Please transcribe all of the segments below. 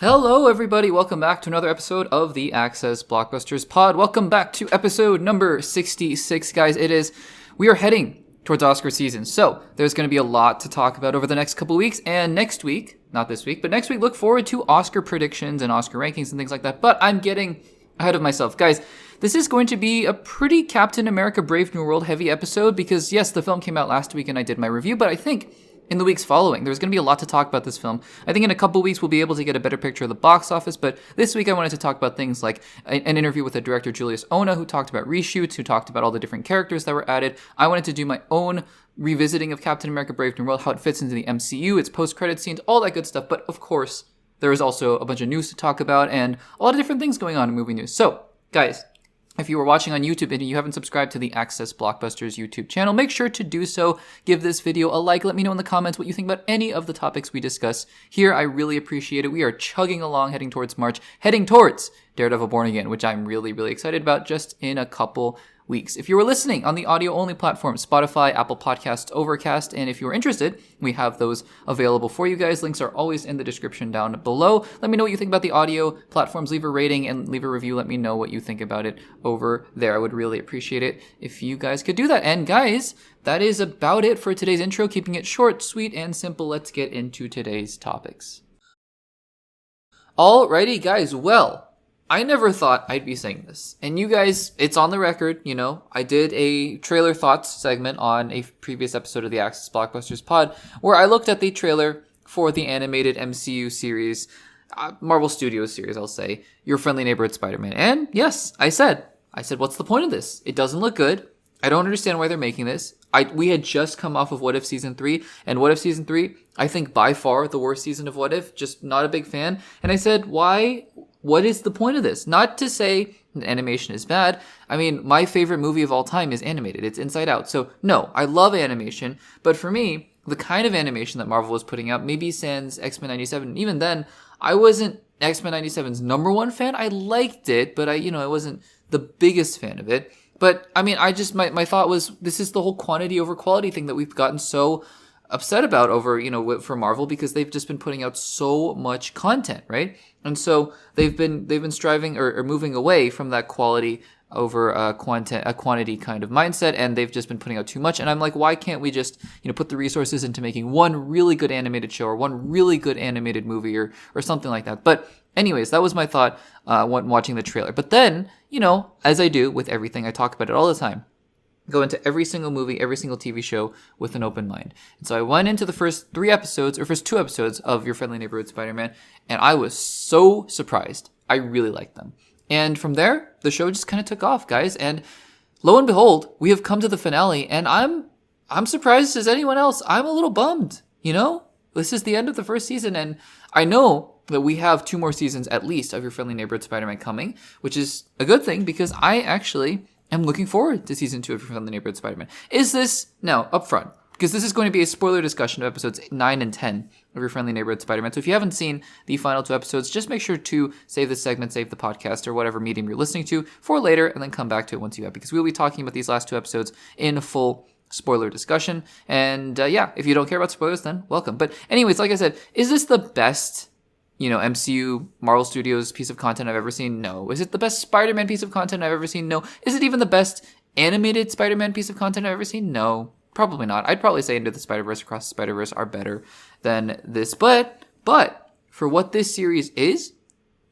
Hello, everybody. Welcome back to another episode of the Access Blockbusters Pod. Welcome back to episode number 66, guys. We are heading towards Oscar season, so there's going to be a lot to talk about over the next couple weeks. And next week, not this week, but next week, look forward to Oscar predictions and Oscar rankings and things like that. But I'm getting ahead of myself. Guys, this is going to be a pretty Captain America Brave New World heavy episode because, yes, the film came out last week and I did my review, but I think in the weeks following, there's going to be a lot to talk about this film. I think in a couple weeks, we'll be able to get a better picture of the box office, but this week I wanted to talk about things like an interview with the director JULIUS ONAH, who talked about reshoots, who talked about all the different characters that were added. I wanted to do my own revisiting of Captain America Brave New World, how it fits into the MCU, its post-credit scenes, all that good stuff. But of course, there is also a bunch of news to talk about and a lot of different things going on in movie news. So, guys, if you were watching on YouTube and you haven't subscribed to the Access Blockbusters YouTube channel, make sure to do so. Give this video a like. Let me know in the comments what you think about any of the topics we discuss here. I really appreciate it. We are chugging along, heading towards March, heading towards Daredevil Born Again, which I'm really, really excited about just in a couple weeks. If you were listening on the audio-only platform, Spotify, Apple Podcasts, Overcast, and if you're interested, we have those available for you guys. Links are always in the description down below. Let me know what you think about the audio platforms. Leave a rating and leave a review. Let me know what you think about it over there. I would really appreciate it if you guys could do that. And guys, that is about it for today's intro. Keeping it short, sweet, and simple. Let's get into today's topics. Alrighty, guys. Well, I never thought I'd be saying this. And you guys, it's on the record, you know. I did a trailer thoughts segment on a previous episode of the Access Blockbusters Pod where I looked at the trailer for the animated MCU series, Marvel Studios series, I'll say, Your Friendly Neighborhood Spider-Man. And yes, I said, what's the point of this? It doesn't look good. I don't understand why they're making this. We had just come off of What If Season 3, and What If Season 3, I think by far the worst season of What If, just not a big fan. And I said, why? What is the point of this? Not to say animation is bad. I mean, my favorite movie of all time is animated. It's Inside Out. So, no, I love animation. But for me, the kind of animation that Marvel was putting out, maybe sans X-Men 97, even then, I wasn't X-Men 97's number one fan. I liked it, but I wasn't the biggest fan of it. But, I mean, my thought was, this is the whole quantity over quality thing that we've gotten so upset about over, for Marvel, because they've just been putting out so much content, right? And so they've been striving or moving away from that quality over a quantity kind of mindset, and they've just been putting out too much. And I'm like, why can't we just, put the resources into making one really good animated show or one really good animated movie or something like that? But anyways, that was my thought when watching the trailer. But then, as I do with everything, I talk about it all the time, go into every single movie, every single TV show with an open mind. And so I went into the first two episodes of Your Friendly Neighborhood Spider-Man, and I was so surprised. I really liked them. And from there, the show just kind of took off, guys. And lo and behold, we have come to the finale, and I'm surprised as anyone else. I'm a little bummed, This is the end of the first season, and I know that we have 2 more seasons at least of Your Friendly Neighborhood Spider-Man coming, which is a good thing because I actually am looking forward to season 2 of Your Friendly Neighborhood Spider-Man. Is this, now, up front, because this is going to be a spoiler discussion of episodes 9 and 10 of Your Friendly Neighborhood Spider-Man. So if you haven't seen the final 2 episodes, just make sure to save this segment, save the podcast, or whatever medium you're listening to for later, and then come back to it once you have, because we'll be talking about these last 2 episodes in a full spoiler discussion. And if you don't care about spoilers, then welcome. But anyways, like I said, is this the best MCU, Marvel Studios piece of content I've ever seen? No. Is it the best Spider-Man piece of content I've ever seen? No. Is it even the best animated Spider-Man piece of content I've ever seen? No. Probably not. I'd probably say Into the Spider-Verse, Across the Spider-Verse are better than this. But for what this series is,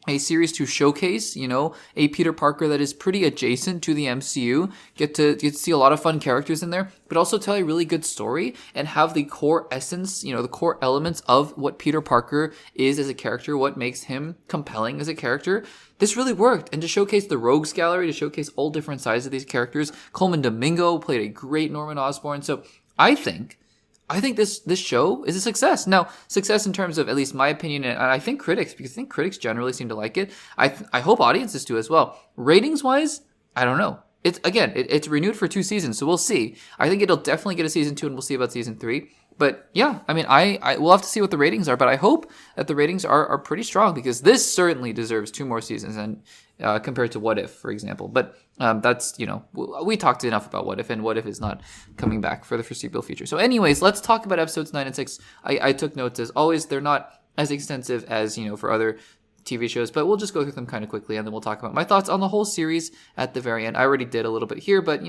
a series to showcase, a Peter Parker that is pretty adjacent to the MCU, get to see a lot of fun characters in there, but also tell a really good story and have the core essence, the core elements of what Peter Parker is as a character, what makes him compelling as a character. This really worked. And to showcase the Rogues Gallery, to showcase all different sides of these characters, Coleman Domingo played a great Norman Osborn. So I think this show is a success. Now, success in terms of at least my opinion, and I think critics, because I think critics generally seem to like it. I hope audiences do as well. Ratings-wise, I don't know. It's renewed for 2 seasons, so we'll see. I think it'll definitely get a season 2, and we'll see about season 3. But yeah, I mean, we'll have to see what the ratings are, but I hope that the ratings are pretty strong, because this certainly deserves 2 more seasons, and compared to What If, for example. But that's, we talked enough about What If, and What If is not coming back for the foreseeable future. So anyways, let's talk about episodes 9 and 6. I took notes as always. They're not as extensive as, for other TV shows, but we'll just go through them kind of quickly, and then we'll talk about my thoughts on the whole series at the very end. I already did a little bit here, but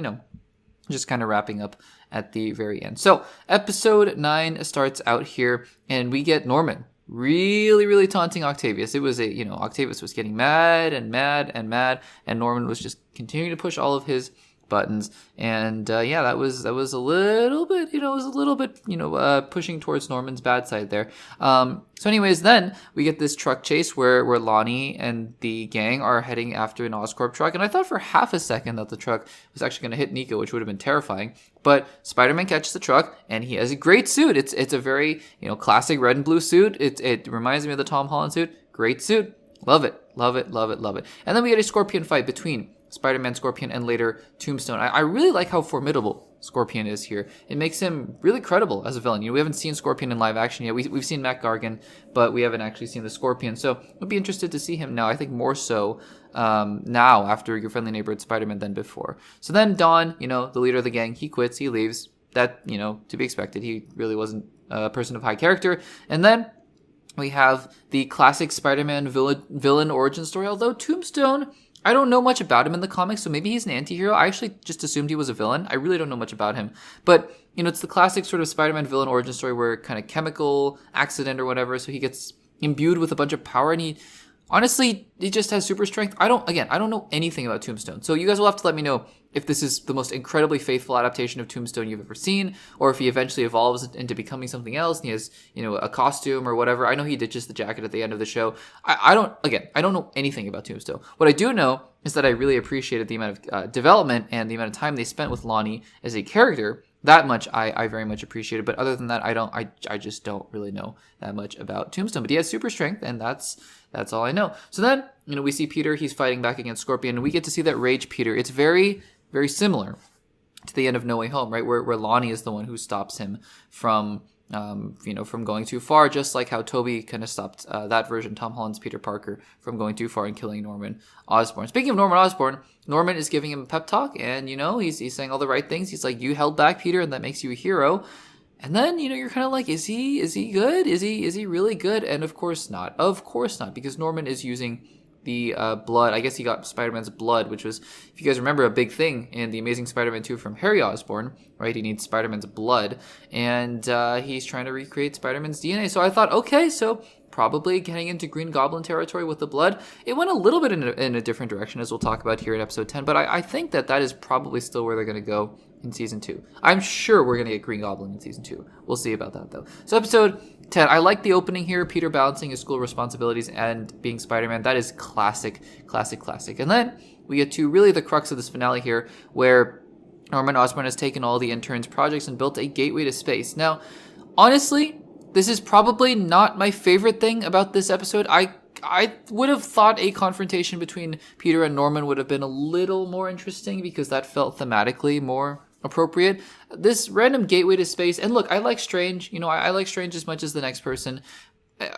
just kind of wrapping up at the very end. So episode 9 starts out here, and we get Norman really, really taunting Octavius. It was Octavius was getting mad and mad and mad, and Norman was just continuing to push all of his buttons. And that was a little bit, pushing towards Norman's bad side there. So anyways, then we get this truck chase where Lonnie and the gang are heading after an Oscorp truck. And I thought for half a second that the truck was actually going to hit Nico, which would have been terrifying. But Spider-Man catches the truck, and he has a great suit. It's a very, classic red and blue suit. It reminds me of the Tom Holland suit. Great suit. Love it. Love it. Love it. Love it. And then we get a Scorpion fight between Spider-Man, Scorpion, and later Tombstone. I really like how formidable Scorpion is here. It makes him really credible as a villain. We haven't seen Scorpion in live action yet. We've seen Matt Gargan, but we haven't actually seen the Scorpion. So I'll be interested to see him now. I think more so now after Your Friendly Neighborhood Spider-Man than before. So then Don, the leader of the gang, he quits, he leaves. That, to be expected. He really wasn't a person of high character. And then we have the classic Spider-Man villain origin story, although Tombstone, I don't know much about him in the comics, so maybe he's an anti-hero. I actually just assumed he was a villain. I really don't know much about him. But, it's the classic sort of Spider-Man villain origin story where kind of chemical accident or whatever, so he gets imbued with a bunch of power, and he just has super strength. I don't know anything about Tombstone. So you guys will have to let me know if this is the most incredibly faithful adaptation of Tombstone you've ever seen, or if he eventually evolves into becoming something else and he has, a costume or whatever. I know he ditches the jacket at the end of the show. I don't know anything about Tombstone. What I do know is that I really appreciated the amount of development and the amount of time they spent with Lonnie as a character. That much I very much appreciated. But other than that, I just don't really know that much about Tombstone. But he has super strength, and that's all I know. So then, we see Peter, he's fighting back against Scorpion, and we get to see that Rage Peter. It's very, very similar to the end of No Way Home, right? Where Lonnie is the one who stops him from going too far, just like how Toby kind of stopped that version, Tom Holland's Peter Parker, from going too far and killing Norman Osborn. Speaking of Norman Osborn, Norman is giving him a pep talk, and, he's saying all the right things. He's like, you held back, Peter, and that makes you a hero. And then, you're kind of like, is he good? Is he really good? And of course not. Of course not, because Norman is using the blood. I guess he got Spider-Man's blood, which was, if you guys remember, a big thing in the Amazing Spider-Man 2 from Harry Osborn, right? He needs Spider-Man's blood, and he's trying to recreate Spider-Man's DNA. So I thought, okay, so probably getting into Green Goblin territory with the blood. It went a little bit in a different direction, as we'll talk about here in episode 10, but I think that is probably still where they're going to go in season 2. I'm sure we're going to get Green Goblin in season 2. We'll see about that, though. So episode 10, I like the opening here, Peter balancing his school responsibilities and being Spider-Man. That is classic. And then we get to really the crux of this finale here, where Norman Osborn has taken all the interns' projects and built a gateway to space. Now, honestly, this is probably not my favorite thing about this episode. I would have thought a confrontation between Peter and Norman would have been a little more interesting, because that felt thematically more appropriate. This random gateway to space, and look, I like Strange. I like Strange as much as the next person.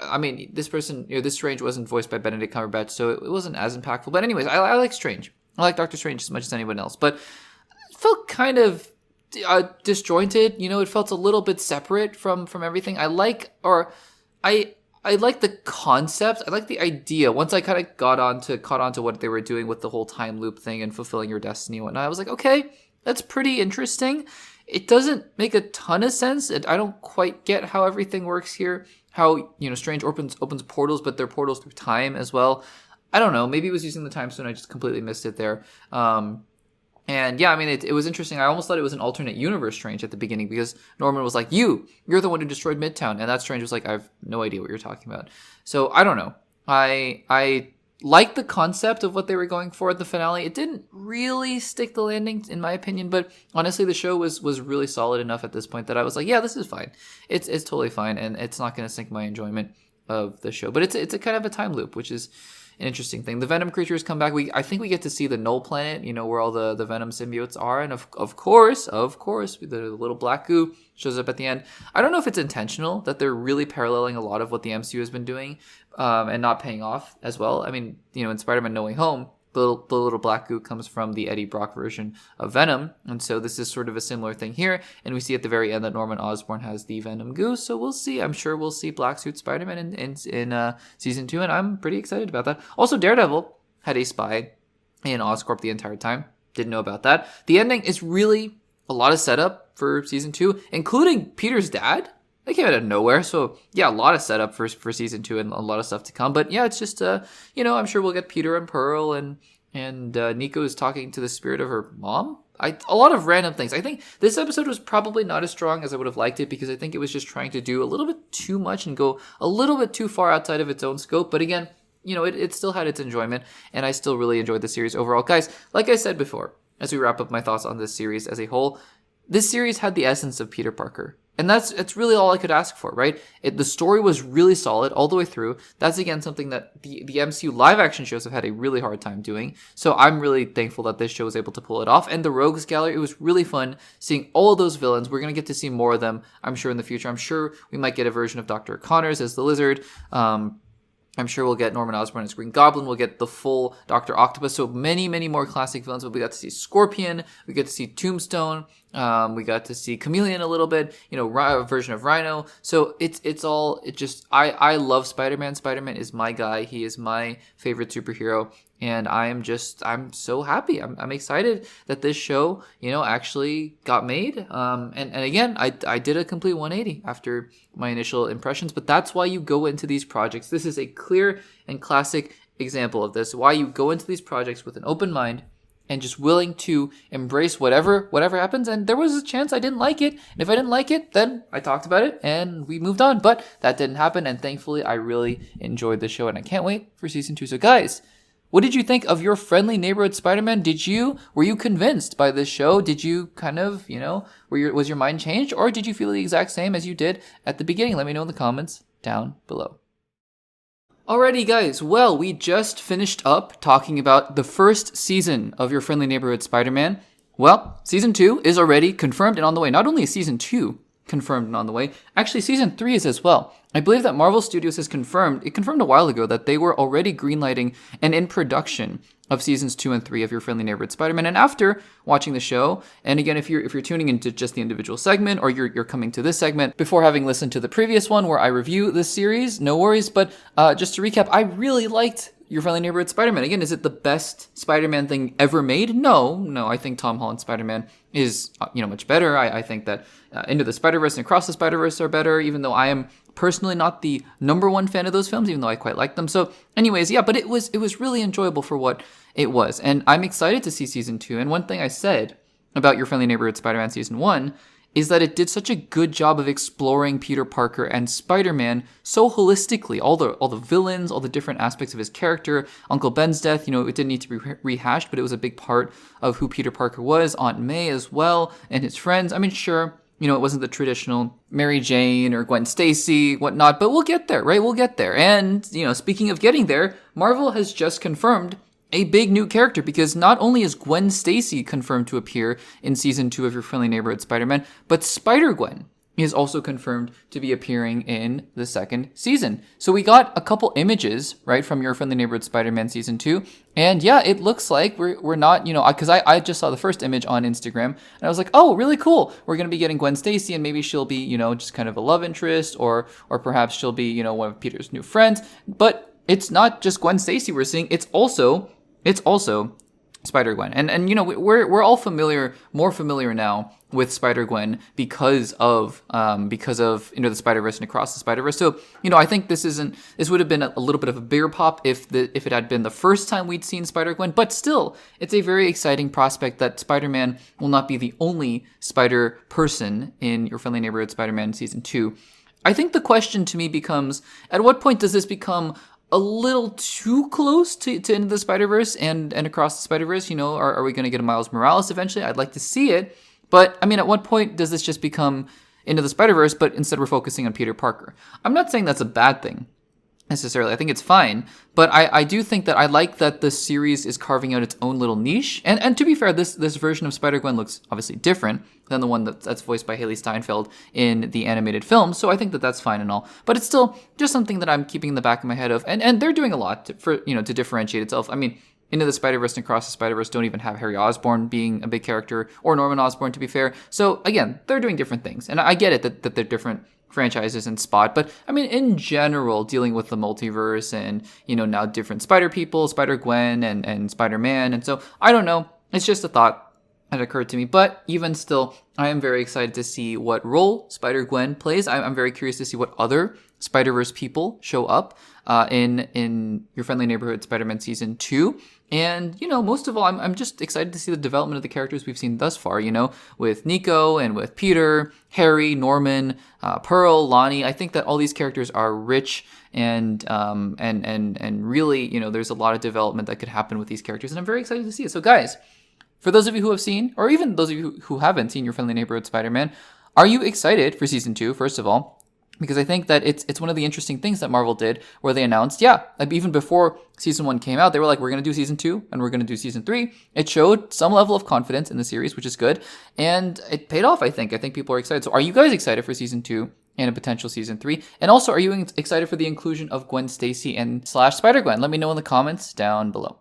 I mean, this person, this Strange wasn't voiced by Benedict Cumberbatch, so it wasn't as impactful. But anyways, I like Strange. I like Doctor Strange as much as anyone else. But it felt kind of disjointed. It felt a little bit separate from everything. I like the concept. I like the idea. Once I kind of caught on to what they were doing with the whole time loop thing and fulfilling your destiny and whatnot, I was like, okay, that's pretty interesting. It doesn't make a ton of sense. I don't quite get how everything works here. How, Strange opens portals, but they're portals through time as well. I don't know. Maybe it was using the time stone. I just completely missed it there. And yeah, I mean, it was interesting. I almost thought it was an alternate universe Strange at the beginning, because Norman was like, you're the one who destroyed Midtown. And that Strange was like, I have no idea what you're talking about. So I don't know. I liked the concept of what they were going for at the finale. It didn't really stick the landing, in my opinion, but honestly, the show was really solid enough at this point that I was like, yeah, this is fine. It's totally fine, and it's not going to sink my enjoyment of the show. But it's a kind of a time loop, which is an interesting thing. The Venom creatures come back. I think we get to see the Null Planet, where all the Venom symbiotes are, and of course, the little black goo shows up at the end. I don't know if it's intentional that they're really paralleling a lot of what the MCU has been doing, and not paying off as well. I mean, in Spider-Man No Way Home, the little black goo comes from the Eddie Brock version of Venom. And so this is sort of a similar thing here. And we see at the very end that Norman Osborn has the Venom goo. So we'll see. I'm sure we'll see Black Suit Spider-Man in season 2. And I'm pretty excited about that. Also, Daredevil had a spy in Oscorp the entire time. Didn't know about that. The ending is really a lot of setup for season 2, including Peter's dad. They came out of nowhere. So yeah, a lot of setup for season 2 and a lot of stuff to come. But yeah, it's just, I'm sure we'll get Peter and Pearl and Nico is talking to the spirit of her mom. A lot of random things. I think this episode was probably not as strong as I would have liked it because I think it was just trying to do a little bit too much and go a little bit too far outside of its own scope. But again, it still had its enjoyment and I still really enjoyed the series overall. Guys, like I said before, as we wrap up my thoughts on this series as a whole, this series had the essence of Peter Parker. And that's really all I could ask for, right? The story was really solid all the way through. That's, again, something that the MCU live-action shows have had a really hard time doing. So I'm really thankful that this show was able to pull it off. And the Rogues Gallery, it was really fun seeing all of those villains. We're going to get to see more of them, I'm sure, in the future. I'm sure we might get a version of Dr. Connors as the Lizard. I'm sure we'll get Norman Osborn as Green Goblin. We'll get the full Dr. Octopus. So many, many more classic villains. We got to see Scorpion. We get to see Tombstone. We got to see Chameleon a little bit. A version of Rhino. So I love Spider-Man. Spider-Man is my guy. He is my favorite superhero. And I'm so happy. I'm excited that this show, actually got made. And again, I did a complete 180 after my initial impressions, but that's why you go into these projects. This is a clear and classic example of this. Why you go into these projects with an open mind and just willing to embrace whatever happens. And there was a chance I didn't like it. And if I didn't like it, then I talked about it and we moved on. But that didn't happen. And thankfully, I really enjoyed the show and I can't wait for season 2. So guys, what did you think of your friendly neighborhood Spider-Man? Were you convinced by this show? Did you kind of, was your mind changed? Or did you feel the exact same as you did at the beginning? Let me know in the comments down below. Alrighty guys, well, we just finished up talking about the first season of your friendly neighborhood Spider-Man. Well, season 2 is already confirmed and on the way. Not only is season 2 confirmed and on the way, actually season 3 is as well. I believe that Marvel Studios has confirmed a while ago that they were already greenlighting and in production of seasons 2 and 3 of Your Friendly Neighborhood Spider-Man. And after watching the show, and again, if you're tuning into just the individual segment or you're coming to this segment before having listened to the previous one where I review this series, no worries. But just to recap, I really liked Your Friendly Neighborhood Spider-Man. Again, is it the best Spider-Man thing ever made? No. I think Tom Holland's Spider-Man is much better. I think that Into the Spider-Verse and Across the Spider-Verse are better, even though I am personally not the number one fan of those films, even though I quite like them. So anyways, yeah, but it was really enjoyable for what it was. And I'm excited to see season 2. And one thing I said about Your Friendly Neighborhood Spider-Man season 1 is that it did such a good job of exploring Peter Parker and Spider-Man so holistically. All the villains, all the different aspects of his character, Uncle Ben's death, it didn't need to be rehashed, but it was a big part of who Peter Parker was, Aunt May as well, and his friends. I mean, sure, it wasn't the traditional Mary Jane or Gwen Stacy, whatnot, but we'll get there, right? We'll get there. And, speaking of getting there, Marvel has just confirmed a big new character because not only is Gwen Stacy confirmed to appear in season 2 of Your Friendly Neighborhood Spider-Man, but Spider-Gwen is also confirmed to be appearing in the second season. So we got a couple images, right, from Your Friendly Neighborhood Spider-Man season 2. And yeah, it looks like we're not, because I just saw the first image on Instagram and I was like, oh, really cool. We're going to be getting Gwen Stacy and maybe she'll be, just kind of a love interest or perhaps she'll be, one of Peter's new friends. But it's not just Gwen Stacy we're seeing. It's also Spider-Gwen. And we're all more familiar now with Spider-Gwen because of Into the Spider-Verse and Across the Spider-Verse. So, I think this would have been a little bit of a bigger pop if it had been the first time we'd seen Spider-Gwen, but still, it's a very exciting prospect that Spider-Man will not be the only Spider-Person in Your Friendly Neighborhood Spider-Man season 2. I think the question to me becomes, at what point does this become a little too close to Into the Spider-Verse and Across the Spider-Verse? Are we going to get a Miles Morales eventually? I'd like to see it. But, at what point does this just become Into the Spider-Verse, but instead we're focusing on Peter Parker? I'm not saying that's a bad thing, necessarily. I think it's fine. But I do think that I like that the series is carving out its own little niche. And to be fair, this version of Spider-Gwen looks obviously different than the one that's voiced by Haley Steinfeld in the animated film. So I think that that's fine and all. But it's still just something that I'm keeping in the back of my head of. And they're doing a lot to differentiate itself. Into the Spider-Verse and Across the Spider-Verse don't even have Harry Osborn being a big character, or Norman Osborn, to be fair. So again, they're doing different things. And I get it that they're different franchises and Spot, but I mean, in general, dealing with the multiverse and, now different Spider-People, Spider-Gwen and Spider-Man. And so, I don't know. It's just a thought that occurred to me. But even still, I am very excited to see what role Spider-Gwen plays. I'm very curious to see what other Spider-Verse people show up in Your Friendly Neighborhood Spider-Man Season 2. And, most of all, I'm just excited to see the development of the characters we've seen thus far, with Nico and with Peter, Harry, Norman, Pearl, Lonnie. I think that all these characters are rich and really, there's a lot of development that could happen with these characters. And I'm very excited to see it. So guys, for those of you who have seen, or even those of you who haven't seen Your Friendly Neighborhood Spider-Man, are you excited for Season 2, first of all? Because I think that it's one of the interesting things that Marvel did, where they announced, even before Season 1 came out, they were like, we're going to do Season 2, and we're going to do Season 3. It showed some level of confidence in the series, which is good, and it paid off, I think. I think people are excited. So are you guys excited for Season 2 and a potential Season 3? And also, are you excited for the inclusion of Gwen Stacy and / Spider-Gwen? Let me know in the comments down below.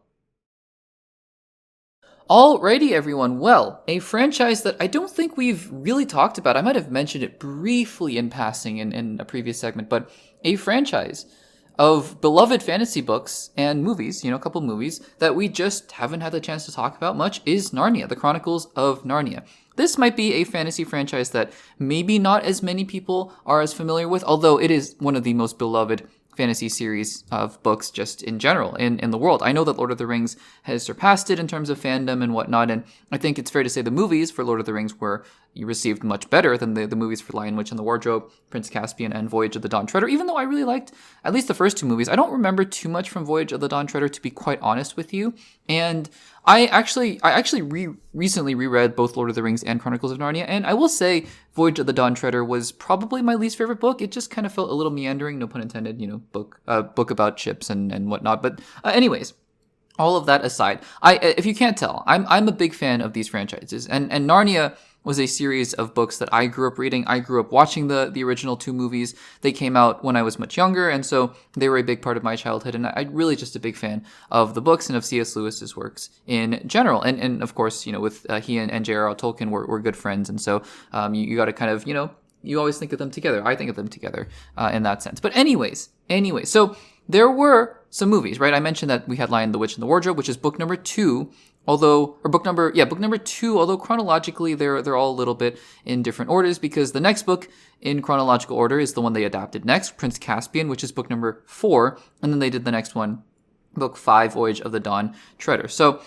Alrighty, everyone. Well, a franchise that I don't think we've really talked about. I might have mentioned it briefly in passing in a previous segment, but a franchise of beloved fantasy books and movies, a couple movies that we just haven't had the chance to talk about much is Narnia, The Chronicles of Narnia. This might be a fantasy franchise that maybe not as many people are as familiar with, although it is one of the most beloved fantasy series of books just in general in the world. I know that Lord of the Rings has surpassed it in terms of fandom and whatnot, and I think it's fair to say the movies for Lord of the Rings were received much better than the movies for Lion, Witch and the Wardrobe, Prince Caspian, and Voyage of the Dawn Treader, even though I really liked at least the first two movies. I don't remember too much from Voyage of the Dawn Treader, to be quite honest with you, and I actually recently reread both Lord of the Rings and Chronicles of Narnia, and I will say Voyage of the Dawn Treader was probably my least favorite book. It just kind of felt a little meandering, no pun intended, book about ships and whatnot. But anyways, all of that aside, if you can't tell, I'm a big fan of these franchises, and Narnia was a series of books that I grew up reading. I grew up watching the original two movies. They came out when I was much younger, and so they were a big part of my childhood, and I'm really just a big fan of the books and of C.S. Lewis's works in general. And of course, with he and J.R.R. Tolkien were good friends, and so you got to kind of, you always think of them together. I think of them together in that sense. But anyways, so there were some movies, right? I mentioned that we had Lion, the Witch, and the Wardrobe, which is book number 2, book number 2, although chronologically they're all a little bit in different orders, because the next book in chronological order is the one they adapted next, Prince Caspian, which is book number 4, and then they did the next one, book 5, Voyage of the Dawn Treader. So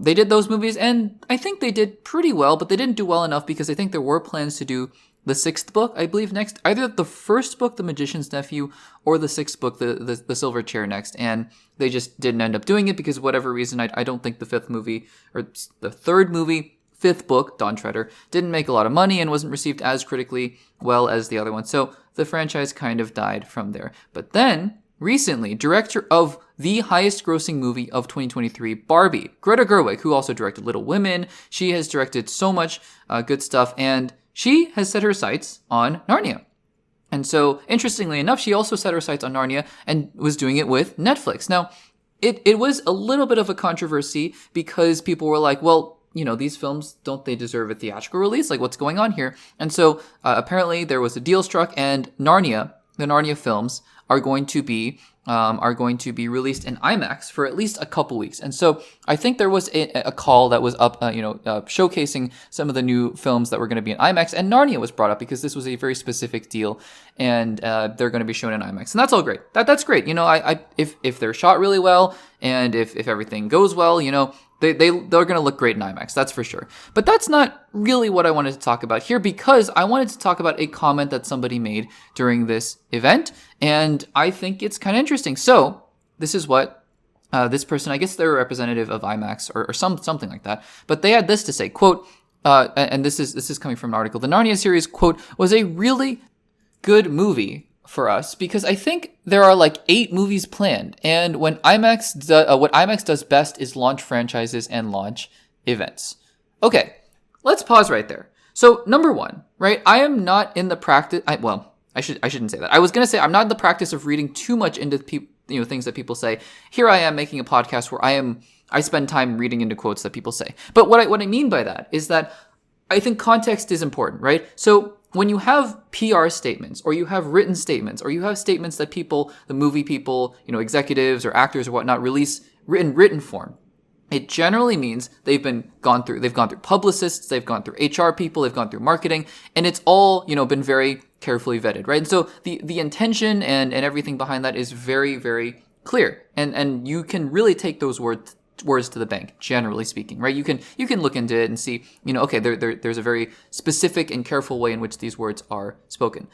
they did those movies, and I think they did pretty well, but they didn't do well enough because I think there were plans to do the 6th book, I believe, next. Either the first book, The Magician's Nephew, or the 6th book, the Silver Chair, next. And they just didn't end up doing it because, whatever reason, I don't think the 5th movie, or the 3rd movie, 5th book, Dawn Treader, didn't make a lot of money and wasn't received as critically well as the other one. So the franchise kind of died from there. But then, recently, director of the highest grossing movie of 2023, Barbie, Greta Gerwig, who also directed Little Women. She has directed so much good stuff, and she has set her sights on Narnia. And so, interestingly enough, she also set her sights on Narnia and was doing it with Netflix. Now, it was a little bit of a controversy because people were like, well, these films, don't they deserve a theatrical release? Like, what's going on here? And so, apparently there was a deal struck, and the Narnia films are going to be released in IMAX for at least a couple weeks. And so I think there was a call that was up, showcasing some of the new films that were going to be in IMAX, and Narnia was brought up because this was a very specific deal, and they're going to be shown in IMAX, and that's all great. That's great. If they're shot really well, and if everything goes well, they're going to look great in IMAX, that's for sure. But that's not really what I wanted to talk about here, because I wanted to talk about a comment that somebody made during this event, and I think it's kind of interesting. So this is what this person, I guess they're a representative of IMAX or something like that, but they had this to say, quote, and this is coming from an article, the Narnia series, quote, was a really good movie for us because I think there are like 8 movies planned, and when what IMAX does best is launch franchises and launch events. Okay, let's pause right there. So number one, right? I am not in the practice. I shouldn't say that. I was gonna say I'm not in the practice of reading too much into things that people say. Here I am making a podcast where I am I spend time reading into quotes that people say. But what I mean by that is that I think context is important, right? So when you have PR statements, or you have written statements, or you have statements that people, the movie people, executives or actors or whatnot, release written form, it generally means they've gone through publicists, they've gone through HR people, they've gone through marketing, and it's all, been very carefully vetted, right? And so the intention and everything behind that is very, very clear. And you can really take those words to the bank, generally speaking, right? You can look into it and see, okay, there's a very specific and careful way in which these words are spoken.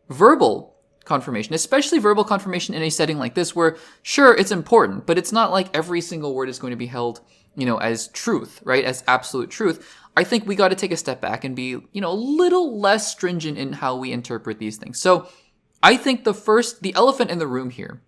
Verbal confirmation, especially verbal confirmation in a setting like this where, sure, it's important, but it's not like every single word is going to be held, as truth, right? As absolute truth. I think we got to take a step back and be, a little less stringent in how we interpret these things. So I think the elephant in the room here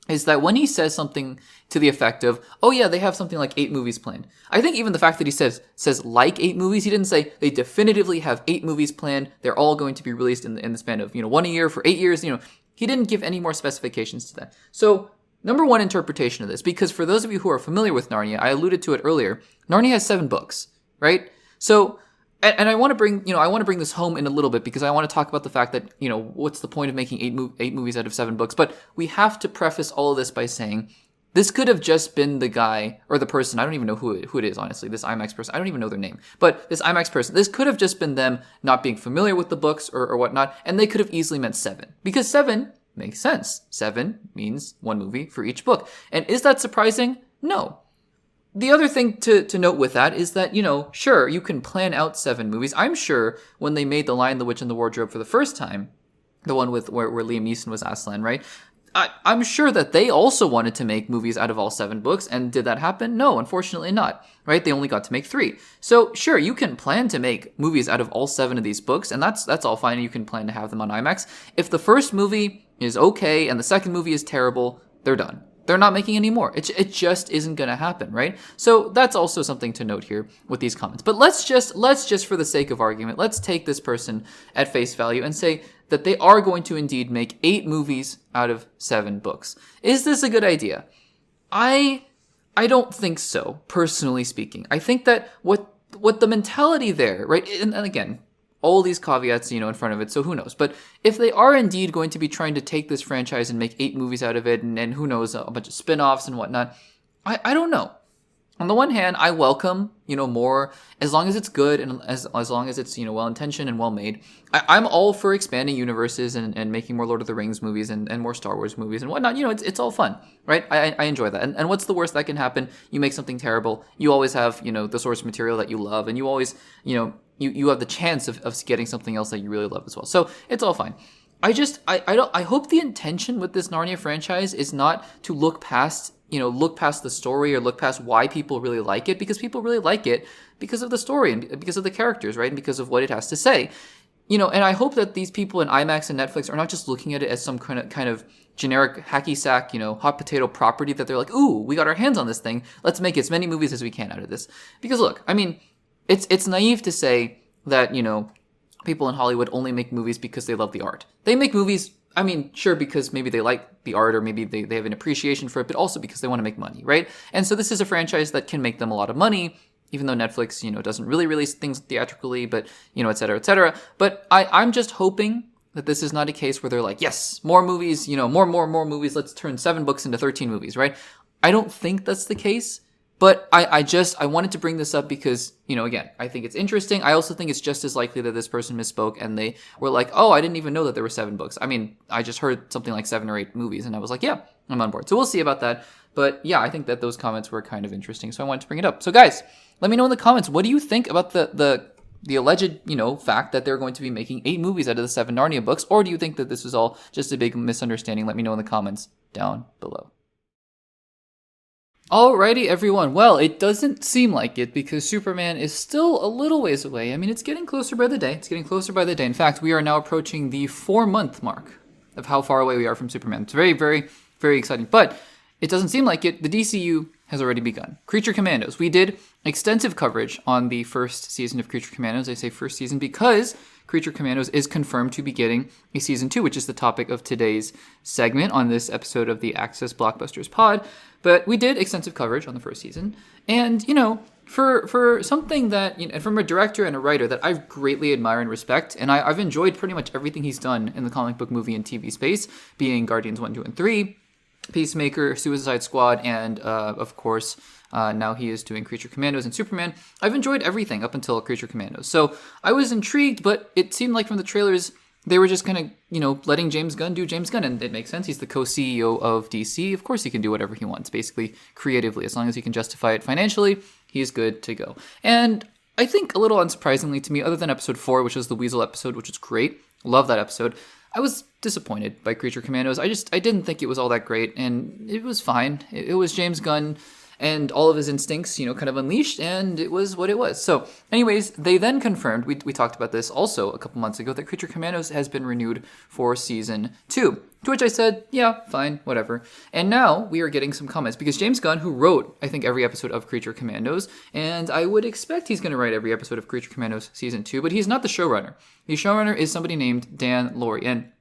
is that when he says something to the effect of, oh yeah, they have something like 8 movies planned. I think even the fact that he says like 8 movies, he didn't say they definitively have 8 movies planned. They're all going to be released in the span of, 1 a year for 8 years. He didn't give any more specifications to that. So number one interpretation of this, because for those of you who are familiar with Narnia, I alluded to it earlier, Narnia has 7 books, right? So, and I want to bring this home in a little bit because I want to talk about the fact that, what's the point of making 8 movies out of 7 books? But we have to preface all of this by saying this could have just been the guy or the person. I don't even know who it is, honestly. This IMAX person. I don't even know their name. But this IMAX person, this could have just been them not being familiar with the books or whatnot. And they could have easily meant 7 because 7 makes sense. 7 means 1 movie for each book. And is that surprising? No. The other thing to note with that is that, sure, you can plan out 7 movies. I'm sure when they made The Lion, the Witch, and the Wardrobe for the first time, the one with where Liam Neeson was Aslan, right? I'm sure that they also wanted to make movies out of all 7 books, and did that happen? No, unfortunately not, right? They only got to make 3. So sure, you can plan to make movies out of all 7 of these books, and that's all fine, and you can plan to have them on IMAX. If the first movie is okay and the second movie is terrible, they're done. They're not making any more. It just isn't going to happen, right? So that's also something to note here with these comments. But let's just for the sake of argument, let's take this person at face value and say that they are going to indeed make 8 movies out of 7 books. Is this a good idea? I don't think so, personally speaking. I think that what the mentality there, right? And again, all these caveats, in front of it, so who knows? But if they are indeed going to be trying to take this franchise and make 8 movies out of it, and who knows, a bunch of spin-offs and whatnot, I don't know. On the one hand, I welcome, more, as long as it's good and as long as it's, well-intentioned and well-made. I'm all for expanding universes and making more Lord of the Rings movies and more Star Wars movies and whatnot. It's all fun, right? I enjoy that. And what's the worst that can happen? You make something terrible. You always have, the source material that you love, and you always, you have the chance of getting something else that you really love as well. So it's all fine. I hope the intention with this Narnia franchise is not to look past the story or look past why people really like it, because people really like it because of the story and because of the characters, right? And because of what it has to say. And I hope that these people in IMAX and Netflix are not just looking at it as some kind of generic hacky sack, hot potato property that they're like, ooh, we got our hands on this thing. Let's make as many movies as we can out of this. Because look, I mean, it's naive to say that, people in Hollywood only make movies because they love the art. They make movies, I mean, sure, because maybe they like the art or maybe they have an appreciation for it, but also because they want to make money, right? And so this is a franchise that can make them a lot of money, even though Netflix, doesn't really release things theatrically, but, et cetera, et cetera. But I'm just hoping that this is not a case where they're like, yes, more movies, more movies, let's turn 7 books into 13 movies, right? I don't think that's the case. But I wanted to bring this up because, again, I think it's interesting. I also think it's just as likely that this person misspoke and they were like, oh, I didn't even know that there were 7 books. I mean, I just heard something like 7 or 8 movies and I was like, yeah, I'm on board. So we'll see about that. But yeah, I think that those comments were kind of interesting. So I wanted to bring it up. So guys, let me know in the comments, what do you think about the alleged, fact that they're going to be making 8 movies out of the 7 Narnia books? Or do you think that this was all just a big misunderstanding? Let me know in the comments down below. Alrighty, everyone. Well, it doesn't seem like it because Superman is still a little ways away. I mean, it's getting closer by the day. In fact, we are now approaching the 4-month mark of how far away we are from Superman. It's very, very, very exciting. But it doesn't seem like it. The DCU has already begun. Creature Commandos. We did extensive coverage on the first season of Creature Commandos. I say first season because Creature Commandos is confirmed to be getting a season 2, which is the topic of today's segment on this episode of the Access Blockbusters pod. But we did extensive coverage on the first season. And, for something that, and from a director and a writer that I greatly admire and respect, and I've enjoyed pretty much everything he's done in the comic book, movie, and TV space, being Guardians 1, 2, and 3, Peacemaker, Suicide Squad, and, of course, now he is doing Creature Commandos and Superman. I've enjoyed everything up until Creature Commandos. So I was intrigued, but it seemed like from the trailers, they were just kind of, letting James Gunn do James Gunn. And it makes sense. He's the co-CEO of DC. Of course, he can do whatever he wants, basically, creatively. As long as he can justify it financially, he's good to go. And I think a little unsurprisingly to me, other than episode 4, which was the Weasel episode, which was great. Love that episode. I was disappointed by Creature Commandos. I didn't think it was all that great. And it was fine. It was James Gunn and all of his instincts, kind of unleashed, and it was what it was. So, anyways, they then confirmed, we talked about this also a couple months ago, that Creature Commandos has been renewed for season 2. To which I said, yeah, fine, whatever. And now we are getting some comments, because James Gunn, who wrote, I think, every episode of Creature Commandos, and I would expect he's going to write every episode of Creature Commandos season 2, but he's not the showrunner. The showrunner is somebody named Dan Laurie, and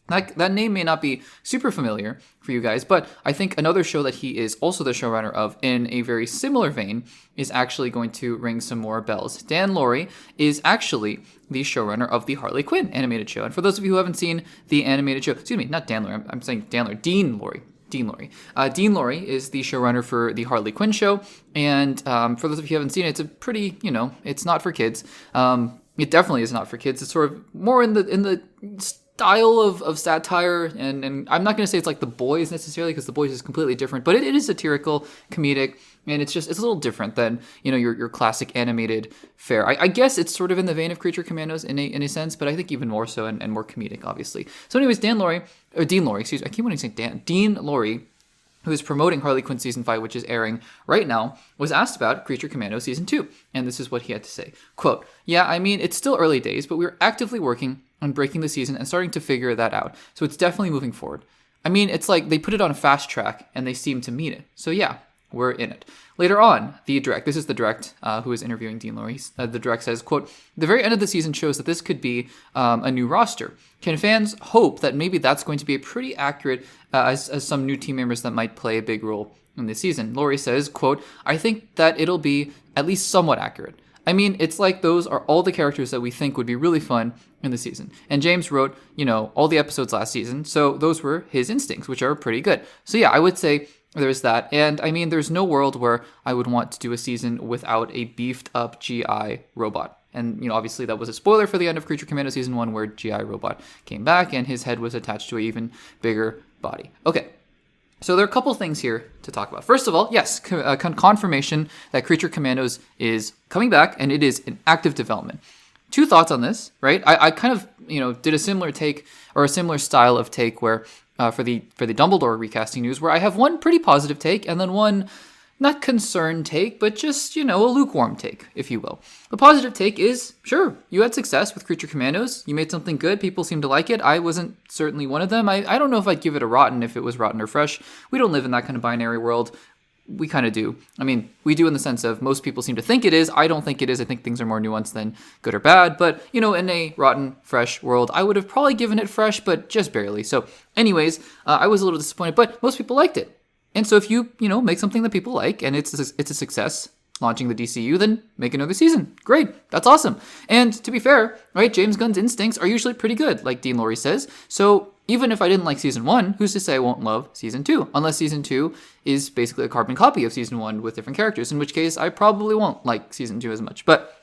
that name may not be super familiar for you guys, but I think another show that he is also the showrunner of in a very similar vein is actually going to ring some more bells. Dan Laurie is actually the showrunner of the Harley Quinn animated show. And for those of you who haven't seen the animated show, excuse me, not Dan Laurie, I'm saying Dan Laurie, Dean Laurie. Dean Laurie. Dean Laurie is the showrunner for the Harley Quinn show. And for those of you who haven't seen it, it's a pretty, it's not for kids. It definitely is not for kids. It's sort of more in the style of satire, and I'm not going to say it's like The Boys necessarily, because The Boys is completely different, but it is satirical, comedic, and it's a little different than your classic animated fare. I guess it's sort of in the vein of Creature Commandos in a sense, but I think even more so and more comedic, obviously. So anyways, Dean Laurie, excuse me, I keep wanting to say Dean Laurie, who is promoting Harley Quinn Season 5, which is airing right now, was asked about Creature Commando Season 2, and this is what he had to say. Quote, "Yeah, I mean, it's still early days, but we're actively working on breaking the season and starting to figure that out, so it's definitely moving forward. I mean, it's like they put it on a fast track, and they seem to mean it, so yeah, we're in it." Later on, this is the direct who is interviewing Dean Laurie. The direct says, quote, "The very end of the season shows that this could be a new roster. Can fans hope that maybe that's going to be a pretty accurate as some new team members that might play a big role in this season?" Laurie says, quote, "I think that it'll be at least somewhat accurate. I mean, it's like those are all the characters that we think would be really fun in the season. And James wrote, all the episodes last season, so those were his instincts, which are pretty good. So yeah, I would say there's that. And I mean, there's no world where I would want to do a season without a beefed up GI robot. And, obviously that was a spoiler for the end of Creature Commando Season 1 where GI Robot came back and his head was attached to an even bigger body. Okay. So there are a couple things here to talk about. First of all, yes, confirmation that Creature Commandos is coming back and it is in active development. Two thoughts on this, right? I kind of, did a similar take or a similar style of take where for the Dumbledore recasting news, where I have one pretty positive take and then one not concerned take, but just, a lukewarm take, if you will. The positive take is, sure, you had success with Creature Commandos. You made something good. People seem to like it. I wasn't certainly one of them. I don't know if I'd give it a rotten if it was rotten or fresh. We don't live in that kind of binary world. We kind of do. I mean, we do in the sense of most people seem to think it is. I don't think it is. I think things are more nuanced than good or bad. But, in a rotten, fresh world, I would have probably given it fresh, but just barely. So anyways, I was a little disappointed, but most people liked it. And so if you, make something that people like and it's a success launching the DCU, then make another season. Great. That's awesome. And to be fair, right, James Gunn's instincts are usually pretty good, like Dean Laurie says. So even if I didn't like Season 1, who's to say I won't love Season 2? Unless Season 2 is basically a carbon copy of Season 1 with different characters, in which case I probably won't like Season 2 as much. But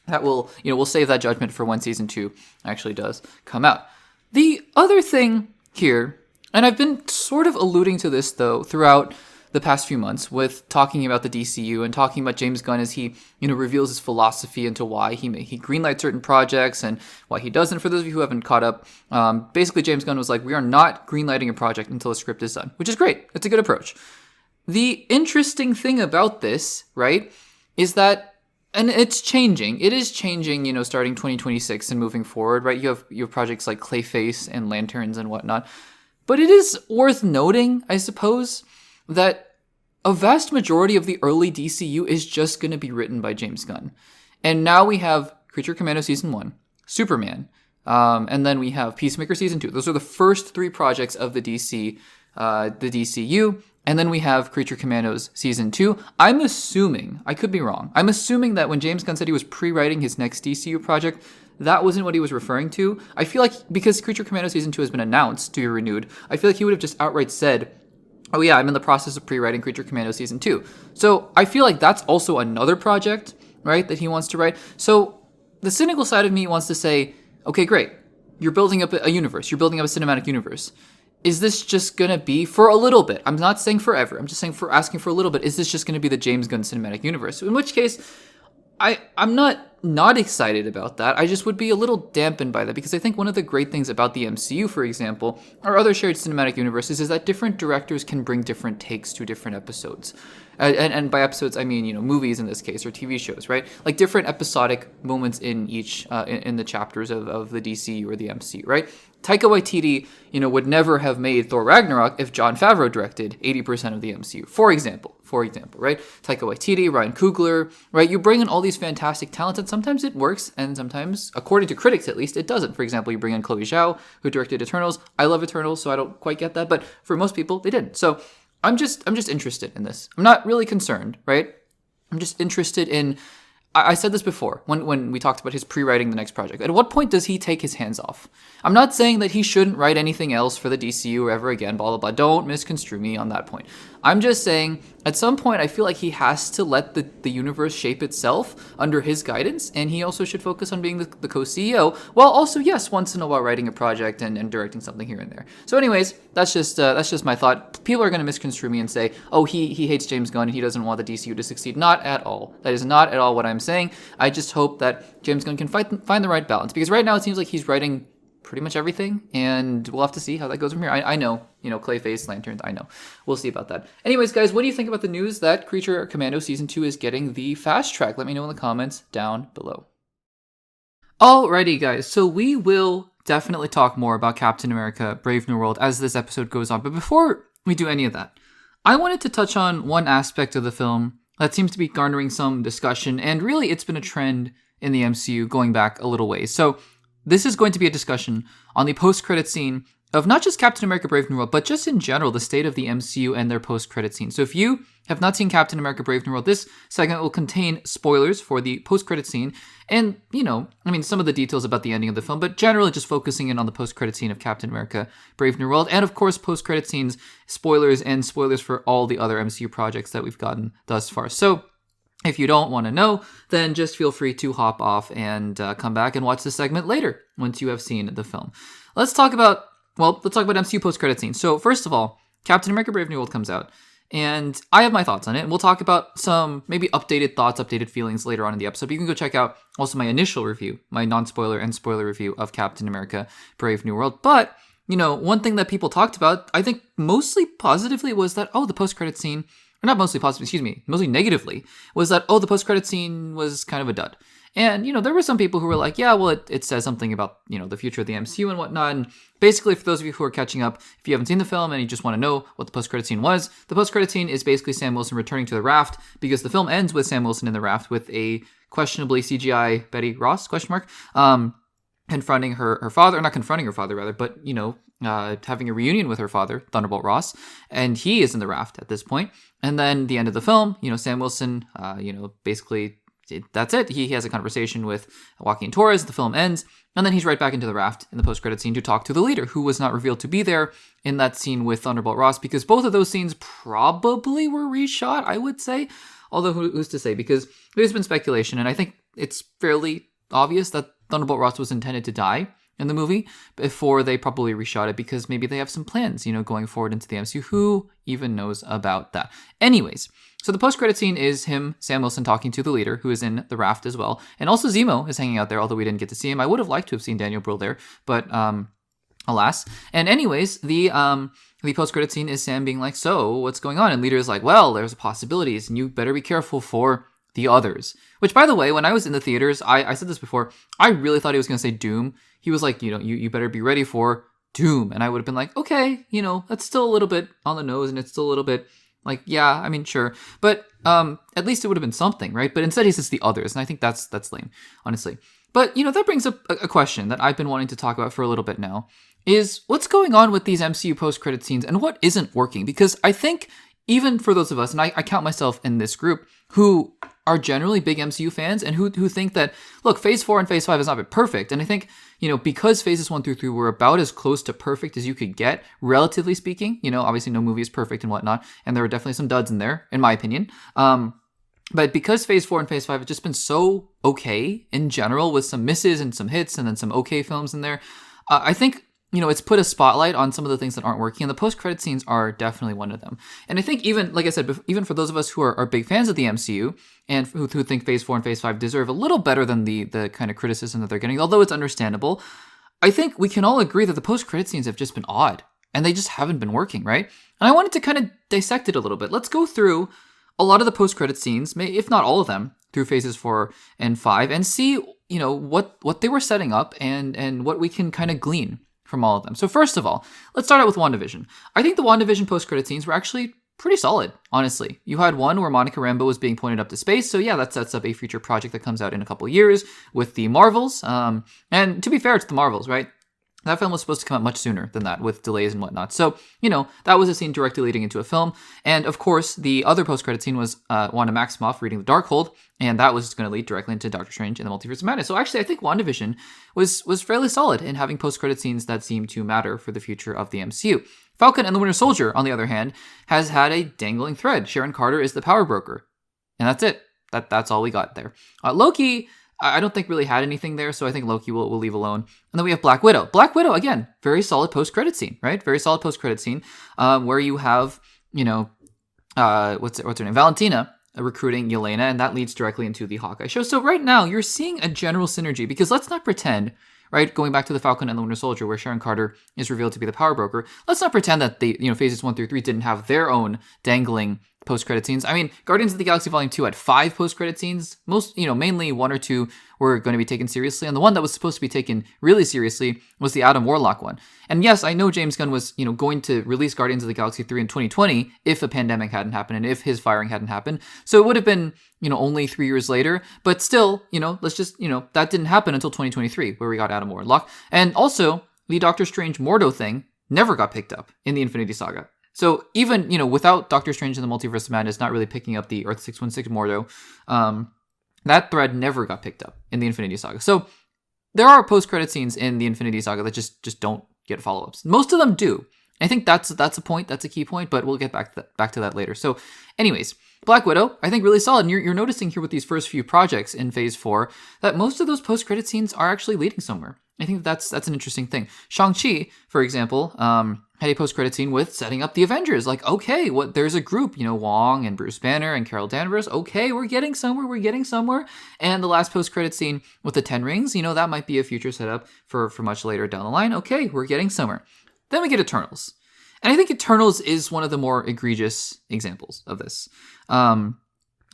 that will, we'll save that judgment for when Season 2 actually does come out. The other thing here, and I've been sort of alluding to this, though, throughout the past few months with talking about the DCU and talking about James Gunn as he, reveals his philosophy into why he greenlights certain projects and why he doesn't. For those of you who haven't caught up, basically James Gunn was like, we are not greenlighting a project until a script is done, which is great. It's a good approach. The interesting thing about this, right, is that, and it's changing. It is changing, starting 2026 and moving forward, right? You have projects like Clayface and Lanterns and whatnot. But it is worth noting, I suppose, that a vast majority of the early DCU is just going to be written by James Gunn. And now we have Creature Commando Season 1, Superman, and then we have Peacemaker Season 2. Those are the first 3 projects of the DCU. And then we have Creature Commandos Season 2. I'm assuming, I could be wrong, I'm assuming that when James Gunn said he was pre-writing his next DCU project, that wasn't what he was referring to. I feel like because Creature Commando Season 2 has been announced to be renewed, I feel like he would have just outright said, oh yeah, I'm in the process of pre-writing Creature Commando Season 2. So I feel like that's also another project, right, that he wants to write. So the cynical side of me wants to say, okay, great. You're building up a universe. You're building up a cinematic universe. Is this just going to be for a little bit? I'm not saying forever. I'm just saying asking for a little bit. Is this just going to be the James Gunn cinematic universe? In which case, I'm not excited about that. I just would be a little dampened by that because I think one of the great things about the MCU, for example, or other shared cinematic universes is that different directors can bring different takes to different episodes. And by episodes, I mean, movies in this case or TV shows, right? Like different episodic moments in each, in the chapters of the DCU or the MCU, right? Taika Waititi, would never have made Thor Ragnarok if Jon Favreau directed 80% of the MCU, for example, right? Taika Waititi, Ryan Coogler, right? You bring in all these fantastic talents, and sometimes it works, and sometimes, according to critics at least, it doesn't. For example, you bring in Chloe Zhao, who directed Eternals. I love Eternals, so I don't quite get that, but for most people, they didn't. So I'm just interested in this. I'm not really concerned, right? I'm just interested in. I said this before when we talked about his pre-writing the next project. At what point does he take his hands off? I'm not saying that he shouldn't write anything else for the DCU ever again, blah, blah, blah. Don't misconstrue me on that point. I'm just saying at some point I feel like he has to let the universe shape itself under his guidance, and he also should focus on being the co-CEO, while also, yes, once in a while writing a project and directing something here and there. So anyways, that's just my thought. People are going to misconstrue me and say, oh, he hates James Gunn and he doesn't want the DCU to succeed. Not at all. That is not at all what I'm saying. I just hope that James Gunn can find the right balance, because right now it seems like he's writing pretty much everything, and we'll have to see how that goes from here. I know, Clayface, Lanterns, I know. We'll see about that. Anyways, guys, what do you think about the news that Creature Commando Season 2 is getting the fast track? Let me know in the comments down below. Alrighty, guys, so we will definitely talk more about Captain America Brave New World as this episode goes on, but before we do any of that, I wanted to touch on one aspect of the film that seems to be garnering some discussion, and really it's been a trend in the MCU going back a little ways. So this is going to be a discussion on the post-credit scene of not just Captain America Brave New World, but just in general, the state of the MCU and their post-credit scene. So if you have not seen Captain America Brave New World, this segment will contain spoilers for the post-credit scene and, some of the details about the ending of the film, but generally just focusing in on the post-credit scene of Captain America Brave New World. And of course, post-credit scenes, spoilers for all the other MCU projects that we've gotten thus far. So if you don't want to know, then just feel free to hop off and come back and watch the segment later once you have seen the film. Let's talk about MCU post-credit scenes. So first of all, Captain America Brave New World comes out, and I have my thoughts on it, and we'll talk about some maybe updated thoughts, updated feelings later on in the episode. You can go check out also my initial review, my non-spoiler and spoiler review of Captain America Brave New World. But, one thing that people talked about, I think mostly positively, was that, the post-credit scene, or not mostly positively, mostly negatively, was that, the post-credit scene was kind of a dud. And, there were some people who were like, yeah, well, it says something about, the future of the MCU and whatnot. And basically, for those of you who are catching up, if you haven't seen the film and you just want to know what the post-credit scene was, the post-credit scene is basically Sam Wilson returning to the raft, because the film ends with Sam Wilson in the raft with a questionably CGI Betty Ross, confronting her father, or not confronting her father, rather, but, having a reunion with her father, Thunderbolt Ross, and he is in the raft at this point. And then the end of the film, Sam Wilson, basically, that's it. He has a conversation with Joaquin Torres. The film ends, and then he's right back into the raft in the post-credit scene to talk to the leader, who was not revealed to be there in that scene with Thunderbolt Ross, because both of those scenes probably were reshot, I would say. Although, who's to say? Because there's been speculation, and I think it's fairly obvious that Thunderbolt Ross was intended to die in the movie before they probably reshot it, because maybe they have some plans, going forward into the MCU. Who even knows about that? Anyways, so the post-credit scene is him, Sam Wilson, talking to the leader, who is in the raft as well. And also Zemo is hanging out there, although we didn't get to see him. I would have liked to have seen Daniel Brühl there, but alas. And anyways, the post-credit scene is Sam being like, so what's going on? And leader is like, well, there's possibilities, and you better be careful for the others. Which, by the way, when I was in the theaters, I said this before, I really thought he was going to say Doom. He was like, you better be ready for Doom. And I would have been like, okay, that's still a little bit on the nose, and it's still a little bit Like, yeah, I mean, sure. But at least it would have been something, right? But instead he says the others, and I think that's lame, honestly. But, that brings up a question that I've been wanting to talk about for a little bit now, is what's going on with these MCU post-credit scenes and what isn't working? Because I think even for those of us, and I count myself in this group, who are generally big MCU fans and who think that, look, Phase 4 and Phase 5 has not been perfect. And I think, because Phases 1 through 3 were about as close to perfect as you could get, relatively speaking, obviously no movie is perfect and whatnot, and there were definitely some duds in there, in my opinion. But because Phase 4 and Phase 5 have just been so okay in general, with some misses and some hits and then some okay films in there, I think, it's put a spotlight on some of the things that aren't working, and the post-credit scenes are definitely one of them. And I think even, like I said, even for those of us who are big fans of the MCU and who think Phase 4 and Phase 5 deserve a little better than the kind of criticism that they're getting, although it's understandable, I think we can all agree that the post-credit scenes have just been odd, and they just haven't been working, right? And I wanted to kind of dissect it a little bit. Let's go through a lot of the post-credit scenes, if not all of them, through Phases 4 and 5, and see, what they were setting up and what we can kind of glean from all of them. So first of all, let's start out with WandaVision. I think the WandaVision post-credit scenes were actually pretty solid, honestly. You had one where Monica Rambeau was being pointed up to space, so yeah, that sets up a future project that comes out in a couple of years with the Marvels. And to be fair, it's the Marvels, right? That film was supposed to come out much sooner than that, with delays and whatnot. So, that was a scene directly leading into a film. And of course, the other post-credit scene was Wanda Maximoff reading The Darkhold, and that was going to lead directly into Doctor Strange and the Multiverse of Madness. So actually, I think WandaVision was fairly solid in having post-credit scenes that seem to matter for the future of the MCU. Falcon and the Winter Soldier, on the other hand, has had a dangling thread. Sharon Carter is the power broker. And that's it. That's all we got there. Loki, I don't think really had anything there, so I think Loki will leave alone. And then we have Black Widow. Black Widow, again, very solid post-credit scene, right? Very solid post-credit scene, where you have, what's her name? Valentina recruiting Yelena, and that leads directly into the Hawkeye show. So right now, you're seeing a general synergy, because let's not pretend, right, going back to the Falcon and the Winter Soldier, where Sharon Carter is revealed to be the power broker, let's not pretend that the, Phases 1 through 3 didn't have their own dangling post-credit scenes. I mean, Guardians of the Galaxy Volume 2 had 5 post-credit scenes. Most, mainly 1 or 2 were going to be taken seriously. And the one that was supposed to be taken really seriously was the Adam Warlock one. And yes, I know James Gunn was, going to release Guardians of the Galaxy 3 in 2020 if a pandemic hadn't happened and if his firing hadn't happened. So it would have been, only 3 years later. But still, let's just, that didn't happen until 2023, where we got Adam Warlock. And also, the Doctor Strange Mordo thing never got picked up in the Infinity Saga. So even, without Doctor Strange and the Multiverse of Madness not really picking up the Earth 616 Mordo, that thread never got picked up in the Infinity Saga. So there are post-credit scenes in the Infinity Saga that just don't get follow-ups. Most of them do. I think that's a point, that's a key point, but we'll get back to that later. So anyways, Black Widow, I think really solid. And you're noticing here with these first few projects in Phase 4 that most of those post-credit scenes are actually leading somewhere. I think that's an interesting thing. Shang-Chi, for example, had a post-credit scene with setting up the Avengers. Like, okay, there's a group, Wong and Bruce Banner and Carol Danvers. Okay, we're getting somewhere. And the last post-credit scene with the 10 Rings, that might be a future setup for much later down the line. Okay, we're getting somewhere. Then we get Eternals. And I think Eternals is one of the more egregious examples of this. I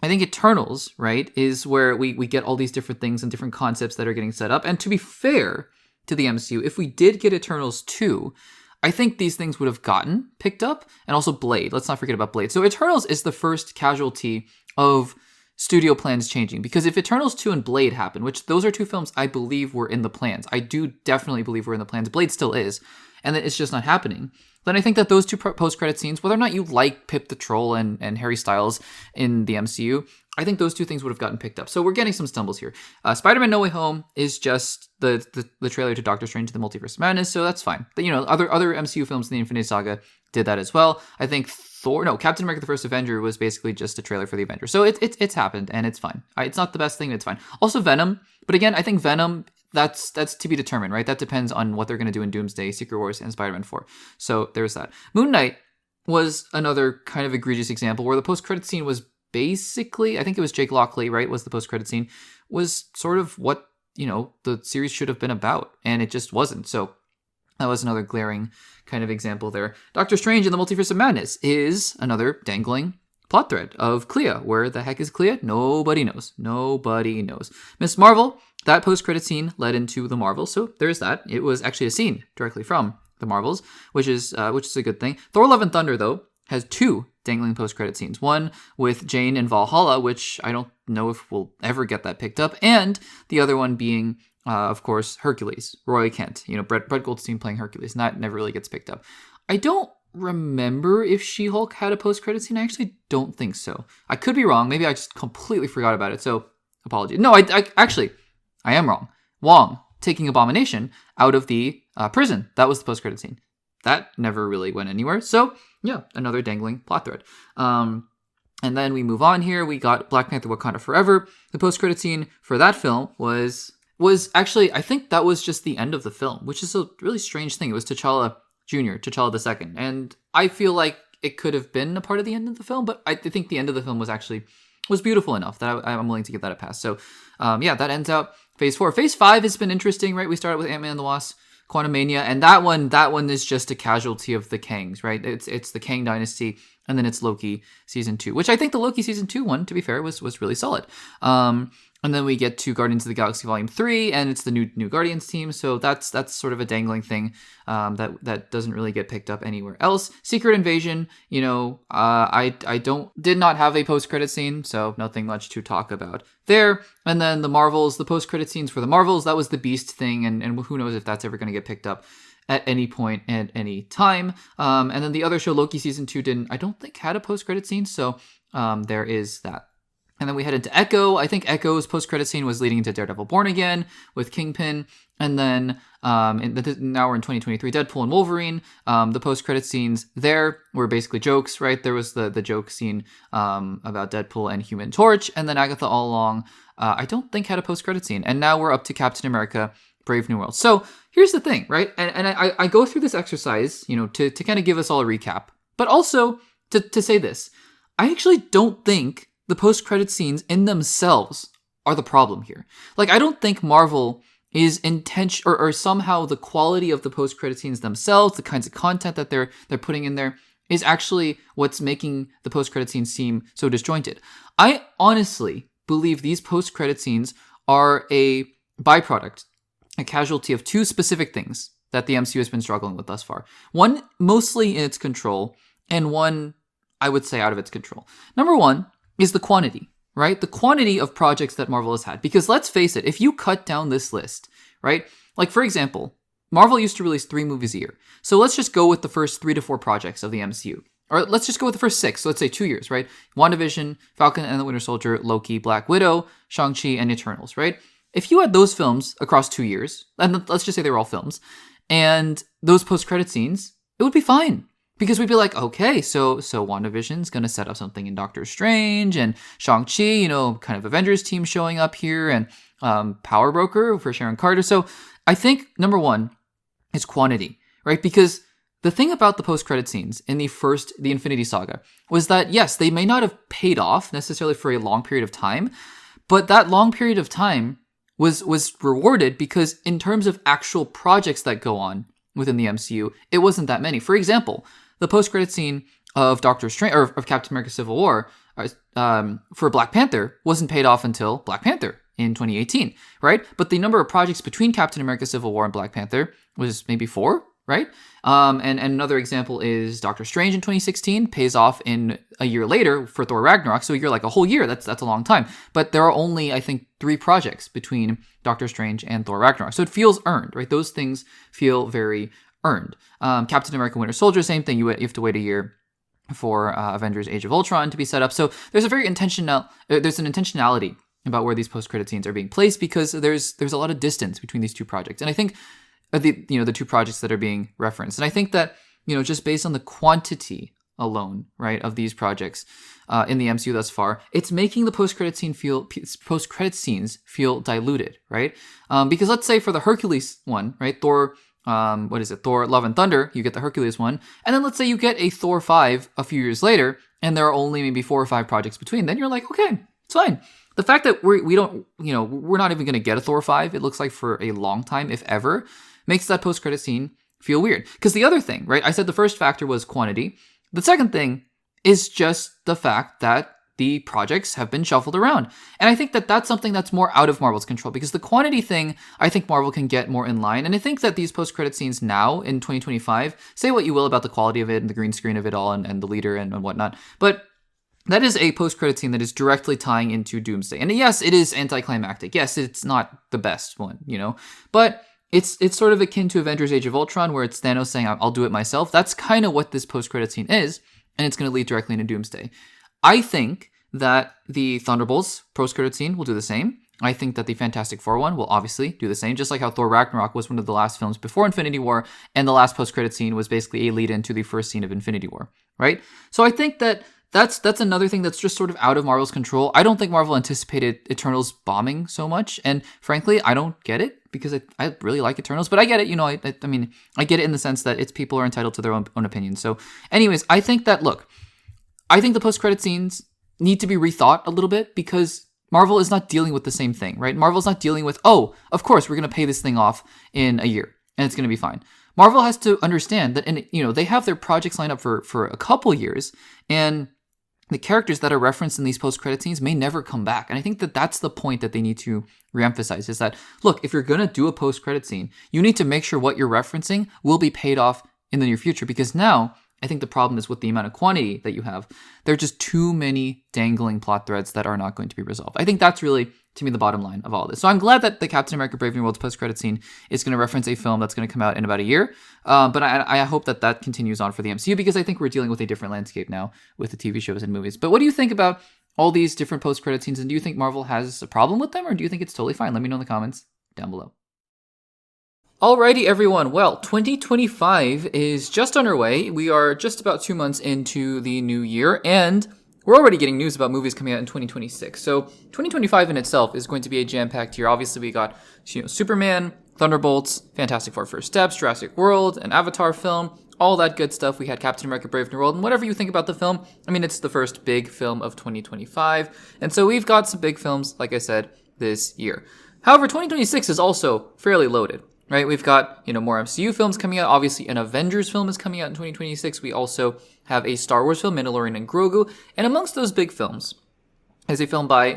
think Eternals, right, is where we get all these different things and different concepts that are getting set up. And to be fair to the MCU, if we did get Eternals 2, I think these things would have gotten picked up. And also Blade. Let's not forget about Blade. So Eternals is the first casualty of studio plans changing. Because if Eternals 2 and Blade happen, which those are 2 films I believe were in the plans. I do definitely believe were in the plans. Blade still is. And then it's just not happening. Then I think that those 2 post-credit scenes, whether or not you like Pip the Troll and Harry Styles in the MCU, I think those 2 things would have gotten picked up. So we're getting some stumbles here. Spider-Man No Way Home is just the trailer to Doctor Strange the Multiverse of Madness, so that's fine. But, other MCU films in the Infinity Saga did that as well. I think Captain America the First Avenger was basically just a trailer for the Avengers. So it's happened, and it's fine. It's not the best thing, but it's fine. Also Venom, but again, I think Venom, that's to be determined, right? That depends on what they're going to do in Doomsday, Secret Wars, and Spider-Man 4. So there's that. Moon Knight was another kind of egregious example where the post-credit scene was basically, I think it was Jake Lockley, right, was the post-credit scene, was sort of what, the series should have been about, and it just wasn't. So that was another glaring kind of example there. Doctor Strange and the Multiverse of Madness is another dangling plot thread of Clea. Where the heck is Clea? Nobody knows. Miss Marvel, that post-credit scene led into the Marvels, so there's that. It was actually a scene directly from the Marvels, which is a good thing. Thor Love and Thunder, though, has 2 dangling post-credit scenes. One with Jane in Valhalla, which I don't know if we'll ever get that picked up, and the other one being, of course, Hercules, Roy Kent. Brett Goldstein playing Hercules, and that never really gets picked up. I don't remember if She-Hulk had a post-credit scene. I actually don't think so. I could be wrong. Maybe I just completely forgot about it, so apologies. No, I actually, I am wrong. Wong taking Abomination out of the prison. That was the post-credit scene. That never really went anywhere. So, yeah, another dangling plot thread. And then we move on here. We got Black Panther Wakanda Forever. The post-credit scene for that film was actually, I think that was just the end of the film, which is a really strange thing. It was T'Challa Jr., T'Challa II. And I feel like it could have been a part of the end of the film, but I think the end of the film was beautiful enough that I'm willing to give that a pass. So, that ends out Phase 4. Phase 5 has been interesting, right? We started with Ant-Man and the Wasp, Quantumania, and that one is just a casualty of the Kangs, right? It's the Kang Dynasty, and then it's Loki Season 2, which I think the Loki Season 2 one, to be fair, was really solid. And then we get to Guardians of the Galaxy Volume 3, and it's the new Guardians team, so that's sort of a dangling thing that doesn't really get picked up anywhere else. Secret Invasion, I did not have a post-credit scene, so nothing much to talk about there. And then the Marvels, the post-credit scenes for the Marvels, that was the Beast thing, and who knows if that's ever going to get picked up at any point at any time. And then the other show, Loki Season 2, I don't think had a post-credit scene, so there is that. And then we head into Echo. I think Echo's post-credit scene was leading into Daredevil Born Again with Kingpin. And then now we're in 2023, Deadpool and Wolverine. The post-credit scenes there were basically jokes, right? There was the joke scene about Deadpool and Human Torch. And then Agatha All Along, I don't think had a post-credit scene. And now we're up to Captain America, Brave New World. So here's the thing, right? And I go through this exercise, to kind of give us all a recap. But also to say this, I actually don't think the post-credit scenes in themselves are the problem here. Like, I don't think Marvel is intention or somehow the quality of the post-credit scenes themselves, the kinds of content that they're putting in there, is actually what's making the post-credit scenes seem so disjointed. I honestly believe these post-credit scenes are a byproduct, a casualty of 2 specific things that the MCU has been struggling with thus far. One, mostly in its control, and one, I would say, out of its control. Number 1 is the quantity, right? The quantity of projects that Marvel has had. Because let's face it, if you cut down this list, right? Like, for example, Marvel used to release 3 movies a year. So let's just go with the first 3 to 4 projects of the MCU. Or let's just go with the first 6. So let's say 2 years, right? WandaVision, Falcon and the Winter Soldier, Loki, Black Widow, Shang-Chi, and Eternals, right? If you had those films across 2 years, and let's just say they were all films, and those post-credit scenes, it would be fine. Because we'd be like, okay, so WandaVision's going to set up something in Doctor Strange, and Shang-Chi, kind of Avengers team showing up here, and Power Broker for Sharon Carter. So I think, number 1 is quantity, right? Because the thing about the post-credit scenes in the Infinity Saga was that, yes, they may not have paid off necessarily for a long period of time, but that long period of time was rewarded because in terms of actual projects that go on within the MCU, it wasn't that many. For example, the post-credit scene of Doctor Strange or of Captain America: Civil War for Black Panther wasn't paid off until Black Panther in 2018, right? But the number of projects between Captain America: Civil War and Black Panther was maybe 4, right? And another example is Doctor Strange in 2016 pays off in a year later for Thor Ragnarok. So you're like a whole year. That's a long time. But there are only, I think, 3 projects between Doctor Strange and Thor Ragnarok. So it feels earned, right? Those things feel very earned. Captain America: Winter Soldier, same thing. You have to wait a year for Avengers: Age of Ultron to be set up. So there's an intentionality about where these post-credit scenes are being placed because there's a lot of distance between these 2 projects. And I think the 2 projects that are being referenced. And I think that, just based on the quantity alone, right, of these projects in the MCU thus far, it's making the post-credit scenes feel diluted, right? Because let's say for the Hercules one, right, Thor, Thor Love and Thunder, you get the Hercules one, and then let's say you get a Thor 5 a few years later, and there are only maybe 4 or 5 projects between, then you're like, okay, it's fine. The fact that we're not even going to get a Thor 5, it looks like for a long time, if ever, makes that post-credit scene feel weird. Because the other thing, right, I said the first factor was quantity. The second thing is just the fact that the projects have been shuffled around. And I think that that's something that's more out of Marvel's control, because the quantity thing, I think Marvel can get more in line. And I think that these post-credit scenes now in 2025, say what you will about the quality of it and the green screen of it all and the leader and whatnot, but that is a post-credit scene that is directly tying into Doomsday. And yes, it is anticlimactic. Yes, it's not the best one, but it's sort of akin to Avengers Age of Ultron, where it's Thanos saying, I'll do it myself. That's kind of what this post-credit scene is, and it's going to lead directly into Doomsday. I think that the Thunderbolts post-credit scene will do the same. I think that the Fantastic Four one will obviously do the same, just like how Thor Ragnarok was one of the last films before Infinity War, and the last post-credit scene was basically a lead into the first scene of Infinity War, right? So I think that that's another thing that's just sort of out of Marvel's control. I don't think Marvel anticipated Eternals bombing so much, and frankly, I don't get it, because I really like Eternals, but I get it, I mean, I get it in the sense that it's people are entitled to their own opinions. So anyways, I think the post-credit scenes need to be rethought a little bit, because Marvel is not dealing with the same thing, right? Marvel's not dealing with, oh, of course, we're going to pay this thing off in a year, and it's going to be fine. Marvel has to understand that, they have their projects lined up for a couple years, and the characters that are referenced in these post-credit scenes may never come back. And I think that that's the point that they need to reemphasize, is that, look, if you're going to do a post-credit scene, you need to make sure what you're referencing will be paid off in the near future, because now I think the problem is with the amount of quantity that you have. There are just too many dangling plot threads that are not going to be resolved. I think that's really, to me, the bottom line of all this. So I'm glad that the Captain America Brave New World's post-credit scene is going to reference a film that's going to come out in about a year. But I hope that continues on for the MCU, because I think we're dealing with a different landscape now with the TV shows and movies. But what do you think about all these different post-credit scenes? And do you think Marvel has a problem with them, or do you think it's totally fine? Let me know in the comments down below. Alrighty, everyone. Well, 2025 is just underway. We are just about 2 months into the new year, and we're already getting news about movies coming out in 2026. So 2025 in itself is going to be a jam-packed year. Obviously, we got Superman, Thunderbolts, Fantastic Four First Steps, Jurassic World, an Avatar film, all that good stuff. We had Captain America Brave New World, and whatever you think about the film, I mean, it's the first big film of 2025. And so we've got some big films, like I said, this year. However, 2026 is also fairly loaded. Right, we've got, more MCU films coming out. Obviously, an Avengers film is coming out in 2026. We also have a Star Wars film, Mandalorian and Grogu. And amongst those big films is a film by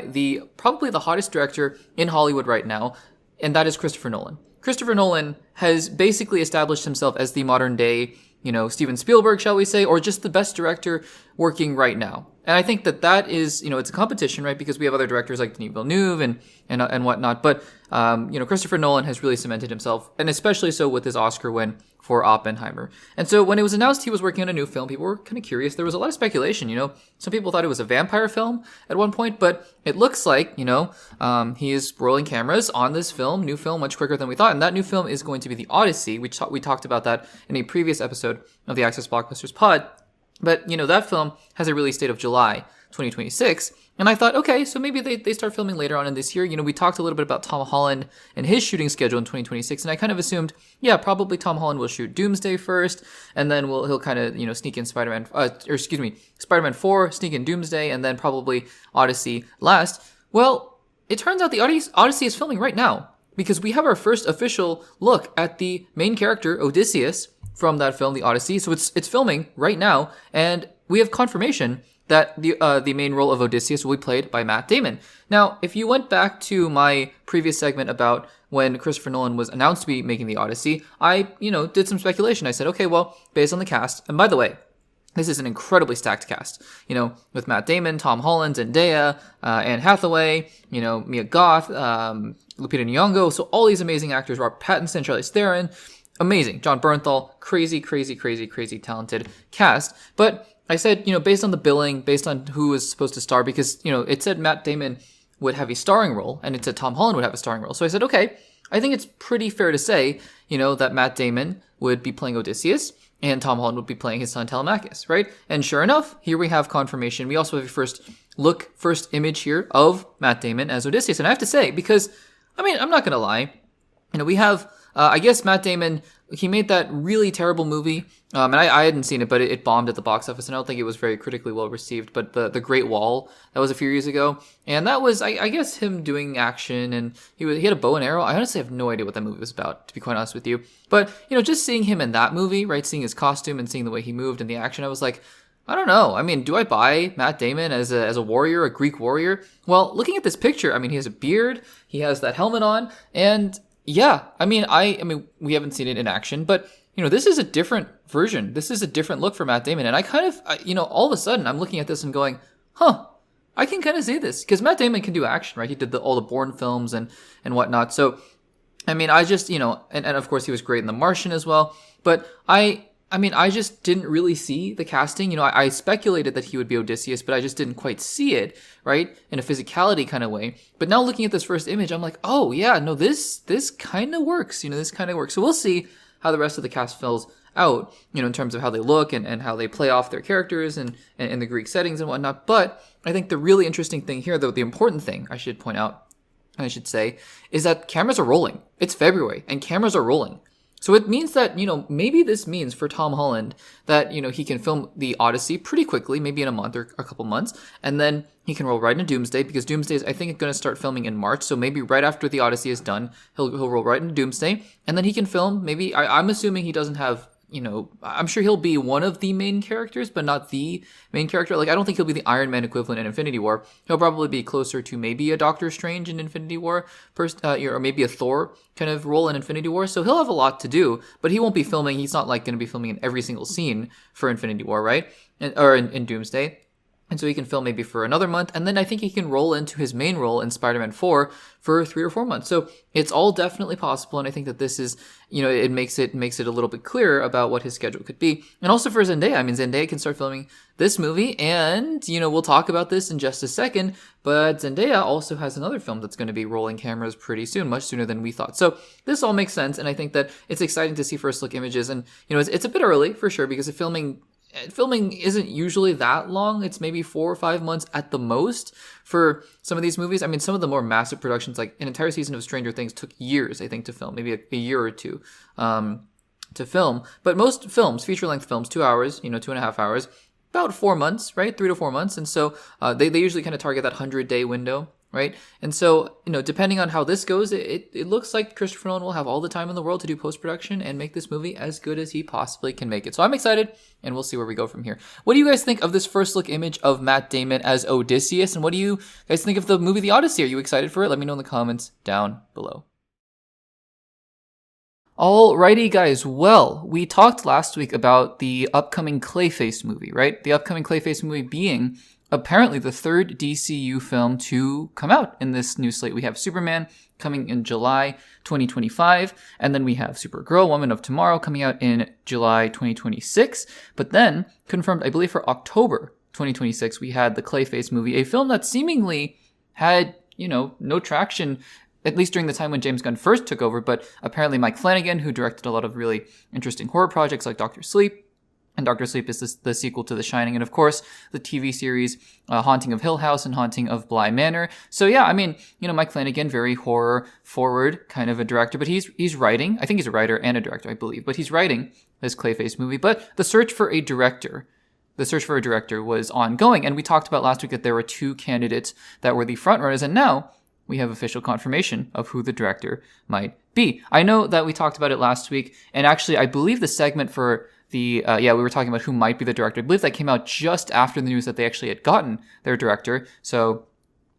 probably the hottest director in Hollywood right now, and that is Christopher Nolan. Christopher Nolan has basically established himself as the modern day, Steven Spielberg, shall we say, or just the best director working right now. And I think that is, it's a competition, right? Because we have other directors like Denis Villeneuve and whatnot. But, Christopher Nolan has really cemented himself, and especially so with his Oscar win for Oppenheimer. And so when it was announced he was working on a new film, people were kind of curious. There was a lot of speculation, Some people thought it was a vampire film at one point, but it looks like, he is rolling cameras on this new film, much quicker than we thought. And that new film is going to be The Odyssey. We talked about that in a previous episode of the Access Blockbusters pod. But, that film has a release date of July 2026. And I thought, okay, so maybe they start filming later on in this year. We talked a little bit about Tom Holland and his shooting schedule in 2026. And I kind of assumed, yeah, probably Tom Holland will shoot Doomsday first. And then he'll kind of, sneak in Spider-Man 4, sneak in Doomsday, and then probably Odyssey last. Well, it turns out the Odyssey is filming right now, because we have our first official look at the main character, Odysseus, from that film, The Odyssey. So it's filming right now, and we have confirmation that the main role of Odysseus will be played by Matt Damon. Now, if you went back to my previous segment about when Christopher Nolan was announced to be making The Odyssey, I, did some speculation. I said, okay, well, based on the cast, and by the way, this is an incredibly stacked cast, with Matt Damon, Tom Holland, Zendaya, Anne Hathaway, Mia Goth, Lupita Nyong'o, so all these amazing actors, Robert Pattinson, Charlize Theron, amazing. John Bernthal, crazy talented cast. But I said, based on the billing, based on who was supposed to star, because, it said Matt Damon would have a starring role, and it said Tom Holland would have a starring role. So I said, okay, I think it's pretty fair to say, that Matt Damon would be playing Odysseus, and Tom Holland would be playing his son Telemachus, right? And sure enough, here we have confirmation. We also have a first image here of Matt Damon as Odysseus. And I have to say, because, I'm not going to lie, we have... I guess Matt Damon, he made that really terrible movie, and I hadn't seen it, but it bombed at the box office, and I don't think it was very critically well received, but the Great Wall, that was a few years ago, and that was, I guess, him doing action, and he had a bow and arrow. I honestly have no idea what that movie was about, to be quite honest with you, but, just seeing him in that movie, right, seeing his costume and seeing the way he moved and the action, I was like, I don't know. I mean, do I buy Matt Damon as a warrior, a Greek warrior? Well, looking at this picture, I mean, he has a beard, he has that helmet on, and yeah, I mean, we haven't seen it in action, but this is a different version. This is a different look for Matt Damon, and I kind of, all of a sudden, I'm looking at this and going, huh. I can kind of see this because Matt Damon can do action, right? He did all the Bourne films and whatnot. So, I mean, I just, and of course he was great in The Martian as well. But I just didn't really see the casting. I speculated that he would be Odysseus, but I just didn't quite see it, right? In a physicality kind of way. But now looking at this first image, I'm like, oh yeah, no, this kind of works. This kind of works. So we'll see how the rest of the cast fills out, in terms of how they look and how they play off their characters and the Greek settings and whatnot. But I think the really interesting thing here, though, the important thing I should point out, I should say, is that cameras are rolling. It's February and cameras are rolling. So it means that, maybe this means for Tom Holland that, he can film the Odyssey pretty quickly, maybe in a month or a couple months, and then he can roll right into Doomsday, because Doomsday is, I think, going to start filming in March, so maybe right after the Odyssey is done, he'll roll right into Doomsday, and then he can film, maybe, I'm assuming he doesn't have, I'm sure he'll be one of the main characters, but not the main character. Like, I don't think he'll be the Iron Man equivalent in Infinity War. He'll probably be closer to maybe a Doctor Strange in Infinity War, or maybe a Thor kind of role in Infinity War. So he'll have a lot to do, but he won't be filming. He's not like going to be filming in every single scene for Infinity War, right? Or in Doomsday. And so he can film maybe for another month, and then I think he can roll into his main role in Spider-Man 4 for 3 or 4 months. So it's all definitely possible, and I think that this is, it makes it a little bit clearer about what his schedule could be. And also for Zendaya, I mean, Zendaya can start filming this movie, and, we'll talk about this in just a second, but Zendaya also has another film that's going to be rolling cameras pretty soon, much sooner than we thought. So this all makes sense, and I think that it's exciting to see first look images, and, it's a bit early, for sure, because filming isn't usually that long. It's maybe 4 or 5 months at the most for some of these movies. I mean, some of the more massive productions, like an entire season of Stranger Things, took years, I think, to film, maybe a year or two to film. But most films, feature-length films, 2 hours, 2.5 hours, about 4 months, right? 3 to 4 months. And so they usually kind of target that 100-day window, right? And so, depending on how this goes, it looks like Christopher Nolan will have all the time in the world to do post-production and make this movie as good as he possibly can make it. So I'm excited, and we'll see where we go from here. What do you guys think of this first look image of Matt Damon as Odysseus? And what do you guys think of the movie The Odyssey? Are you excited for it? Let me know in the comments down below. Alrighty, guys. Well, we talked last week about the upcoming Clayface movie, right? The upcoming Clayface movie being apparently the third DCU film to come out in this new slate. We have Superman coming in July 2025, and then we have Supergirl, Woman of Tomorrow, coming out in July 2026. But then, confirmed, I believe, for October 2026, we had the Clayface movie, a film that seemingly had, no traction, at least during the time when James Gunn first took over, but apparently Mike Flanagan, who directed a lot of really interesting horror projects like Dr. Sleep, and Dr. Sleep is the sequel to The Shining, and of course, the TV series Haunting of Hill House and Haunting of Bly Manor. So yeah, I mean, Mike Flanagan, very horror-forward kind of a director, but he's writing. I think he's a writer and a director, I believe, but he's writing this Clayface movie. But the search for a director was ongoing, and we talked about last week that there were 2 candidates that were the frontrunners, and now we have official confirmation of who the director might be. I know that we talked about it last week, and actually, I believe the segment for we were talking about who might be the director. I believe that came out just after the news that they actually had gotten their director. So,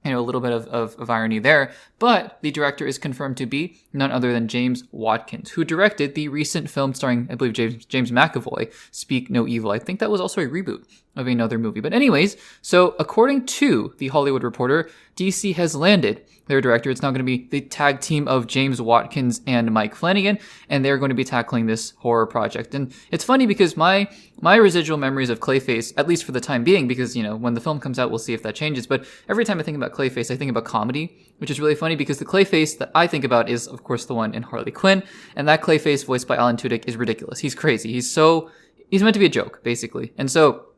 a little bit of irony there. But the director is confirmed to be none other than James Watkins, who directed the recent film starring, I believe, James McAvoy, Speak No Evil. I think that was also a reboot of another movie. But anyways, so according to The Hollywood Reporter, DC has landed their director. It's now going to be the tag team of James Watkins and Mike Flanagan, and they're going to be tackling this horror project. And it's funny because my residual memories of Clayface, at least for the time being, because, when the film comes out, we'll see if that changes. But every time I think about Clayface, I think about comedy, which is really funny because the Clayface that I think about is, of course, the one in Harley Quinn. And that Clayface voiced by Alan Tudyk is ridiculous. He's crazy. He's meant to be a joke, basically. And so,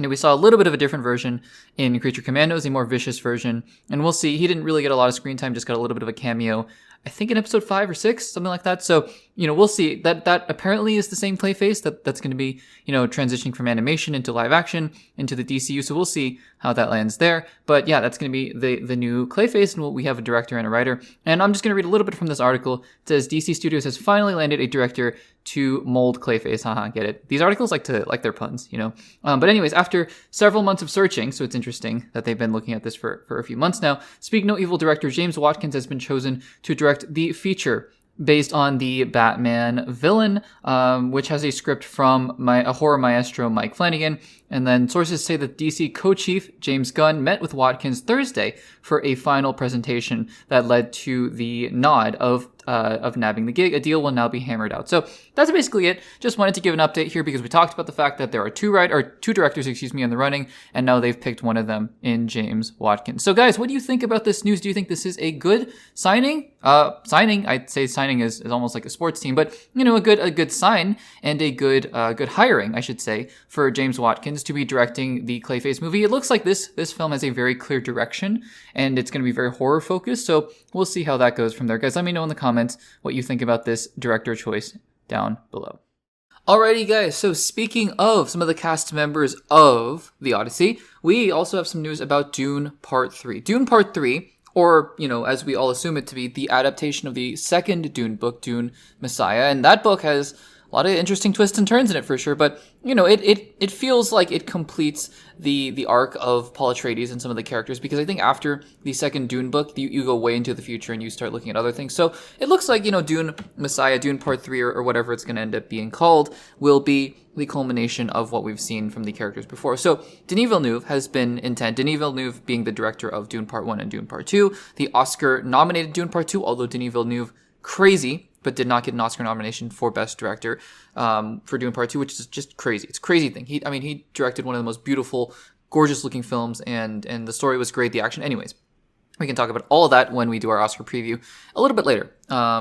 we saw a little bit of a different version in Creature Commandos, a more vicious version. And we'll see. He didn't really get a lot of screen time, just got a little bit of a cameo, I think in episode 5 or 6, something like that. So we'll see. That apparently is the same Clayface that's going to be, transitioning from animation into live action into the DCU. So we'll see how that lands there. But yeah, that's going to be the new Clayface, and we have a director and a writer. And I'm just going to read a little bit from this article. It says DC Studios has finally landed a director to mold Clayface. Haha, get it? These articles like their puns, But anyways, after several months of searching, so it's interesting that they've been looking at this for a few months now, Speak No Evil director James Watkins has been chosen to direct the feature based on the Batman villain, which has a script from a horror maestro, Mike Flanagan. And then sources say that DC co-chief James Gunn met with Watkins Thursday for a final presentation that led to the nod of nabbing the gig. A deal will now be hammered out. So that's basically it. Just wanted to give an update here because we talked about the fact that there are two directors, in the running, and now they've picked one of them in James Watkins. So guys, what do you think about this news? Do you think this is a good signing? I'd say signing is almost like a sports team, but a good sign and a good hiring, I should say, for James Watkins to be directing the Clayface movie. It looks like this film has a very clear direction, and it's going to be very horror focused. So we'll see how that goes from there. Guys, let me know in the comments what you think about this director choice down below. Alrighty guys, so speaking of some of the cast members of the Odyssey, we also have some news about Dune Part 3. Dune Part 3, or, as we all assume it to be, the adaptation of the second Dune book, Dune Messiah, and that book has a lot of interesting twists and turns in it for sure, but it feels like it completes the arc of Paul Atreides and some of the characters, because I think after the second Dune book, you go way into the future and you start looking at other things. So it looks like, Dune Messiah, Dune Part 3, or whatever it's going to end up being called, will be the culmination of what we've seen from the characters before. So Denis Villeneuve has been intent. Denis Villeneuve being the director of Dune Part 1 and Dune Part 2, the Oscar-nominated Dune Part 2, although Denis Villeneuve, crazy, but did not get an Oscar nomination for Best Director for Dune Part 2, which is just crazy. It's a crazy thing. He directed one of the most beautiful, gorgeous-looking films, and the story was great, the action. Anyways, we can talk about all of that when we do our Oscar preview a little bit later,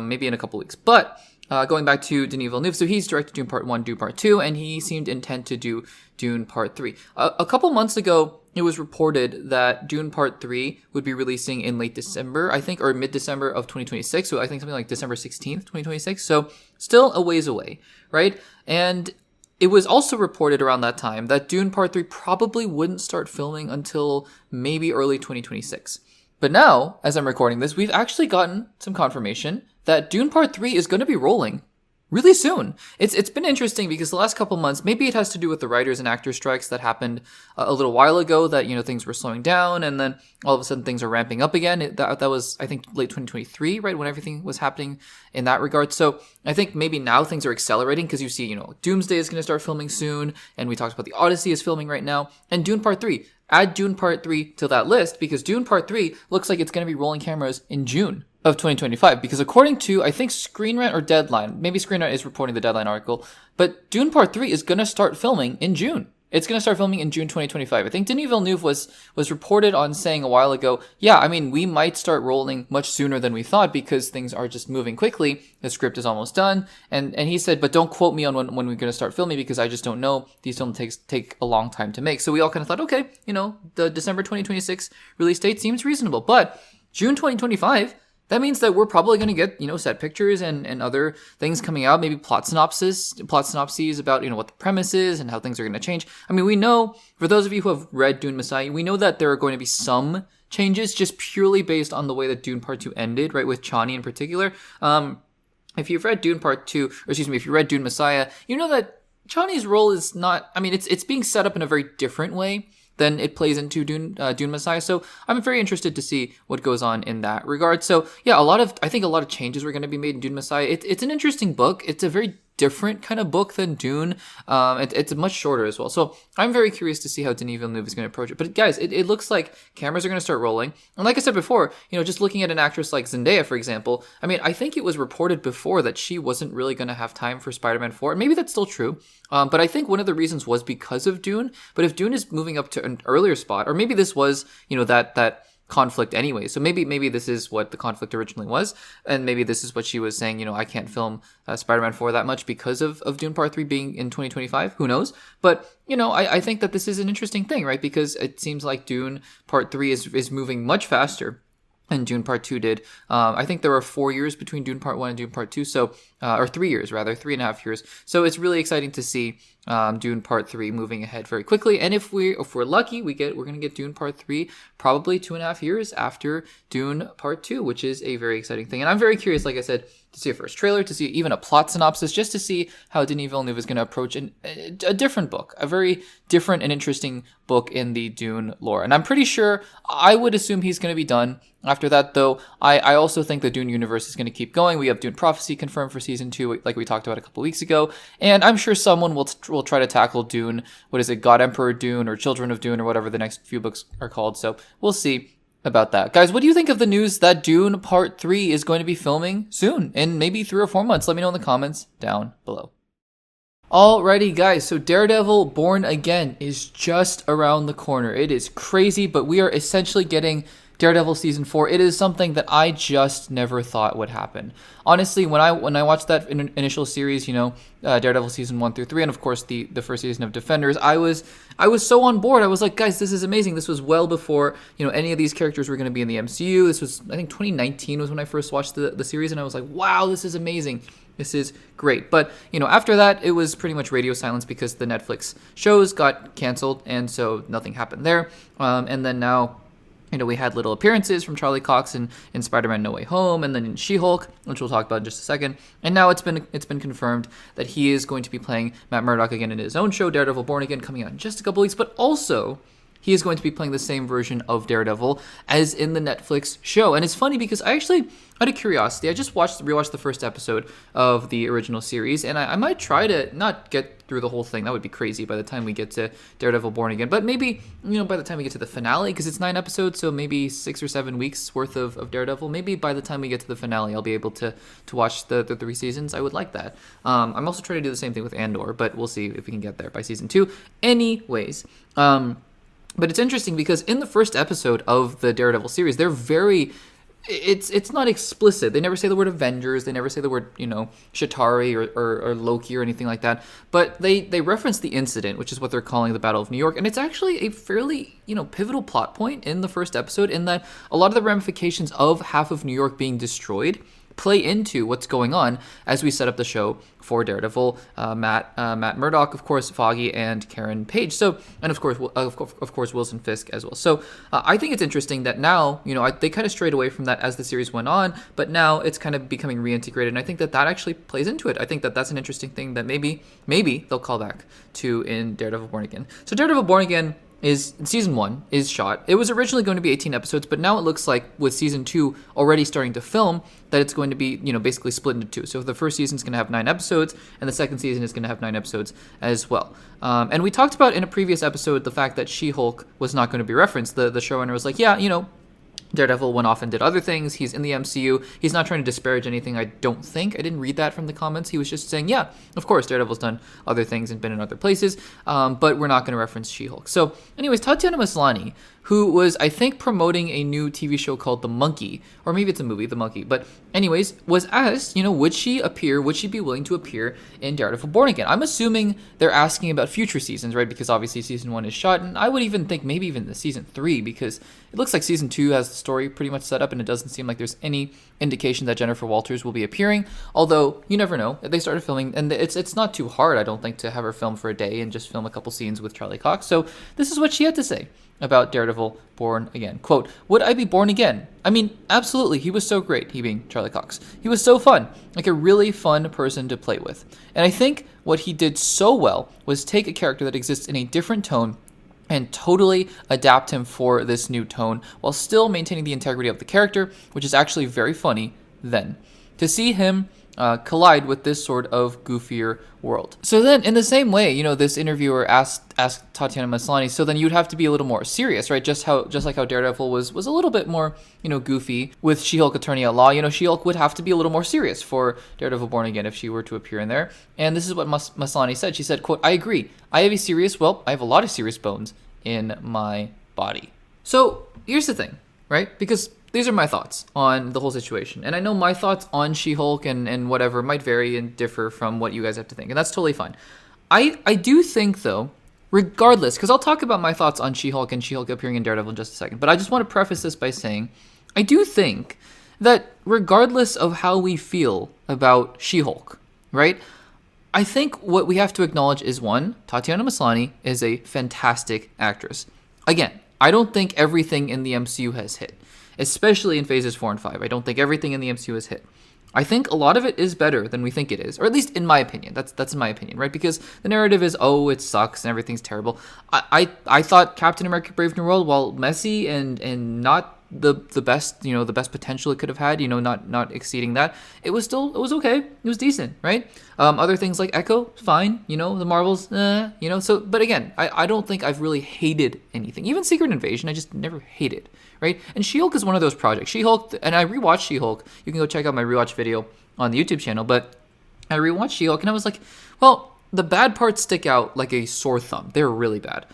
maybe in a couple weeks. But going back to Denis Villeneuve, so he's directed Dune Part 1, Dune Part 2, and he seemed intent to do Dune Part 3. A couple months ago, it was reported that Dune Part 3 would be releasing in late December, I think, or mid-December of 2026. So I think something like December 16th, 2026. So still a ways away, right? And it was also reported around that time that Dune Part 3 probably wouldn't start filming until maybe early 2026. But now, as I'm recording this, we've actually gotten some confirmation that Dune Part 3 is going to be rolling really soon. It's been interesting because the last couple months, maybe it has to do with the writers and actors strikes that happened a little while ago, that, things were slowing down, and then all of a sudden things are ramping up again. That was, I think, late 2023, right, when everything was happening in that regard. So I think maybe now things are accelerating because you see, Doomsday is going to start filming soon, and we talked about the Odyssey is filming right now, and Dune Part 3. Add Dune Part 3 to that list, because Dune Part 3 looks like it's going to be rolling cameras in June of 2025, because according to, I think, Screen Rant or Deadline, maybe Screen Rant is reporting the Deadline article, but Dune Part 3 is going to start filming in June. It's going to start filming in June 2025. I think Denis Villeneuve was reported on saying a while ago, we might start rolling much sooner than we thought because things are just moving quickly. The script is almost done. And he said, but don't quote me on when we're going to start filming because I just don't know. These films take a long time to make. So we all kind of thought, okay, the December 2026 release date seems reasonable. But June 2025, that means that we're probably going to get, set pictures and other things coming out, maybe plot synopses about, what the premise is and how things are going to change. We know, for those of you who have read Dune Messiah, we know that there are going to be some changes just purely based on the way that Dune Part 2 ended, right, with Chani in particular. If you've read Dune Part 2, if you read Dune Messiah, you know that Chani's role is not, it's being set up in a very different way than it plays into Dune Messiah. So I'm very interested to see what goes on in that regard. So yeah, I think a lot of changes were going to be made in Dune Messiah. It's an interesting book. It's a very different kind of book than Dune. It's much shorter as well. So I'm very curious to see how Denis Villeneuve is going to approach it. But guys, it looks like cameras are going to start rolling. And like I said before, just looking at an actress like Zendaya, for example, I think it was reported before that she wasn't really going to have time for Spider-Man 4. Maybe that's still true. But I think one of the reasons was because of Dune. But if Dune is moving up to an earlier spot, or maybe this was, that conflict anyway. So maybe this is what the conflict originally was, and maybe this is what she was saying, I can't film Spider-Man 4 that much because of Dune Part 3 being in 2025. Who knows? But, I think that this is an interesting thing, right? Because it seems like Dune Part 3 is moving much faster and Dune Part 2 did. I think there were 4 years between Dune Part 1 and Dune Part 2, so or 3 years rather, 3.5 years. So it's really exciting to see Dune Part 3 moving ahead very quickly. And if we're lucky, we're going to get Dune Part 3 probably 2.5 years after Dune Part 2, which is a very exciting thing. And I'm very curious, like I said, to see a first trailer, to see even a plot synopsis, just to see how Denis Villeneuve is going to approach a different book, a very different and interesting book in the Dune lore. And I'm pretty sure, I would assume he's going to be done after that, though. I also think the Dune universe is going to keep going. We have Dune Prophecy confirmed for season 2, like we talked about a couple weeks ago. And I'm sure someone will try to tackle Dune. What is it? God Emperor Dune or Children of Dune or whatever the next few books are called. So we'll see about that. Guys, what do you think of the news that Dune Part 3 is going to be filming soon, in maybe 3 or 4 months? Let me know in the comments down below. Alrighty, guys, so Daredevil Born Again is just around the corner. It is crazy, but we are essentially getting Daredevil Season 4. It is something that I just never thought would happen. Honestly, when I watched that initial series, Daredevil Season 1 through 3, and of course the first season of Defenders, I was so on board. I was like, guys, this is amazing. This was well before, any of these characters were going to be in the MCU. This was, I think, 2019 was when I first watched the series, and I was like, wow, this is amazing. This is great. But, after that, it was pretty much radio silence because the Netflix shows got canceled, and so nothing happened there. And then now, we had little appearances from Charlie Cox in Spider-Man No Way Home, and then in She-Hulk, which we'll talk about in just a second. And now it's been confirmed that he is going to be playing Matt Murdock again in his own show, Daredevil Born Again, coming out in just a couple weeks. But also, he is going to be playing the same version of Daredevil as in the Netflix show. And it's funny because I actually, out of curiosity, I just rewatched the first episode of the original series, and I might try to not get through the whole thing. That would be crazy by the time we get to Daredevil Born Again. But maybe, by the time we get to the finale, because it's 9 episodes, so maybe 6 or 7 weeks worth of Daredevil, maybe by the time we get to the finale, I'll be able to watch the 3 seasons. I would like that. I'm also trying to do the same thing with Andor, but we'll see if we can get there by season 2. Anyways, but it's interesting because in the first episode of the Daredevil series, they're very... It's not explicit. They never say the word Avengers. They never say the word, Chitauri or Loki or anything like that. But they reference the incident, which is what they're calling the Battle of New York. And it's actually a fairly, pivotal plot point in the first episode, in that a lot of the ramifications of half of New York being destroyed play into what's going on as we set up the show for Daredevil, Matt Murdock, of course, Foggy, and Karen Page. So, and of course, Wilson Fisk as well. So, I think it's interesting that now, they kind of strayed away from that as the series went on, but now it's kind of becoming reintegrated, and I think that actually plays into it. I think that that's an interesting thing that maybe they'll call back to in Daredevil Born Again. So, Daredevil Born Again season 1 is shot. It was originally going to be 18 episodes, but now it looks like with season 2 already starting to film that it's going to be, basically split into 2. So the first season is going to have 9 episodes, and the second season is going to have 9 episodes as well. And we talked about in a previous episode the fact that She-Hulk was not going to be referenced. The showrunner was like, yeah, Daredevil went off and did other things. He's in the MCU. He's not trying to disparage anything, I don't think. I didn't read that from the comments. He was just saying, yeah, of course, Daredevil's done other things and been in other places, but we're not going to reference She-Hulk. So anyways, Tatiana Maslany, who was, I think, promoting a new TV show called The Monkey, or maybe it's a movie, The Monkey, but anyways, was asked, would she be willing to appear in Daredevil Born Again? I'm assuming they're asking about future seasons, right? Because obviously season 1 is shot, and I would even think maybe even the season 3, because it looks like season 2 has the story pretty much set up, and it doesn't seem like there's any indication that Jennifer Walters will be appearing, although you never know. They started filming, and it's not too hard, I don't think, to have her film for a day and just film a couple scenes with Charlie Cox. So this is what she had to say about Daredevil Born Again. Quote, "Would I be born again? I mean, absolutely. He was so great," he being Charlie Cox. "He was so fun, like a really fun person to play with. And I think what he did so well was take a character that exists in a different tone and totally adapt him for this new tone while still maintaining the integrity of the character, which is actually very funny then. To see him collide with this sort of goofier world." So then, in the same way, this interviewer asked Tatiana Maslany, so then you'd have to be a little more serious, right? Just like how Daredevil was a little bit more, goofy with She-Hulk Attorney at Law. She-Hulk would have to be a little more serious for Daredevil Born Again if she were to appear in there. And this is what Maslany said. She said, quote, "I agree. I have a lot of serious bones in my body." So here's the thing, right? Because these are my thoughts on the whole situation. And I know my thoughts on She-Hulk and whatever might vary and differ from what you guys have to think. And that's totally fine. I do think, though, regardless, because I'll talk about my thoughts on She-Hulk and She-Hulk appearing in Daredevil in just a second. But I just want to preface this by saying I do think that regardless of how we feel about She-Hulk, right? I think what we have to acknowledge is, one, TATIANA MASLANY is a fantastic actress. Again, I don't think everything in the MCU has hit, especially in phases 4 and 5. I don't think everything in the MCU has hit. I think a lot of it is better than we think it is, or at least in my opinion. That's in my opinion, right? Because the narrative is, oh, it sucks and everything's terrible. I thought Captain America: Brave New World, while messy and not the best, the best potential it could have had, not exceeding that, it was okay. It was decent, right? Other things like Echo, fine, the Marvels, so, but again, I don't think I've really hated anything. Even Secret Invasion, I just never hated, right? And She-Hulk is one of those projects. She-Hulk, and I rewatched She-Hulk. You can go check out my rewatch video on the YouTube channel, but I rewatched She-Hulk and I was like, well, the bad parts stick out like a sore thumb. They're really bad.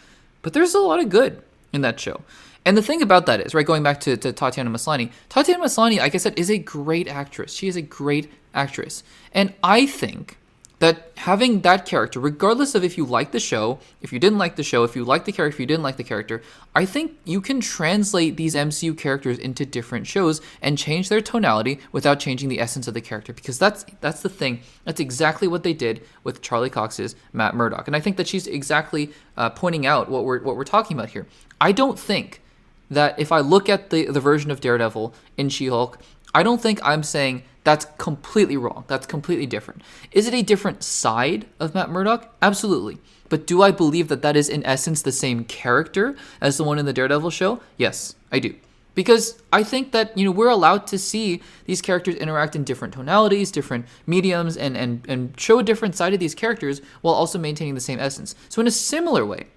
But there's a lot of good in that show. And the thing about that is, right, going back to TATIANA MASLANY, like I said, is a great actress. She is a great actress. And I think that having that character, regardless of if you like the show, if you didn't like the show, if you like the character, if you didn't like the character, I think you can translate these MCU characters into different shows and change their tonality without changing the essence of the character. Because that's the thing. That's exactly what they did with Charlie Cox's Matt Murdock. And I think that she's exactly pointing out what we're talking about here. I don't think that if I look at the version of Daredevil in She-Hulk, I don't think I'm saying that's completely wrong. That's completely different. Is it a different side of Matt Murdock? Absolutely. But do I believe that is in essence the same character as the one in the Daredevil show? Yes, I do. Because I think that, we're allowed to see these characters interact in different tonalities, different mediums, and show a different side of these characters while also maintaining the same essence. So in a similar way,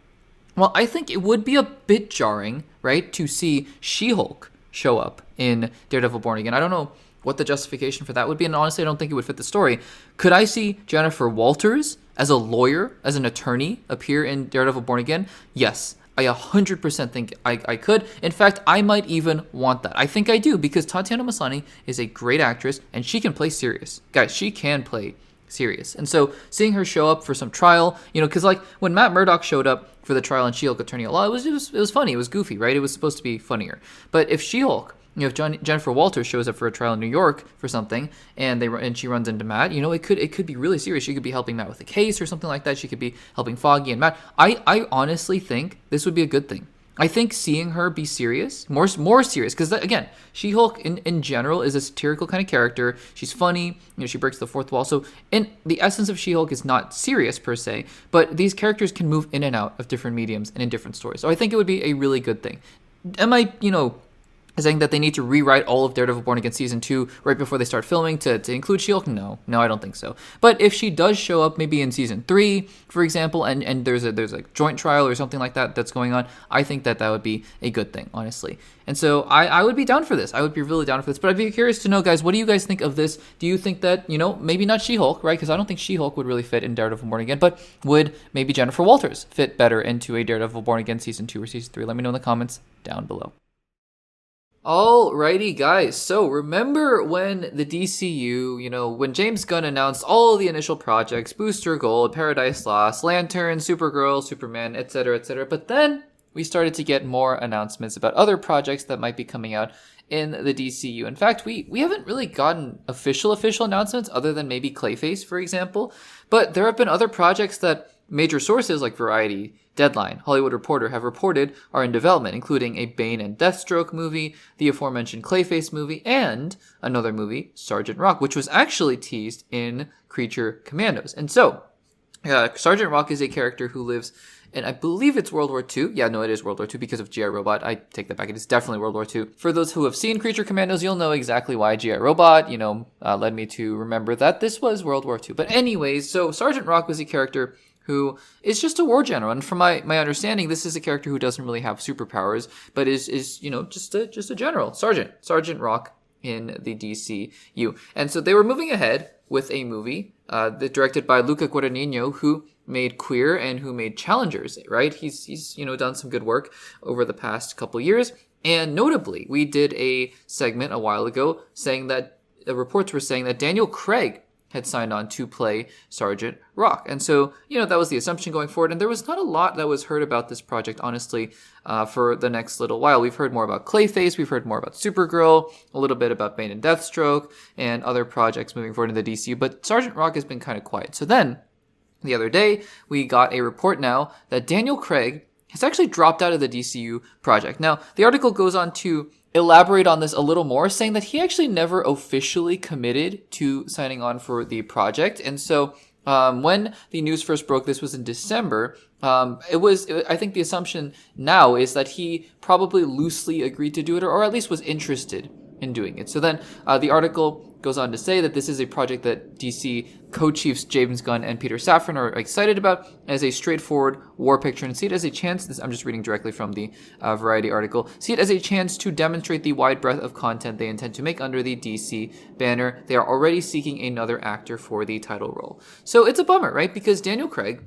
well, I think it would be a bit jarring, right, to see She-Hulk show up in Daredevil Born Again. I don't know what the justification for that would be, and honestly, I don't think it would fit the story. Could I see Jennifer Walters as a lawyer, as an attorney, appear in Daredevil Born Again? Yes, I 100% think I could. In fact, I might even want that. I think I do, because TATIANA MASLANY is a great actress, and she can play serious. Guys, she can play serious. And so seeing her show up for some trial, because like when Matt Murdock showed up for the trial in She-Hulk Attorney at Law, it was funny. It was goofy, right? It was supposed to be funnier. But if She-Hulk, if Jennifer Walters shows up for a trial in New York for something, and she runs into Matt, it could be really serious. She could be helping Matt with a case or something like that. She could be helping Foggy and Matt. I honestly think this would be a good thing. I think seeing her be serious, more serious, because again, She-Hulk in general is a satirical kind of character. She's funny, she breaks the fourth wall. So, and the essence of She-Hulk is not serious per se, but these characters can move in and out of different mediums and in different stories. So I think it would be a really good thing. Am I, saying that they need to rewrite all of Daredevil Born Again Season 2 right before they start filming to include She-Hulk? No, I don't think so. But if she does show up maybe in Season 3, for example, and there's a joint trial or something like that that's going on, I think that would be a good thing, honestly. And so I would be down for this. I would be really down for this. But I'd be curious to know, guys, what do you guys think of this? Do you think that, maybe not She-Hulk, right? Because I don't think She-Hulk would really fit in Daredevil Born Again, but would maybe Jennifer Walters fit better into a Daredevil Born Again Season 2 or Season 3? Let me know in the comments down below. Alrighty, guys. So remember when the DCU, when James Gunn announced all the initial projects, Booster Gold, Paradise Lost, Lantern, Supergirl, Superman, etc., etc. But then we started to get more announcements about other projects that might be coming out in the DCU. In fact, we haven't really gotten official announcements other than maybe Clayface, for example. But there have been other projects that major sources like Variety, Deadline, Hollywood Reporter have reported are in development, including a Bane and Deathstroke movie, the aforementioned Clayface movie, and another movie, Sergeant Rock, which was actually teased in Creature Commandos. And so, Sergeant Rock is a character who lives in, I believe it's World War II. Yeah, no, it is World War II because of G.I. Robot. I take that back. It is definitely World War II. For those who have seen Creature Commandos, you'll know exactly why G.I. Robot, led me to remember that this was World War II. But anyways, so Sergeant Rock was a character who is just a war general. And from my understanding, this is a character who doesn't really have superpowers, but is just a general. Sergeant Rock in the DCU. And so they were moving ahead with a movie directed by Luca Guadagnino, who made Queer and who made Challengers, right? He's done some good work over the past couple years. And notably, we did a segment a while ago saying that reports were saying that Daniel Craig had signed on to play Sergeant Rock. And so, that was the assumption going forward. And there was not a lot that was heard about this project, honestly, for the next little while. We've heard more about Clayface. We've heard more about Supergirl, a little bit about Bane and Deathstroke, and other projects moving forward in the DCU. But Sergeant Rock has been kind of quiet. So then, the other day, we got a report now that Daniel Craig has actually dropped out of the DCU project. Now, the article goes on to elaborate on this a little more, saying that he actually never officially committed to signing on for the project. And so when the news first broke, this was in December, I think the assumption now is that he probably loosely agreed to do it, or at least was interested in doing it. So then the article goes on to say that this is a project that DC co-chiefs James Gunn and Peter Safran are excited about as a straightforward war picture, and see it as a chance, I'm just reading directly from the Variety article, see it as a chance to demonstrate the wide breadth of content they intend to make under the DC banner. They are already seeking another actor for the title role. So it's a bummer, right? Because Daniel Craig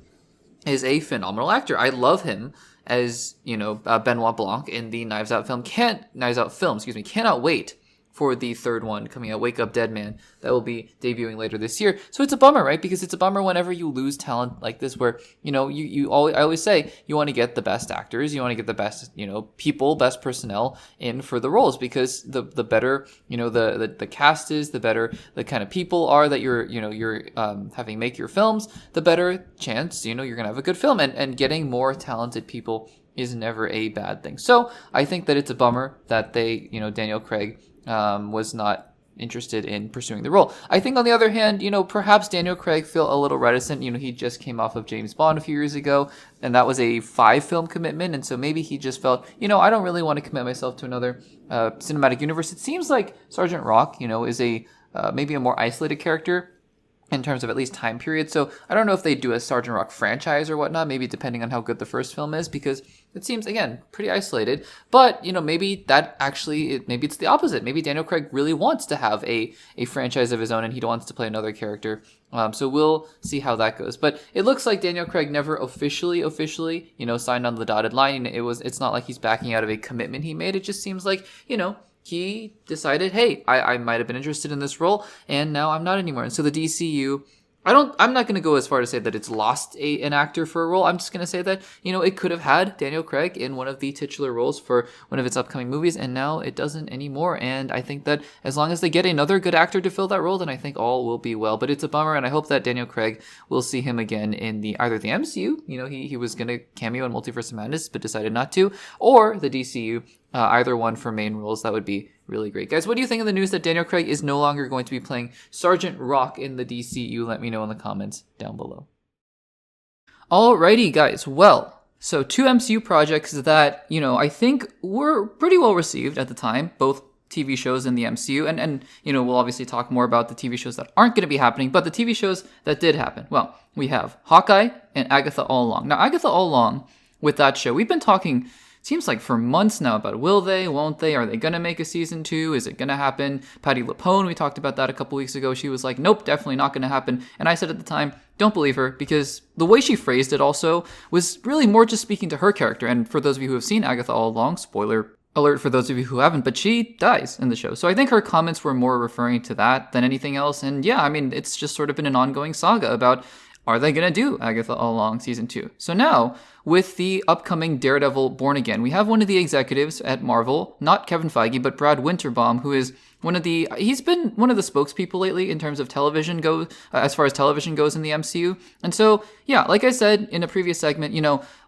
is a phenomenal actor. I love him as, Benoit Blanc in the Knives Out film. Cannot wait for the third one coming out, Wake Up Dead Man, that will be debuting later this year. So it's a bummer, right? Because it's a bummer whenever you lose talent like this, where, I always say you want to get the best actors, you want to get the best, people, best personnel in for the roles, because the better, the cast is, the better the kind of people are that you're having make your films, the better chance, you're going to have a good film, and getting more talented people is never a bad thing. So I think that it's a bummer that they, Daniel Craig, was not interested in pursuing the role. I think on the other hand, perhaps Daniel Craig felt a little reticent. He just came off of James Bond a few years ago, and that was a 5-film commitment. And so maybe he just felt, I don't really want to commit myself to another cinematic universe. It seems like Sergeant Rock, is a maybe a more isolated character in terms of at least time period. So I don't know if they do a Sergeant Rock franchise or whatnot, maybe depending on how good the first film is, because it seems, again, pretty isolated. But, maybe that actually, maybe it's the opposite. Maybe Daniel Craig really wants to have a franchise of his own, and he wants to play another character. So we'll see how that goes. But it looks like Daniel Craig never officially, signed on the dotted line. It's not like he's backing out of a commitment he made. It just seems like, he decided, hey, I might have been interested in this role, and now I'm not anymore. And so the DCU, I'm not going to go as far to say that it's lost an actor for a role. I'm just going to say that, it could have had Daniel Craig in one of the titular roles for one of its upcoming movies, and now it doesn't anymore. And I think that as long as they get another good actor to fill that role, then I think all will be well. But it's a bummer, and I hope that Daniel Craig will see him again in either the MCU, he was going to cameo in Multiverse of Madness, but decided not to, or the DCU, either one for main roles. That would be really great. Guys, what do you think of the news that Daniel Craig is no longer going to be playing Sergeant Rock in the DCU? Let me know in the comments down below. Alrighty, guys. Well, so 2 MCU projects that, I think were pretty well received at the time, both TV shows in the MCU, and we'll obviously talk more about the TV shows that aren't going to be happening, but the TV shows that did happen. Well, we have Hawkeye and Agatha All Along. Now, Agatha All Along, with that show, we've been talking, seems like for months now, about will they, won't they, are they going to make a season 2, is it going to happen? Patti LuPone, we talked about that a couple weeks ago, she was like, nope, definitely not going to happen, and I said at the time, don't believe her, because the way she phrased it also was really more just speaking to her character, and for those of you who have seen Agatha All Along, spoiler alert for those of you who haven't, but she dies in the show. So I think her comments were more referring to that than anything else, and yeah, I mean, it's just sort of been an ongoing saga about, are they going to do Agatha All Along season 2? So now, with the upcoming Daredevil Born Again, we have one of the executives at Marvel, not Kevin Feige, but Brad Winterbaum, who is he's been one of the spokespeople lately in terms of television goes, as far as television goes in the MCU. And so, yeah, like I said in a previous segment,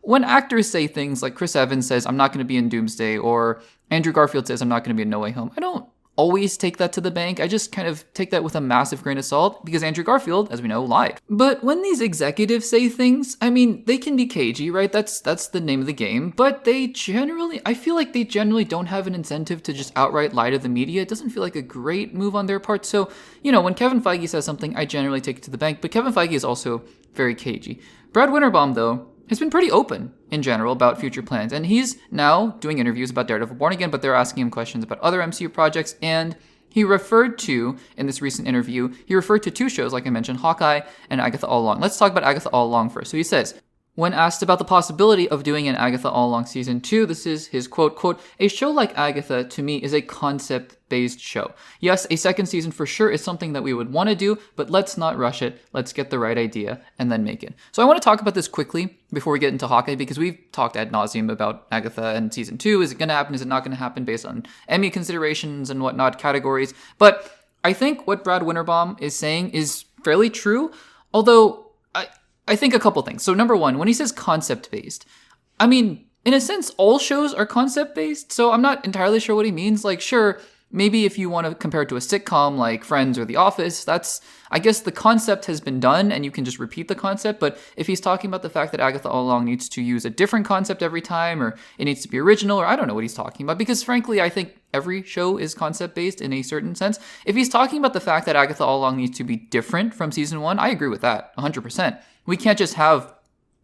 when actors say things like Chris Evans says, I'm not going to be in Doomsday, or Andrew Garfield says, I'm not going to be in No Way Home, I don't always take that to the bank. I just kind of take that with a massive grain of salt, because Andrew Garfield, as we know, lied. But when these executives say things, I mean, they can be cagey, right? That's the name of the game. But I feel like they generally don't have an incentive to just outright lie to the media. It doesn't feel like a great move on their part. So, when Kevin Feige says something, I generally take it to the bank. But Kevin Feige is also very cagey. Brad Winterbaum, though, has been pretty open in general about future plans. And he's now doing interviews about Daredevil Born Again, but they're asking him questions about other MCU projects. And he referred to, in this recent interview, 2 shows, like I mentioned, Hawkeye and Agatha All Along. Let's talk about Agatha All Along first. So he says, when asked about the possibility of doing an Agatha All Along Season 2, this is his quote, "A show like Agatha, to me, is a concept-based show. Yes, a second season for sure is something that we would want to do, but let's not rush it. Let's get the right idea and then make it." So I want to talk about this quickly before we get into Hawkeye, because we've talked ad nauseum about Agatha and Season 2. Is it going to happen? Is it not going to happen based on Emmy considerations and whatnot, categories? But I think what Brad Winterbaum is saying is fairly true, although I think a couple things. So number one, when he says concept-based, I mean, in a sense, all shows are concept-based, so I'm not entirely sure what he means. Like, sure, maybe if you want to compare it to a sitcom like Friends or The Office, that's, I guess the concept has been done and you can just repeat the concept. But if he's talking about the fact that Agatha All Along needs to use a different concept every time, or it needs to be original, or I don't know what he's talking about, because frankly, I think every show is concept-based in a certain sense. If he's talking about the fact that Agatha All Along needs to be different from season 1, I agree with that 100%. We can't just have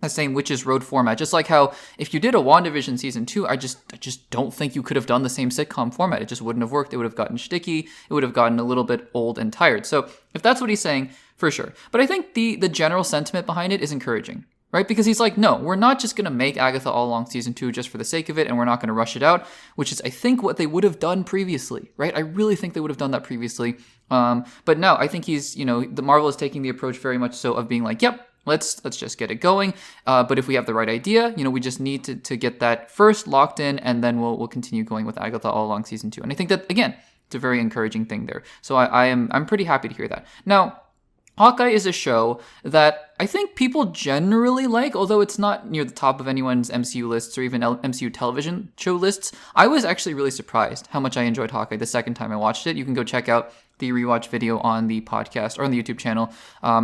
the same Witches Road format. Just like how if you did a WandaVision season 2, I just don't think you could have done the same sitcom format. It just wouldn't have worked. It would have gotten shticky. It would have gotten a little bit old and tired. So if that's what he's saying, for sure. But I think the general sentiment behind it is encouraging, right? Because he's like, no, we're not just going to make Agatha All Along season 2 just for the sake of it, and we're not going to rush it out, which is, I think, what they would have done previously, right? I really think they would have done that previously. But no, I think he's, the Marvel is taking the approach very much so of being like, yep, let's just get it going. But if we have the right idea, we just need to get that first locked in, and then we'll continue going with Agatha All Along season 2. And I think that, again, it's a very encouraging thing there. So I'm pretty happy to hear that. Now, Hawkeye is a show that I think people generally like, although it's not near the top of anyone's MCU lists or even MCU television show lists. I was actually really surprised how much I enjoyed Hawkeye the second time I watched it. You can go check out the rewatch video on the podcast or on the YouTube channel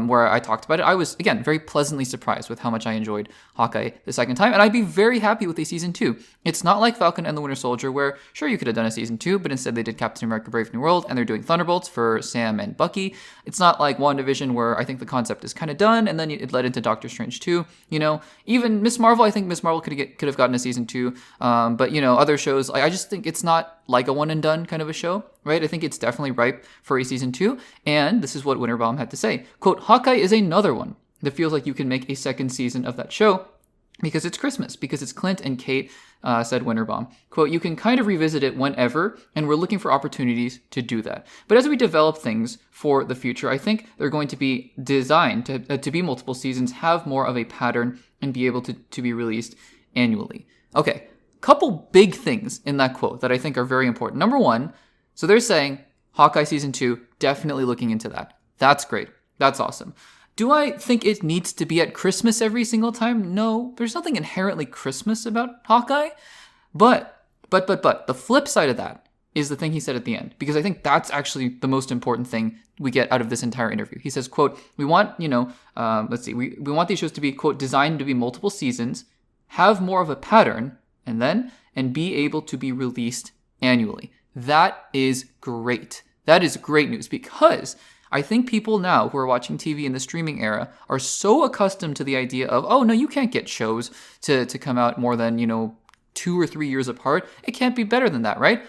where I talked about it. I was, again, very pleasantly surprised with how much I enjoyed Hawkeye the second time, and I'd be very happy with a season 2. It's not like Falcon and the Winter Soldier, where sure, you could have done a season 2, but instead they did Captain America Brave New World, and they're doing Thunderbolts for Sam and Bucky. It's not like WandaVision, where I think the concept is kind of done, and then it led into Doctor Strange 2. Even Miss Marvel, I think Miss Marvel could have gotten a season 2, but other shows, I just think it's not like a one and done kind of a show, right? I think it's definitely ripe for a season 2, and this is what Winterbaum had to say. Quote, "Hawkeye is another one that feels like you can make a second season of that show because it's Christmas, because it's Clint and Kate," said Winterbaum. Quote, "You can kind of revisit it whenever, and we're looking for opportunities to do that. But as we develop things for the future, I think they're going to be designed to be multiple seasons, have more of a pattern, and be able to be released annually." Okay, couple big things in that quote that I think are very important. Number one, so they're saying Hawkeye season 2, definitely looking into that. That's great. That's awesome. Do I think it needs to be at Christmas every single time? No, there's nothing inherently Christmas about Hawkeye. But the flip side of that is the thing he said at the end, because I think that's actually the most important thing we get out of this entire interview. He says, quote, "We want, we want these shows to be, quote, designed to be multiple seasons, have more of a pattern, and be able to be released annually." That is great. That is great news, because I think people now who are watching TV in the streaming era are so accustomed to the idea of, oh, no, you can't get shows to come out more than, 2 or 3 years apart. It can't be better than that, right?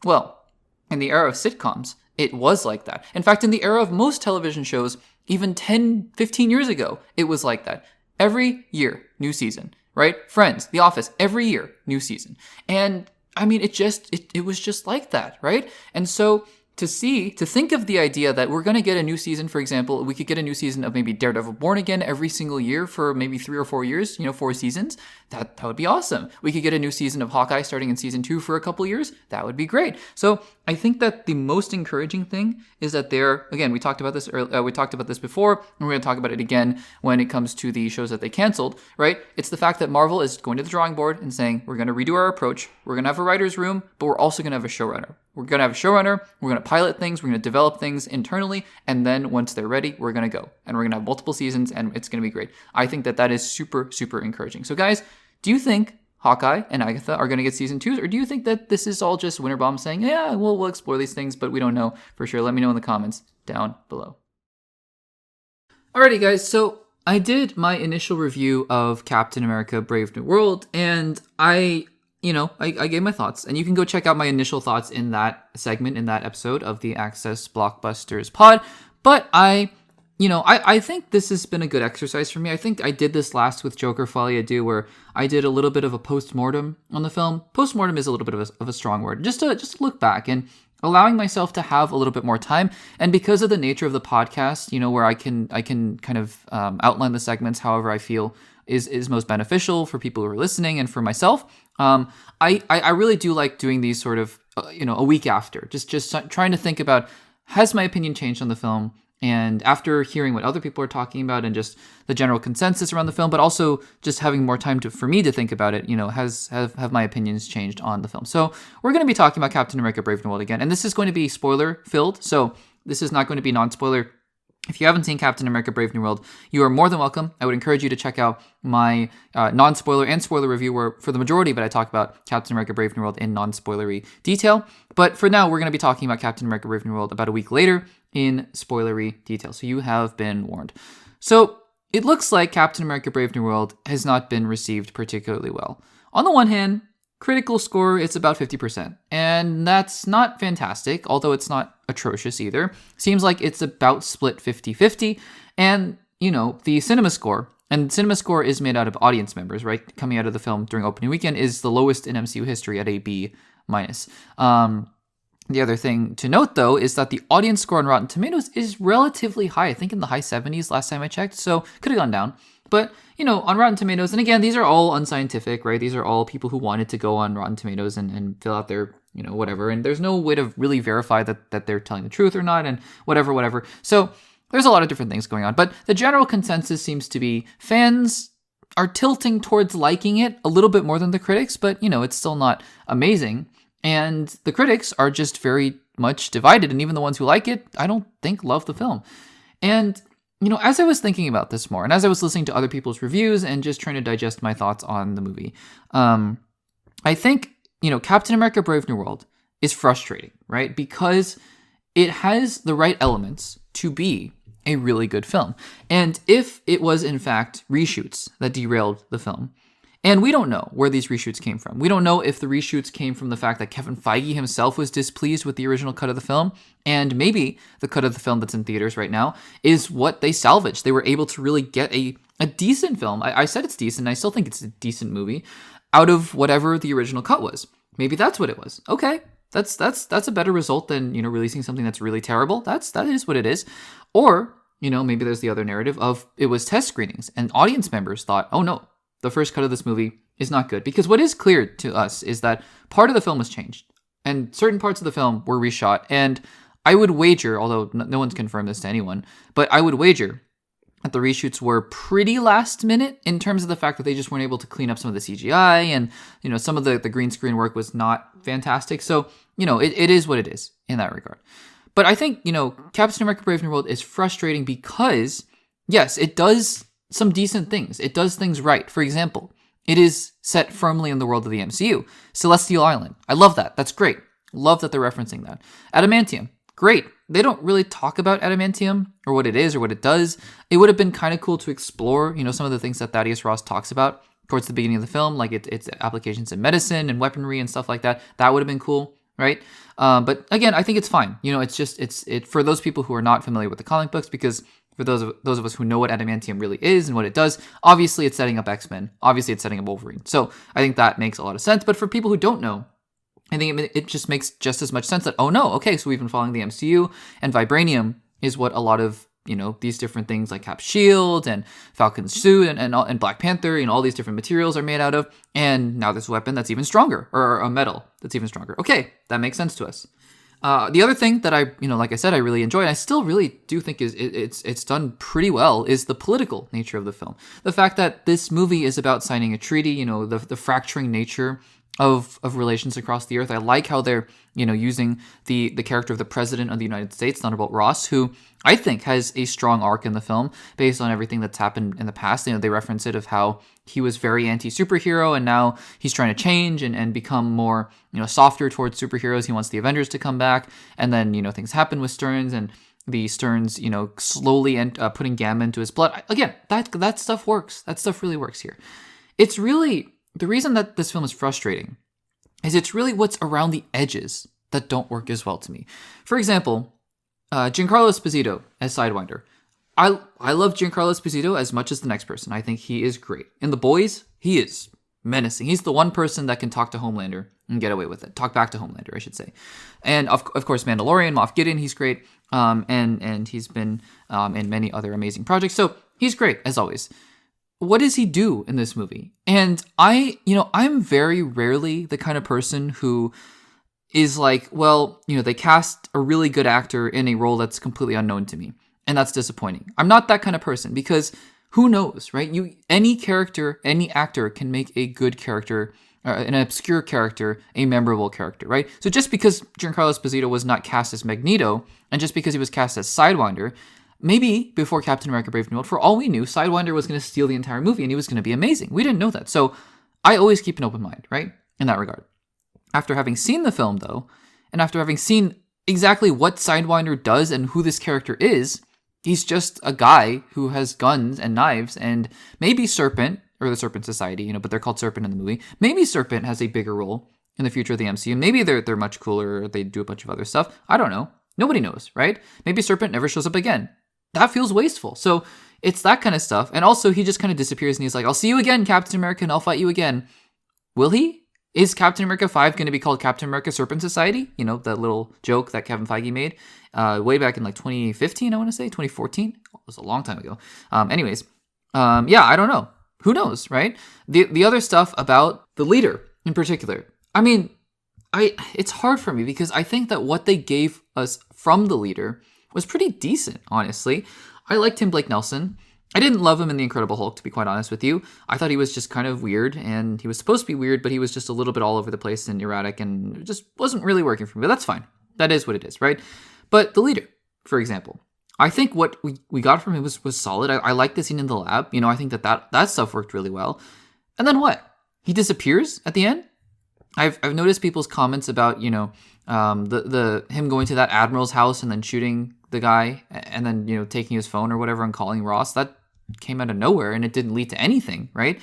Well, in the era of sitcoms, it was like that. In fact, in the era of most television shows, even 10, 15 years ago, it was like that. Every year, new season. Right? Friends, The Office, every year, new season. And I mean, it was just like that, right? And so to think of the idea that we're going to get a new season, for example, we could get a new season of maybe Daredevil Born Again every single year for maybe 3 or 4 years, 4 seasons. That would be awesome. We could get a new season of Hawkeye starting in season 2 for a couple years. That would be great. So I think that the most encouraging thing is that again, we talked about this before, and we're going to talk about it again when it comes to the shows that they canceled, right? It's the fact that Marvel is going to the drawing board and saying, we're going to redo our approach. We're going to have a writer's room, but we're also going to have a showrunner. We're going to have a showrunner. We're going to pilot things. We're going to develop things internally. And then once they're ready, we're going to go. And we're going to have multiple seasons, and it's going to be great. I think that is super, super encouraging. So guys, do you think Hawkeye and Agatha are going to get season 2s, or do you think that this is all just Winterbaum saying, yeah, we'll explore these things, but we don't know for sure? Let me know in the comments down below. Alrighty, guys. So I did my initial review of Captain America Brave New World, and I gave my thoughts, and you can go check out my initial thoughts in that segment, in that episode of the Access Blockbusters pod. But I I think this has been a good exercise for me. I think I did this last with Joker Folie à Deux, where I did a little bit of a post-mortem on the film. Post-mortem is a little bit of a strong word. Just to look back and allowing myself to have a little bit more time. And because of the nature of the podcast, where I can kind of outline the segments however I feel is most beneficial for people who are listening and for myself. I really do like doing these sort of, a week after, just trying to think about, has my opinion changed on the film? And after hearing what other people are talking about and just the general consensus around the film, but also just having more time for me to think about it, have my opinions changed on the film? So we're going to be talking about Captain America Brave New World again. And this is going to be spoiler filled. So this is not going to be non-spoiler. If you haven't seen Captain America Brave New World, you are more than welcome. I would encourage you to check out my non-spoiler and spoiler review, where for the majority of it I talk about Captain America Brave New World in non-spoilery detail. But for now, we're going to be talking about Captain America Brave New World about a week later in spoilery detail. So you have been warned. So it looks like Captain America Brave New World has not been received particularly well. On the one hand, critical score, it's about 50%. And that's not fantastic, although it's not atrocious either. Seems like it's about split 50-50. And, the cinema score, and cinema score is made out of audience members, right? Coming out of the film during opening weekend is the lowest in MCU history at a B-. The other thing to note, though, is that the audience score on Rotten Tomatoes is relatively high. I think in the high 70s last time I checked, so could have gone down. But, on Rotten Tomatoes, and again, these are all unscientific, right? These are all people who wanted to go on Rotten Tomatoes and fill out their, whatever. And there's no way to really verify that they're telling the truth or not, and whatever. So there's a lot of different things going on. But the general consensus seems to be fans are tilting towards liking it a little bit more than the critics, but, it's still not amazing. And the critics are just very much divided. And even the ones who like it, I don't think love the film. And, as I was thinking about this more, and as I was listening to other people's reviews and just trying to digest my thoughts on the movie, I think, Captain America Brave New World is frustrating, right? Because it has the right elements to be a really good film. And if it was, in fact, reshoots that derailed the film, and we don't know where these reshoots came from. We don't know if the reshoots came from the fact that Kevin Feige himself was displeased with the original cut of the film, and maybe the cut of the film that's in theaters right now is what they salvaged. They were able to really get a decent film. I said it's decent, and I still think it's a decent movie, out of whatever the original cut was. Maybe that's what it was. Okay, that's a better result than, releasing something that's really terrible. That is what it is. Or, maybe there's the other narrative of it was test screenings, and audience members thought, oh no, the first cut of this movie is not good. Because what is clear to us is that part of the film was changed, and certain parts of the film were reshot. And I would wager, although no one's confirmed this to anyone, but I would wager that the reshoots were pretty last minute in terms of the fact that they just weren't able to clean up some of the CGI, and, some of the green screen work was not fantastic. So, it is what it is in that regard. But I think, Captain America Brave New World is frustrating because, yes, it does some decent things. It does things right. For example, it is set firmly in the world of the MCU. Celestial Island. I love that. That's great. Love that they're referencing that. Adamantium. Great. They don't really talk about adamantium or what it is or what it does. It would have been kind of cool to explore, some of the things that Thaddeus Ross talks about towards the beginning of the film, like its applications in medicine and weaponry and stuff like that. That would have been cool, right? But again, I think it's fine. It's for those people who are not familiar with the comic books, because for those of us who know what adamantium really is and what it does, obviously it's setting up X-Men. Obviously it's setting up Wolverine. So I think that makes a lot of sense. But for people who don't know, I think it just makes just as much sense that, oh no, okay, so we've been following the MCU, and vibranium is what a lot of, these different things like Cap's shield and Falcon's suit and Black Panther, all these different materials are made out of. And now this weapon that's even stronger, or a metal that's even stronger. Okay, that makes sense to us. The other thing that I, like I said, I really enjoy, and I still really do think it's done pretty well, is the political nature of the film. The fact that this movie is about signing a treaty, the fracturing nature of relations across the earth. I like how they're, using the character of the President of the United States, Thunderbolt Ross, who I think has a strong arc in the film based on everything that's happened in the past. They reference it of how he was very anti-superhero, and now he's trying to change and become more, softer towards superheroes. He wants the Avengers to come back, and then, things happen with Stearns, and the Stearns, slowly putting Gamma into his blood. Again, that stuff works. That stuff really works here. It's really, the reason that this film is frustrating is it's really what's around the edges that don't work as well to me. For example, Giancarlo Esposito as Sidewinder. I love Giancarlo Esposito as much as the next person. I think he is great. In The Boys, he is menacing. He's the one person that can talk to Homelander and get away with it. Talk back to Homelander, I should say. And of course, Mandalorian, Moff Gideon, he's great. And he's been in many other amazing projects. So he's great, as always. What does he do in this movie? And I'm very rarely the kind of person who is like, well, they cast a really good actor in a role that's completely unknown to me. And that's disappointing. I'm not that kind of person because who knows, right? Any character, any actor can make a good character, an obscure character, a memorable character, right? So just because Giancarlo Esposito was not cast as Magneto, and just because he was cast as Sidewinder, maybe before Captain America Brave New World, for all we knew, Sidewinder was going to steal the entire movie and he was going to be amazing. We didn't know that. So I always keep an open mind, right? In that regard. After having seen the film, though, and after having seen exactly what Sidewinder does and who this character is, he's just a guy who has guns and knives and maybe Serpent, or the Serpent Society, but they're called Serpent in the movie. Maybe Serpent has a bigger role in the future of the MCU. Maybe they're much cooler, or they do a bunch of other stuff. I don't know. Nobody knows, right? Maybe Serpent never shows up again. That feels wasteful. So it's that kind of stuff. And also he just kind of disappears and he's like, I'll see you again, Captain America, and I'll fight you again. Will he? Is Captain America 5 going to be called Captain America Serpent Society? That little joke that Kevin Feige made way back in 2015, I want to say, 2014. It was a long time ago. Anyways, I don't know. Who knows, right? The other stuff about the leader in particular. I mean, it's hard for me because I think that what they gave us from the leader was pretty decent, honestly. I liked Tim Blake Nelson. I didn't love him in The Incredible Hulk, to be quite honest with you. I thought he was just kind of weird, and he was supposed to be weird, but he was just a little bit all over the place and erratic, and it just wasn't really working for me. But that's fine. That is what it is, right? But the leader, for example, I think what we got from him was solid. I liked the scene in the lab. I think that stuff worked really well. And then what? He disappears at the end? I've noticed people's comments about, the him going to that admiral's house and then shooting the guy and then, taking his phone or whatever and calling Ross. That came out of nowhere and it didn't lead to anything, right?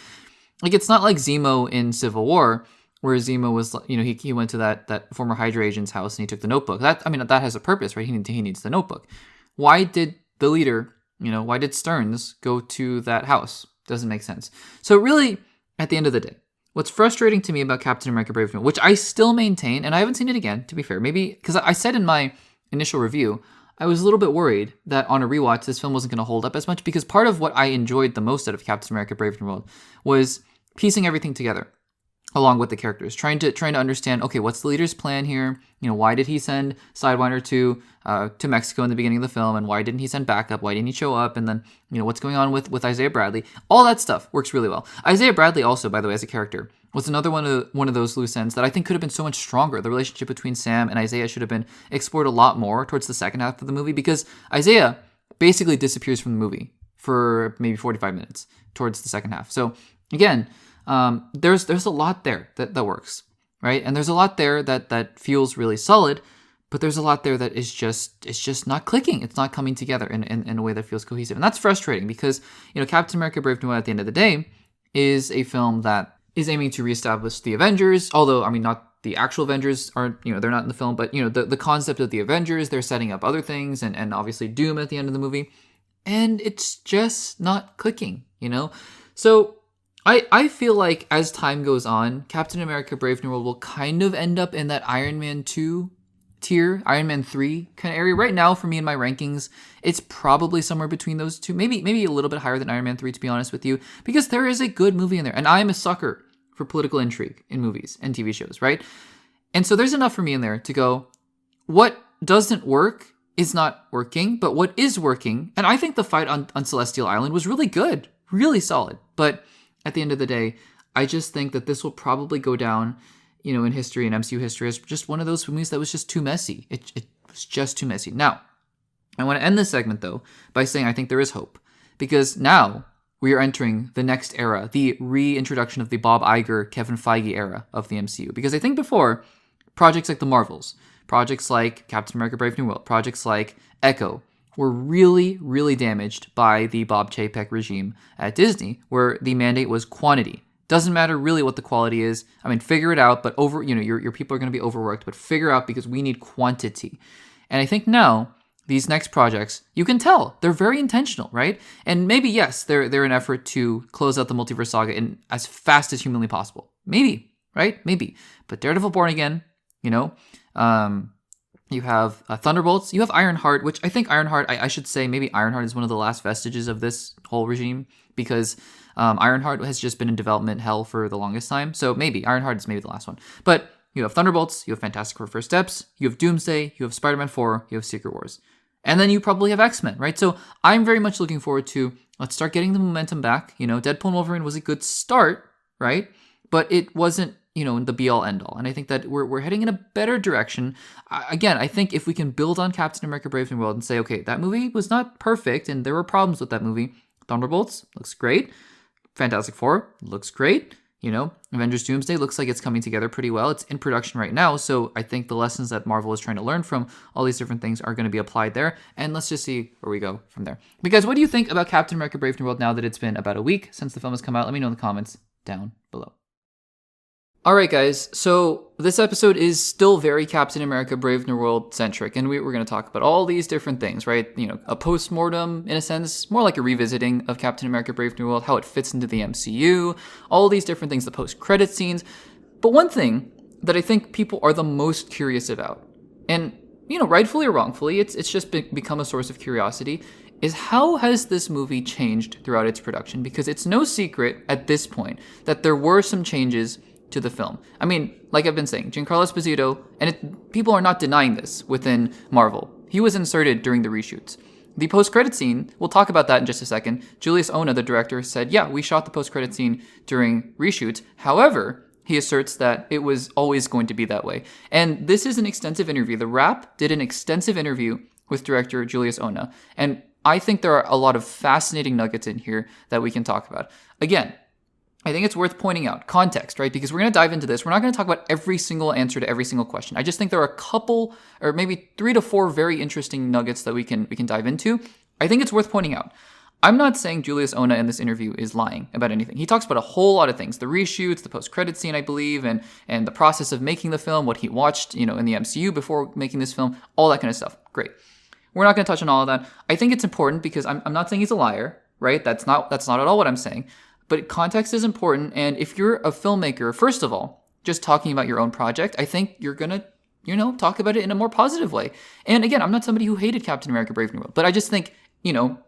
Like, it's not like Zemo in Civil War, where Zemo was, he went to that former Hydra agent's house and he took the notebook. That has a purpose, right? He needs the notebook. Why did the leader, why did Stearns go to that house? Doesn't make sense. So really, at the end of the day, what's frustrating to me about Captain America Brave New World, which I still maintain, and I haven't seen it again, to be fair, maybe, because I said in my initial review, I was a little bit worried that on a rewatch, this film wasn't going to hold up as much, because part of what I enjoyed the most out of Captain America Brave New World was piecing everything together along with the characters, trying to understand, okay, what's the leader's plan here? Why did he send Sidewinder to Mexico in the beginning of the film, and why didn't he send backup? Why didn't he show up? And then, what's going on with Isaiah Bradley? All that stuff works really well. Isaiah Bradley also, by the way, as a character, was another one of those loose ends that I think could have been so much stronger. The relationship between Sam and Isaiah should have been explored a lot more towards the second half of the movie, because Isaiah basically disappears from the movie for maybe 45 minutes towards the second half. So again, there's a lot there that works, right? And there's a lot there that feels really solid, but there's a lot there that it's just not clicking. It's not coming together in a way that feels cohesive. And that's frustrating because, Captain America Brave New World at the end of the day is a film that is aiming to reestablish the Avengers, although, not the actual Avengers aren't, they're not in the film, but, the concept of the Avengers, they're setting up other things, and obviously Doom at the end of the movie, and it's just not clicking, So I feel like as time goes on, Captain America Brave New World will kind of end up in that Iron Man 2 tier, Iron Man 3 kind of area. Right now, for me in my rankings, it's probably somewhere between those two, maybe a little bit higher than Iron Man 3, to be honest with you, because there is a good movie in there. And I am a sucker for political intrigue in movies and TV shows, right? And so there's enough for me in there to go, what doesn't work is not working, but what is working, and I think the fight on Celestial Island was really good, really solid, but at the end of the day, I just think that this will probably go down, in history and MCU history as just one of those movies that was just too messy. It was just too messy. Now, I want to end this segment, though, by saying I think there is hope. Because now we are entering the next era, the reintroduction of the Bob Iger, Kevin Feige era of the MCU. Because I think before, projects like The Marvels, projects like Captain America Brave New World, projects like Echo, were really, really damaged by the Bob Chapek regime at Disney, where the mandate was quantity. Doesn't matter really what the quality is. Figure it out, but your people are going to be overworked, but figure out because we need quantity. And I think now these next projects, you can tell they're very intentional, right? And maybe, yes, they're an effort to close out the multiverse saga in as fast as humanly possible. Maybe, right? Maybe. But Daredevil Born Again, you know, you have Thunderbolts, you have Ironheart, which I think Ironheart, I should say maybe Ironheart is one of the last vestiges of this whole regime, because Ironheart has just been in development hell for the longest time. So maybe Ironheart is maybe the last one. But you have Thunderbolts, you have Fantastic Four First Steps, you have Doomsday, you have Spider-Man 4, you have Secret Wars. And then you probably have X-Men, right? So I'm very much looking forward to, let's start getting the momentum back. You know, Deadpool and Wolverine was a good start, right? But it wasn't, you know, the be-all, end-all. And I think that we're heading in a better direction. Again, I think if we can build on Captain America Brave New World and say, okay, that movie was not perfect and there were problems with that movie. Thunderbolts looks great. Fantastic Four looks great. You know, Avengers Doomsday looks like it's coming together pretty well. It's in production right now, so I think the lessons that Marvel is trying to learn from all these different things are going to be applied there, and let's just see where we go from there. Because what do you think about Captain America Brave New World now that it's been about a week since the film has come out? Let me know in the comments down below. Alright guys, so this episode is still very Captain America Brave New World centric, and we're going to talk about all these different things, right? You know, a post-mortem, in a sense, more like a revisiting of Captain America Brave New World, how it fits into the MCU, all these different things, the post-credit scenes. But one thing that I think people are the most curious about, and, you know, rightfully or wrongfully, it's just become a source of curiosity, is how has this movie changed throughout its production? Because it's no secret at this point that there were some changes to the film. I mean, like I've been saying, Giancarlo Esposito, and people are not denying this within Marvel, he was inserted during the reshoots. The post-credit scene, we'll talk about that in just a second. Julius Onah, the director, said, yeah, we shot the post-credit scene during reshoots. However, he asserts that it was always going to be that way. And this is an extensive interview. The Wrap did an extensive interview with director Julius Onah. And I think there are a lot of fascinating nuggets in here that we can talk about. Again, I think it's worth pointing out context, right? Because we're going to dive into this. We're not going to talk about every single answer to every single question. I just think there are a couple, or maybe 3 to 4 very interesting nuggets that we can dive into. I think it's worth pointing out. I'm not saying Julius Onah in this interview is lying about anything. He talks about a whole lot of things: the reshoots, the post-credit scene, I believe, and the process of making the film, what he watched, you know, in the MCU before making this film, all that kind of stuff. Great. We're not going to touch on all of that. I think it's important because I'm not saying he's a liar, right? That's not at all what I'm saying. But context is important, and if you're a filmmaker, first of all, just talking about your own project, I think you're gonna, you know, talk about it in a more positive way. And again, I'm not somebody who hated Captain America Brave New World, but I just think, you know,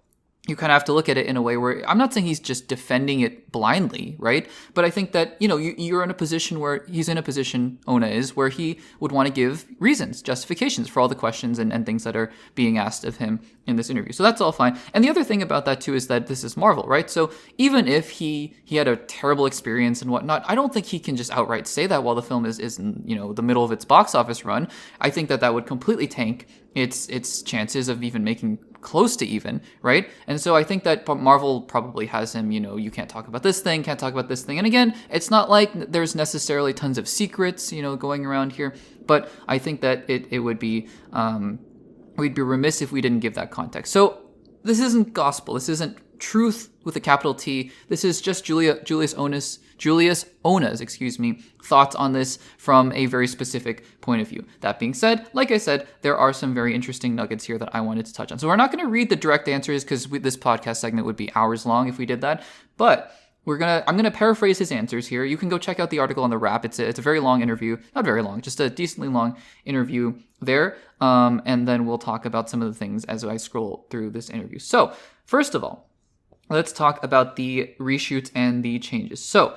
you kind of have to look at it in a way where I'm not saying he's just defending it blindly, right? But I think that, you know, you're in a position where he's in a position, Onah is, where he would want to give reasons, justifications for all the questions and things that are being asked of him in this interview. So that's all fine. And the other thing about that too is that this is Marvel, right? So even if he had a terrible experience and whatnot, I don't think he can just outright say that while the film is in, you know, the middle of its box office run. I think that would completely tank its chances of even making close to even, right? And so I think that Marvel probably has him, you know, you can't talk about this thing, can't talk about this thing. And again, it's not like there's necessarily tons of secrets, you know, going around here, but I think that it would be, we'd be remiss if we didn't give that context. So this isn't gospel. This isn't truth with a capital T. This is just Julius Onah's, thoughts on this from a very specific point of view. That being said, like I said, there are some very interesting nuggets here that I wanted to touch on. So we're not going to read the direct answers because this podcast segment would be hours long if we did that. But I'm gonna paraphrase his answers here. You can go check out the article on the Wrap. It's a very long interview, not very long, just a decently long interview there. And then we'll talk about some of the things as I scroll through this interview. So first of all, let's talk about the reshoots and the changes. So,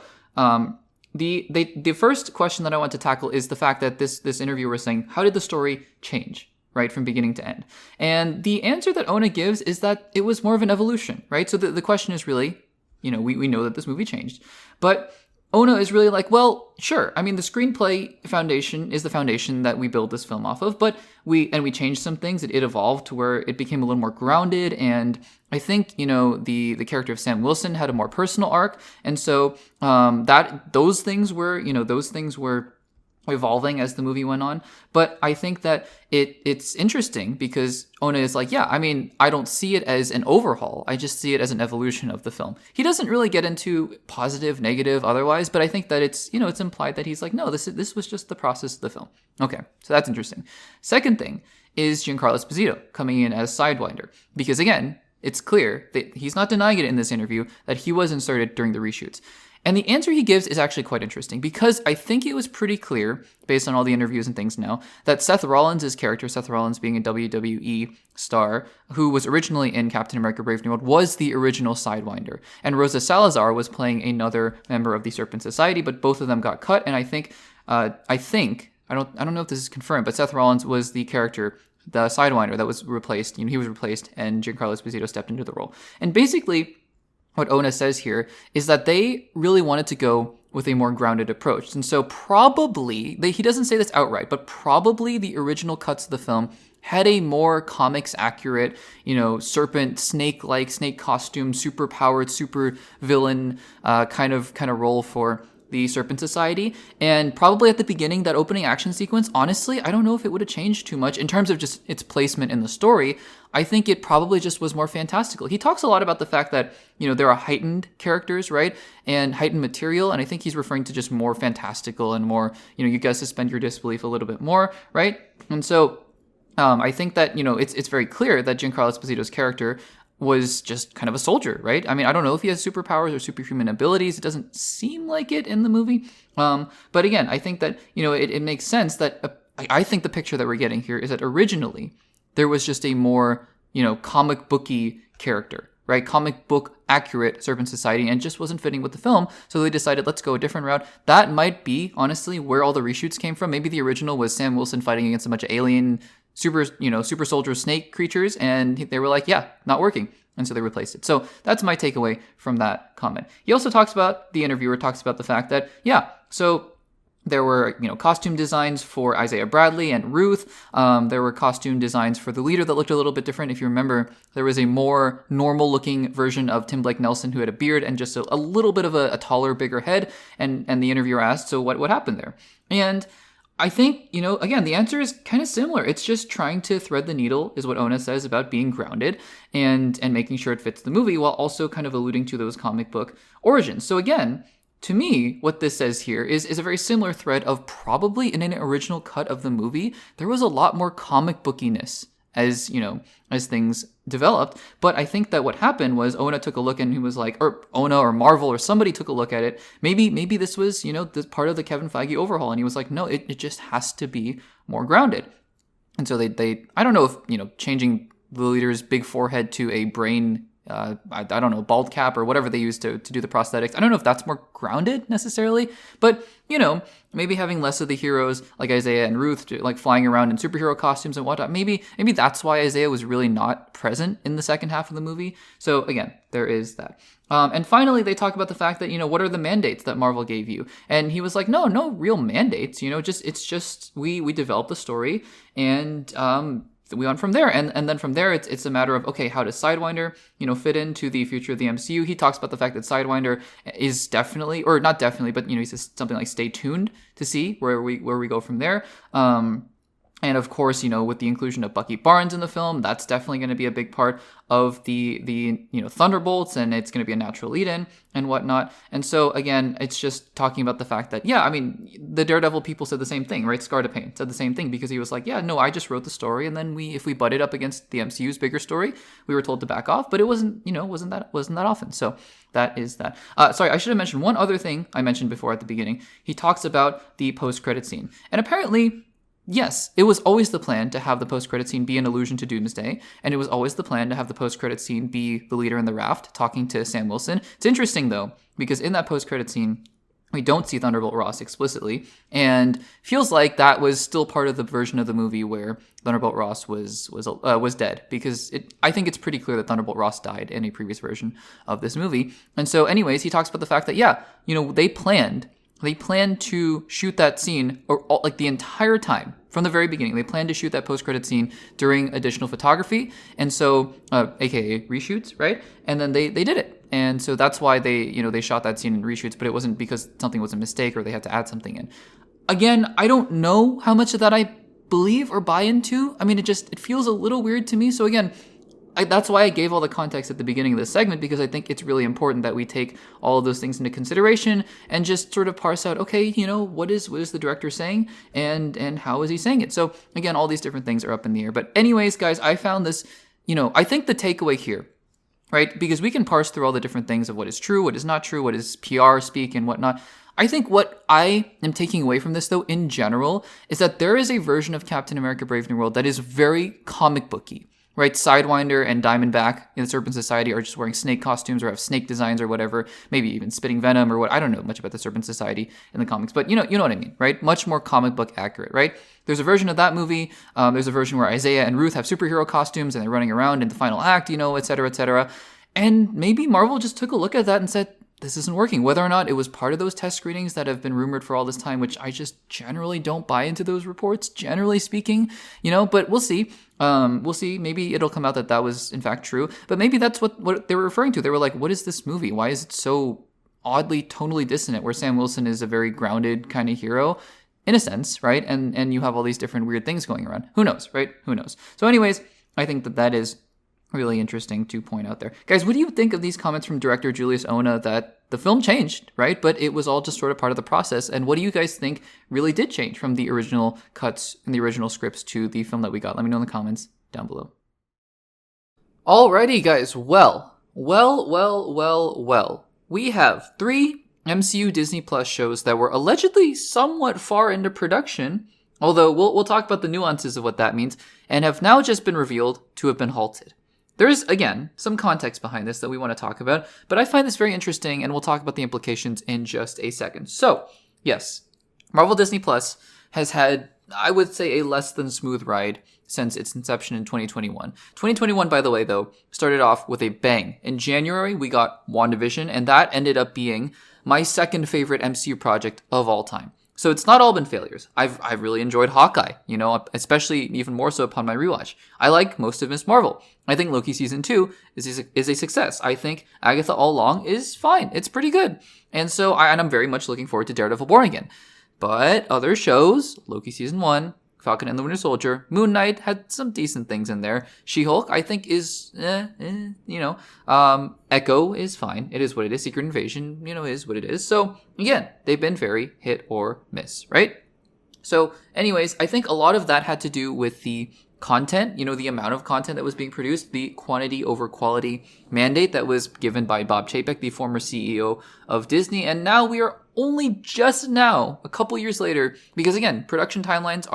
the first question that I want to tackle is the fact that this interviewer was saying, how did the story change, right, from beginning to end? And the answer that Onah gives is that it was more of an evolution, right? So the question is really, you know, we know that this movie changed, but Onah is really like, well, sure. I mean, the screenplay foundation is the foundation that we build this film off of, but we changed some things. It evolved to where it became a little more grounded, and I think, you know, the character of Sam Wilson had a more personal arc, and so those things were evolving as the movie went on. But I think that it's interesting because Onah is like, yeah, I mean, I don't see it as an overhaul. I just see it as an evolution of the film. He doesn't really get into positive, negative, otherwise, but I think that it's implied that he's like, no, this was just the process of the film. Okay, so that's interesting. Second thing is Giancarlo Esposito coming in as Sidewinder. Because again, it's clear that he's not denying it in this interview that he was inserted during the reshoots. And the answer he gives is actually quite interesting because I think it was pretty clear, based on all the interviews and things now, that Seth Rollins' character, Seth Rollins being a WWE star who was originally in Captain America Brave New World, was the original Sidewinder. And Rosa Salazar was playing another member of the Serpent Society, but both of them got cut. And I don't know if this is confirmed, but Seth Rollins was the character, the Sidewinder, that was replaced. He was replaced, and Giancarlo Esposito stepped into the role. And basically, what Onah says here is that they really wanted to go with a more grounded approach. And so probably, he doesn't say this outright, but probably the original cuts of the film had a more comics accurate, serpent, snake-like, snake costume, super powered, super villain kind of role for the Serpent Society. And probably at the beginning, that opening action sequence, honestly, I don't know if it would have changed too much in terms of just its placement in the story. I think it probably just was more fantastical. He talks a lot about the fact that, there are heightened characters, right? And heightened material. And I think he's referring to just more fantastical and more, you guys suspend your disbelief a little bit more, right? And so I think that, it's very clear that Giancarlo Esposito's character was just kind of a soldier, right? I mean, I don't know if he has superpowers or superhuman abilities. It doesn't seem like it in the movie. But again, I think that, it makes sense that I think the picture that we're getting here is that originally there was just a more, comic booky character, right? Comic book accurate Serpent Society, and just wasn't fitting with the film. So they decided, let's go a different route. That might be, honestly, where all the reshoots came from. Maybe the original was Sam Wilson fighting against a bunch of alien super soldier snake creatures, and they were like, yeah, not working. And so they replaced it. So that's my takeaway from that comment. He also the interviewer talks about the fact that, so there were, costume designs for Isaiah Bradley and Ruth. There were costume designs for the leader that looked a little bit different. If you remember, there was a more normal looking version of Tim Blake Nelson who had a beard and just a little bit of a taller, bigger head. And the interviewer asked, so what happened there? And I think, again, the answer is kind of similar. It's just trying to thread the needle, is what Onah says about being grounded and making sure it fits the movie while also kind of alluding to those comic book origins. So again, to me, what this says here is a very similar thread of probably in an original cut of the movie, there was a lot more comic bookiness as things developed. But I think that what happened was Onah took a look and he was like, or Onah or Marvel or somebody took a look at it. Maybe this was, this part of the Kevin Feige overhaul. And he was like, no, it just has to be more grounded. And so they I don't know if, changing the leader's big forehead to a brain, I don't know, bald cap or whatever they use to do the prosthetics. I don't know if that's more grounded necessarily, but maybe having less of the heroes like Isaiah and Ruth like flying around in superhero costumes and whatnot. Maybe that's why Isaiah was really not present in the second half of the movie. So again, there is that. And finally, they talk about the fact that, what are the mandates that Marvel gave you? And he was like, no real mandates, it's just we developed the story and we went from there. And then from there, it's a matter of, okay, how does Sidewinder, fit into the future of the MCU? He talks about the fact that Sidewinder is definitely, or not definitely, but, he says something like stay tuned to see where we go from there. And of course, with the inclusion of Bucky Barnes in the film, that's definitely going to be a big part of the Thunderbolts, and it's going to be a natural lead-in and whatnot. And so again, it's just talking about the fact that, the Daredevil people said the same thing, right? Scar Depayne said the same thing because he was like, I just wrote the story, and then if we butted up against the MCU's bigger story, we were told to back off, but it wasn't that often. So that is that. Sorry, I should have mentioned one other thing I mentioned before at the beginning. He talks about the post-credit scene, and apparently, yes, it was always the plan to have the post-credit scene be an allusion to Doomsday, and it was always the plan to have the post-credit scene be the leader in the raft talking to Sam Wilson. It's interesting, though, because in that post-credit scene, we don't see Thunderbolt Ross explicitly, and feels like that was still part of the version of the movie where Thunderbolt Ross was dead, because I think it's pretty clear that Thunderbolt Ross died in a previous version of this movie. And so anyways, he talks about the fact that, they planned to shoot that scene like the entire time from the very beginning. They planned to shoot that post-credit scene during additional photography. And so, aka reshoots, right? And then they did it. And so that's why they shot that scene in reshoots, but it wasn't because something was a mistake or they had to add something in. Again, I don't know how much of that I believe or buy into. I mean, it feels a little weird to me. So again, that's why I gave all the context at the beginning of this segment, because I think it's really important that we take all of those things into consideration and just sort of parse out, okay, what is the director saying and how is he saying it? So again, all these different things are up in the air. But anyways, guys, I found this, I think the takeaway here, right? Because we can parse through all the different things of what is true, what is not true, what is PR speak and whatnot. I think what I am taking away from this, though, in general, is that there is a version of Captain America Brave New World that is very comic booky, right? Sidewinder and Diamondback in the Serpent Society are just wearing snake costumes or have snake designs or whatever, maybe even spitting venom or what. I don't know much about the Serpent Society in the comics, but you know what I mean, right? Much more comic book accurate, right? There's a version of that movie. There's a version where Isaiah and Ruth have superhero costumes and they're running around in the final act, et cetera, et cetera. And maybe Marvel just took a look at that and said, this isn't working. Whether or not it was part of those test screenings that have been rumored for all this time, which I just generally don't buy into those reports, generally speaking, but we'll see. We'll see. Maybe it'll come out that was in fact true, but maybe that's what they were referring to. They were like, what is this movie? Why is it so oddly tonally dissonant, where Sam Wilson is a very grounded kind of hero in a sense, right? And you have all these different weird things going around. Who knows, right? Who knows? So anyways, I think that is really interesting to point out there. Guys, what do you think of these comments from director Julius Onah that the film changed, right? But it was all just sort of part of the process. And what do you guys think really did change from the original cuts and the original scripts to the film that we got? Let me know in the comments down below. Alrighty, guys. Well. We have 3 MCU Disney Plus shows that were allegedly somewhat far into production, although we'll talk about the nuances of what that means, and have now just been revealed to have been halted. There's, again, some context behind this that we want to talk about, but I find this very interesting, and we'll talk about the implications in just a second. So, yes, Marvel Disney Plus has had, I would say, a less than smooth ride since its inception in 2021. 2021, by the way, though, started off with a bang. In January, we got WandaVision, and that ended up being my second favorite MCU project of all time. So it's not all been failures. I've really enjoyed Hawkeye, especially even more so upon my rewatch. I like most of Miss Marvel. I think Loki Season 2 is a success. I think Agatha All Along is fine. It's pretty good. And so I'm very much looking forward to Daredevil Born Again. But other shows, Loki Season 1, Falcon and the Winter Soldier, Moon Knight had some decent things in there. She-Hulk, I think, is, Echo is fine. It is what it is. Secret Invasion, is what it is. So, again, they've been very hit or miss, right? So, anyways, I think a lot of that had to do with the content, the amount of content that was being produced, the quantity over quality mandate that was given by Bob Chapek, the former CEO of Disney. And now we are only just now, a couple years later, because again, production timelines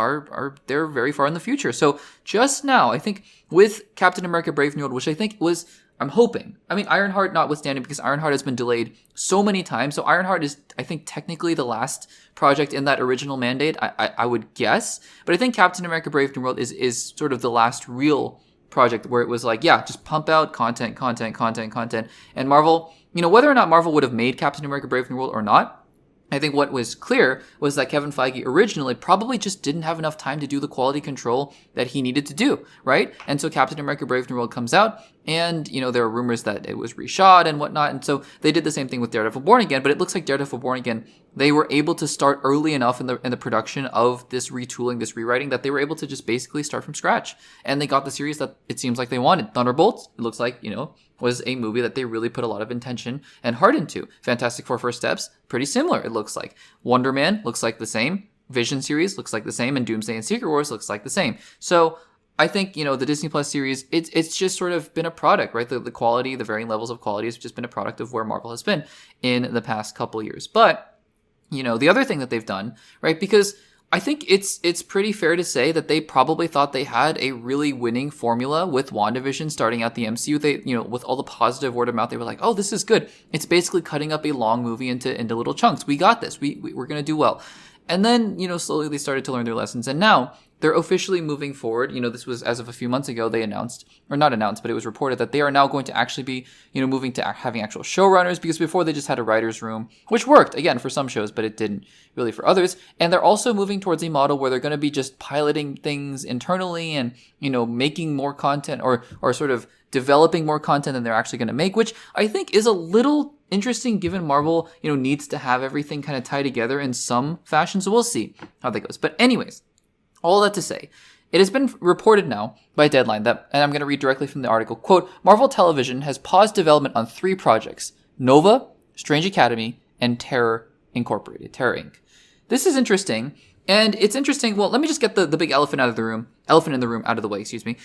they're very far in the future. So just now, I think with Captain America Brave New World, which I think was, I'm hoping, Ironheart notwithstanding, because Ironheart has been delayed so many times. So Ironheart is, I think, technically the last project in that original mandate, I would guess. But I think Captain America Brave New World is sort of the last real project where it was like, yeah, just pump out content. And Marvel, whether or not Marvel would have made Captain America Brave New World or not, I think what was clear was that Kevin Feige originally probably just didn't have enough time to do the quality control that he needed to do, right? And so Captain America Brave New World comes out, and, there are rumors that it was reshot and whatnot, and so they did the same thing with Daredevil Born Again, but it looks like Daredevil Born Again, they were able to start early enough in the production of this retooling, this rewriting, that they were able to just basically start from scratch. And they got the series that it seems like they wanted. Thunderbolts, it looks like, was a movie that they really put a lot of intention and heart into. Fantastic Four First Steps, pretty similar, it looks like. Wonder Man looks like the same. Vision series looks like the same. And Doomsday and Secret Wars looks like the same. So I think, the Disney Plus series, it's just sort of been a product, right? The quality, the varying levels of quality has just been a product of where Marvel has been in the past couple years. But, the other thing that they've done, right? Because I think it's pretty fair to say that they probably thought they had a really winning formula with WandaVision starting out the MCU. They, with all the positive word of mouth, they were like, oh, this is good. It's basically cutting up a long movie into little chunks. We got this. We're going to do well. And then, slowly they started to learn their lessons. And now they're officially moving forward. This was as of a few months ago, they announced, or not announced, but it was reported that they are now going to actually be, moving to having actual showrunners, because before they just had a writer's room, which worked, again, for some shows, but it didn't really for others. And they're also moving towards a model where they're going to be just piloting things internally and, making more content or sort of developing more content than they're actually going to make, which I think is a little interesting given Marvel, needs to have everything kind of tied together in some fashion. So we'll see how that goes. But anyways, all that to say, It has been reported now by Deadline that, and I'm going to read directly from the article, quote, Marvel Television has paused development on 3 projects, Nova, Strange Academy, and Terror Incorporated, Terror Inc. This is interesting, and it's interesting, well, let me just get the big elephant in the room out of the way, excuse me.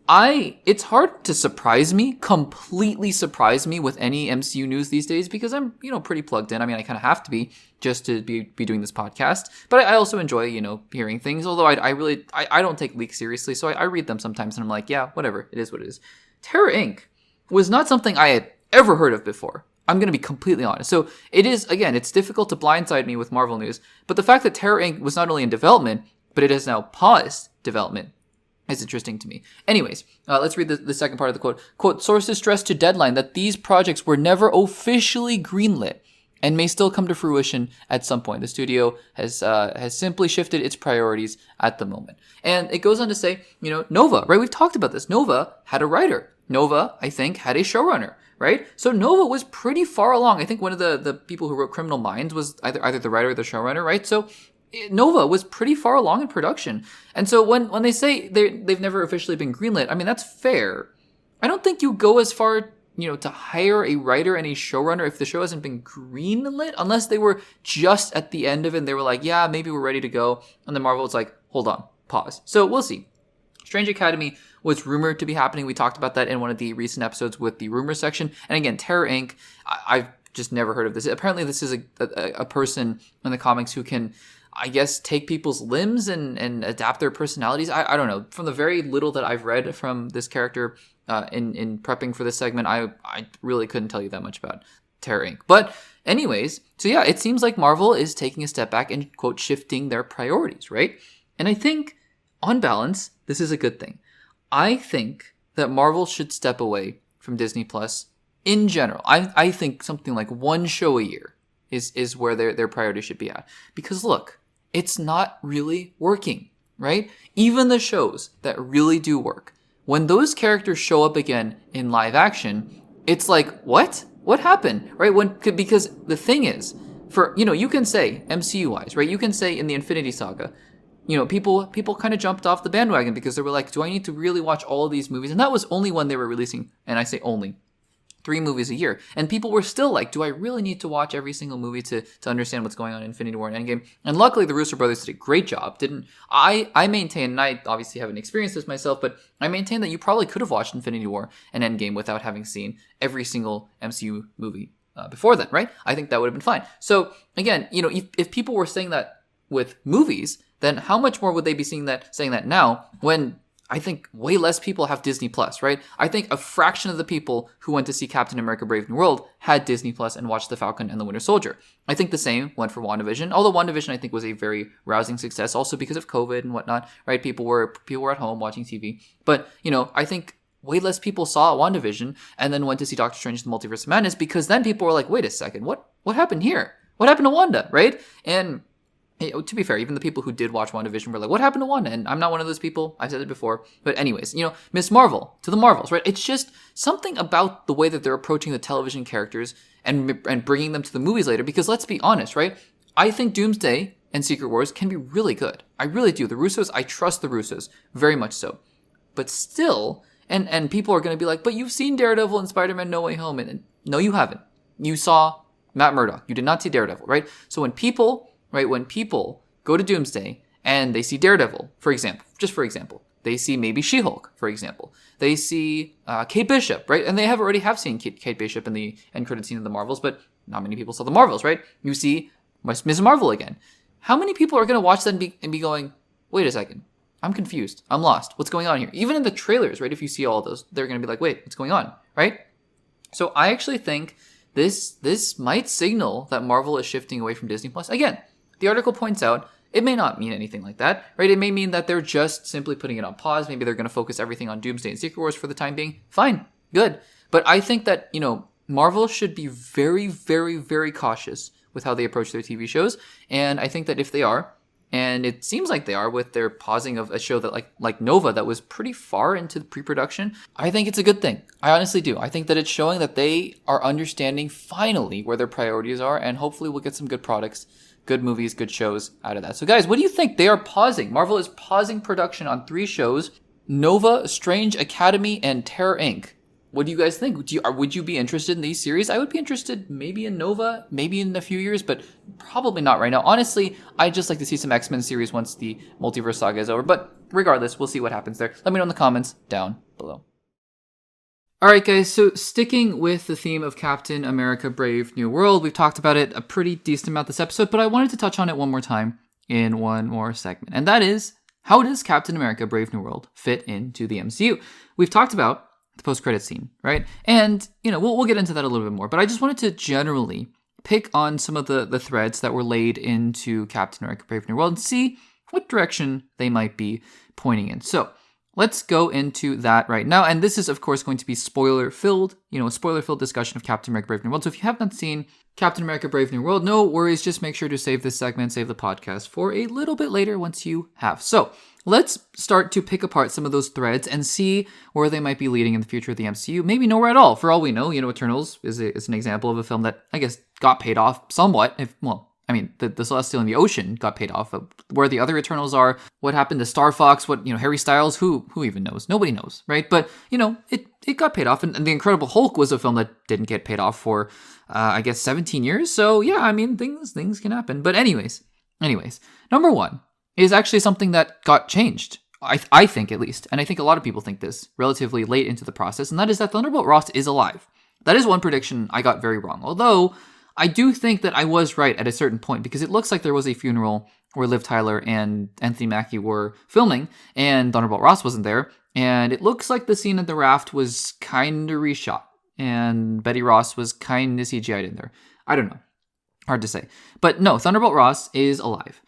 It's hard to completely surprise me with any MCU news these days because I'm, pretty plugged in. I mean, I kind of have to be just to be doing this podcast, but I also enjoy, hearing things, although I don't take leaks seriously, so I read them sometimes and I'm like, yeah, whatever, it is what it is. Terror Inc. was not something I had ever heard of before. I'm going to be completely honest. So it is, again, it's difficult to blindside me with Marvel news, but the fact that Terror Inc. was not only in development, but it has now paused development is interesting to me. Anyways, let's read the second part of the quote. Quote, sources stressed to Deadline that these projects were never officially greenlit and may still come to fruition at some point. The studio has simply shifted its priorities at the moment. And it goes on to say, Nova, right? We've talked about this. Nova had a writer. Nova, I think, had a showrunner, right? So Nova was pretty far along. I think one of the people who wrote Criminal Minds was either the writer or the showrunner, right? So Nova was pretty far along in production. And so when they say they've never officially been greenlit, I mean, that's fair. I don't think you go as far, to hire a writer and a showrunner if the show hasn't been greenlit, unless they were just at the end of it and they were like, yeah, maybe we're ready to go. And then Marvel was like, hold on, pause. So we'll see. Strange Academy was rumored to be happening. We talked about that in one of the recent episodes with the rumor section. And again, Terror Inc., I've just never heard of this. Apparently this is a person in the comics who can, I guess, take people's limbs and adapt their personalities. I don't know. From the very little that I've read from this character in prepping for this segment, I really couldn't tell you that much about Terror Inc. But anyways, so yeah, it seems like Marvel is taking a step back and, quote, shifting their priorities, right? And I think, on balance, this is a good thing. I think that Marvel should step away from Disney Plus in general. I think something like one show a year is where their priority should be at. Because look, it's not really working, right? Even the shows that really do work, when those characters show up again in live action, it's like, what? What happened, right? Because the thing is, you can say MCU-wise, right? You can say in the Infinity Saga, people kind of jumped off the bandwagon because they were like, do I need to really watch all of these movies? And that was only when they were releasing, and I say only, 3 movies a year. And people were still like, do I really need to watch every single movie to understand what's going on in Infinity War and Endgame? And luckily, the Russo brothers did a great job. I maintain, and I obviously haven't experienced this myself, but I maintain that you probably could have watched Infinity War and Endgame without having seen every single MCU movie before then, right? I think that would have been fine. So again, if people were saying that with movies, then how much more would they be saying that now when I think way less people have Disney Plus, right? I think a fraction of the people who went to see Captain America Brave New World had Disney Plus and watched The Falcon and the Winter Soldier. I think the same went for WandaVision, although WandaVision I think was a very rousing success also because of COVID and whatnot, right? People were at home watching TV. But, I think way less people saw WandaVision and then went to see Doctor Strange the Multiverse of Madness because then people were like, wait a second, what happened here? What happened to Wanda, right? And to be fair, even the people who did watch WandaVision were like, what happened to Wanda? And I'm not one of those people. I've said it before. But anyways, Miss Marvel to the Marvels, right? It's just something about the way that they're approaching the television characters and bringing them to the movies later. Because let's be honest, right? I think Doomsday and Secret Wars can be really good. I really do. The Russos, I trust the Russos very much so. But still, and people are going to be like, but you've seen Daredevil and Spider-Man No Way Home. And no, you haven't. You saw Matt Murdock. You did not see Daredevil, right? So when people go to Doomsday and they see Daredevil, for example, they see maybe She-Hulk, for example, they see Kate Bishop, right? And they already have seen Kate Bishop in the end credit scene of the Marvels, but not many people saw the Marvels, right? You see Ms. Marvel again. How many people are going to watch that and be going, wait a second, I'm confused, I'm lost, what's going on here? Even in the trailers, right? If you see all those, they're going to be like, wait, what's going on, right? So I actually think this might signal that Marvel is shifting away from Disney Plus. Again, the article points out it may not mean anything like that, right? It may mean that they're just simply putting it on pause. Maybe they're going to focus everything on Doomsday and Secret Wars for the time being. Fine, good. But I think that, Marvel should be very, very, very cautious with how they approach their TV shows. And I think that if they are, And it seems like they are with their pausing of a show that like Nova that was pretty far into the pre-production. I think it's a good thing. I honestly do. I think that it's showing that they are understanding finally where their priorities are, and hopefully we'll get some good products, good movies, good shows out of that. So guys, what do you think? They are pausing. Marvel is pausing production on 3 shows: Nova, Strange Academy, and Terror Inc. What do you guys think? Would you be interested in these series? I would be interested maybe in Nova, maybe in a few years, but probably not right now. Honestly, I'd just like to see some X-Men series once the multiverse saga is over. But regardless, we'll see what happens there. Let me know in the comments down below. Alright guys, so sticking with the theme of Captain America Brave New World, we've talked about it a pretty decent amount this episode, but I wanted to touch on it one more time in one more segment. And that is, how does Captain America Brave New World fit into the MCU? We've talked about the post-credit scene, right? And, we'll get into that a little bit more, but I just wanted to generally pick on some of the threads that were laid into Captain America Brave New World and see what direction they might be pointing in. So let's go into that right now. And this is, of course, going to be spoiler-filled, a spoiler-filled discussion of Captain America Brave New World. So if you have not seen Captain America Brave New World, no worries. Just make sure to save this segment, save the podcast for a little bit later once you have. So let's start to pick apart some of those threads and see where they might be leading in the future of the MCU. Maybe nowhere at all. For all we know, Eternals is an example of a film that, I guess, got paid off somewhat. The Celestial in the Ocean got paid off. Where the other Eternals are, what happened to Star Fox, Harry Styles, who even knows? Nobody knows, right? But, it got paid off. And The Incredible Hulk was a film that didn't get paid off for, 17 years. So, yeah, things can happen. But anyways, number one is actually something that got changed. I think, at least. And I think a lot of people think this relatively late into the process. And that is that Thunderbolt Ross is alive. That is one prediction I got very wrong. Although I do think that I was right at a certain point, because it looks like there was a funeral where Liv Tyler and Anthony Mackie were filming, and Thunderbolt Ross wasn't there. And it looks like the scene at the raft was kind of reshot, and Betty Ross was kind of CGI'd in there. I don't know. Hard to say. But no, Thunderbolt Ross is alive.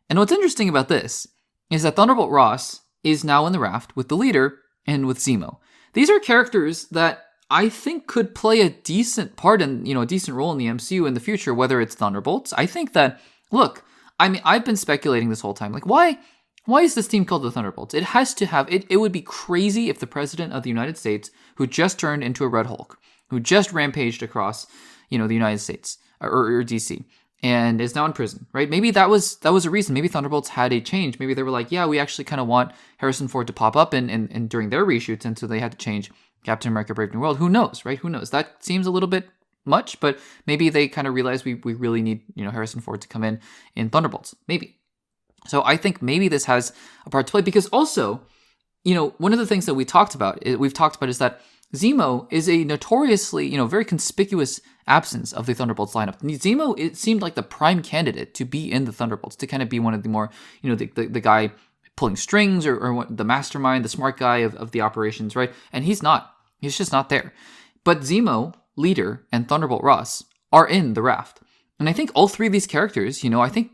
And what's interesting about this is that Thunderbolt Ross is now in the raft with the leader and with Zemo. These are characters that I think could play a decent part in, a decent role in the MCU in the future, whether it's Thunderbolts. I think that, look, I've been speculating this whole time. Like, why is this team called the Thunderbolts? It has to have, it would be crazy if the president of the United States, who just turned into a Red Hulk, who just rampaged across, the United States, or DC, and is now in prison, right? Maybe that was a reason. Maybe Thunderbolts had a change. Maybe they were like, yeah, we actually kind of want Harrison Ford to pop up and during their reshoots, and so they had to change Captain America Brave New World. Who knows, right? Who knows? That seems a little bit much, but maybe they kind of realized we really need, Harrison Ford to come in Thunderbolts. Maybe. So I think maybe this has a part to play, because also, one of the things that we've talked about is that Zemo is a notoriously, very conspicuous absence of the Thunderbolts lineup. Zemo, it seemed like the prime candidate to be in the Thunderbolts, to kind of be one of the more, the guy pulling strings or the mastermind, the smart guy of the operations, right? And he's not. He's just not there. But Zemo, Leader, and Thunderbolt Ross are in the raft. And I think all 3 of these characters, I think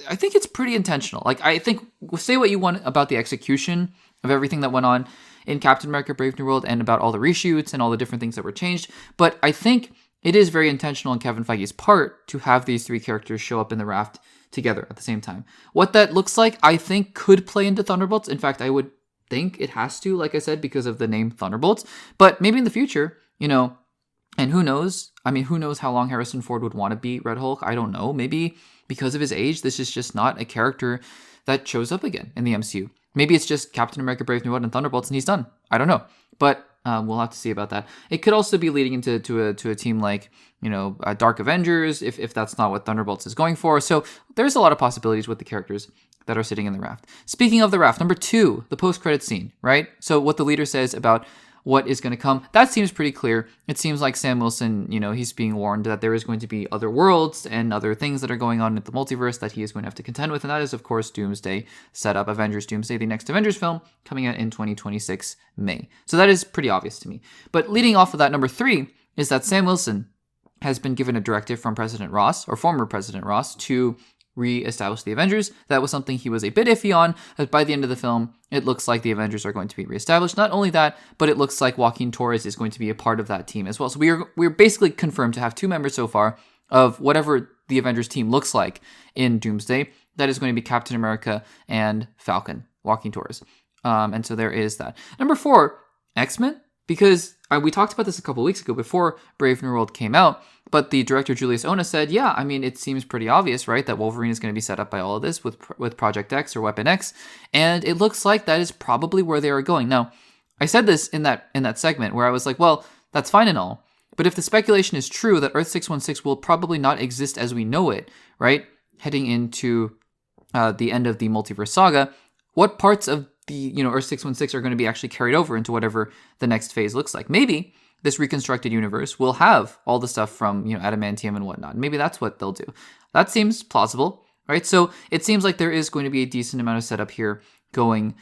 it's pretty intentional. Like, I think, say what you want about the execution of everything that went on in Captain America Brave New World and about all the reshoots and all the different things that were changed, but I think it is very intentional on Kevin Feige's part to have these 3 characters show up in the raft together at the same time. What that looks like, I think, could play into Thunderbolts. In fact, I would think it has to, like I said, because of the name Thunderbolts. But maybe in the future, and who knows? Who knows how long Harrison Ford would want to be Red Hulk? I don't know. Maybe because of his age, this is just not a character that shows up again in the MCU. Maybe it's just Captain America Brave New World and Thunderbolts and he's done. I don't know. But we'll have to see about that. It could also be leading into a team like, Dark Avengers, if that's not what Thunderbolts is going for. So there's a lot of possibilities with the characters that are sitting in the raft. Speaking of the raft, number 2, the post-credit scene, right? So what the leader says about what is going to come, that seems pretty clear. It seems like Sam Wilson, he's being warned that there is going to be other worlds and other things that are going on in the multiverse that he is going to have to contend with. And that is, of course, Doomsday setup, Avengers Doomsday, the next Avengers film coming out in 2026 May. So that is pretty obvious to me. But leading off of that, number 3 is that Sam Wilson has been given a directive from President Ross, or former President Ross, to re-establish the Avengers. That was something he was a bit iffy on, but by the end of the film, it looks like the Avengers are going to be re-established. Not only that, but it looks like Joaquin Torres is going to be a part of that team as well. So we're basically confirmed to have 2 members so far of whatever the Avengers team looks like in Doomsday. that is going to be Captain America and Falcon walking tours. And so there is that. Number 4, X-Men, because we talked about this a couple weeks ago before Brave New World came out, but the director Julius Onah said, yeah, I mean, it seems pretty obvious, right, that Wolverine is going to be set up by all of this with Project X or Weapon X, and it looks like that is probably where they are going. Now, I said this in that segment where I was like, well, that's fine and all, but if the speculation is true that Earth 616 will probably not exist as we know it, right, heading into the end of the multiverse saga, what parts of the Earth 616 are going to be actually carried over into whatever the next phase looks like? Maybe this reconstructed universe will have all the stuff from adamantium and whatnot. Maybe that's what they'll do. That seems plausible, right? So it seems like there is going to be a decent amount of setup here going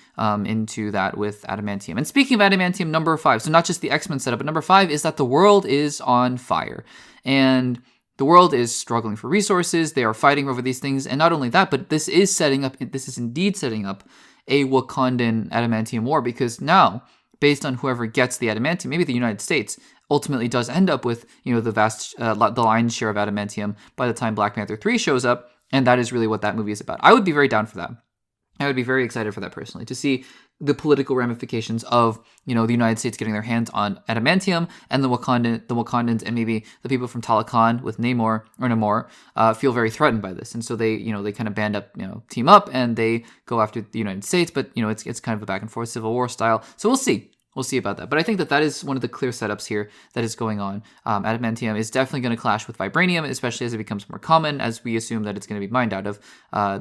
into that with adamantium. And speaking of adamantium, number 5, so not just the X-Men setup, but number 5 is that the world is on fire. And the world is struggling for resources. They are fighting over these things. And not only that, but this is indeed setting up a Wakandan adamantium war, because now, based on whoever gets the adamantium, maybe the United States ultimately does end up with the lion's share of adamantium by the time Black Panther 3 shows up, and that is really what that movie is about. I would be very down for that. I would be very excited for that personally, to see the political ramifications of the United States getting their hands on adamantium, and the Wakandans and maybe the people from Talokan with Namor feel very threatened by this, and so they kind of band up, team up, and they go after the United States. But it's kind of a back and forth Civil War style. So we'll see. We'll see about that. But I think that is one of the clear setups here that is going on. Adamantium is definitely going to clash with vibranium, especially as it becomes more common, as we assume that it's going to be mined out of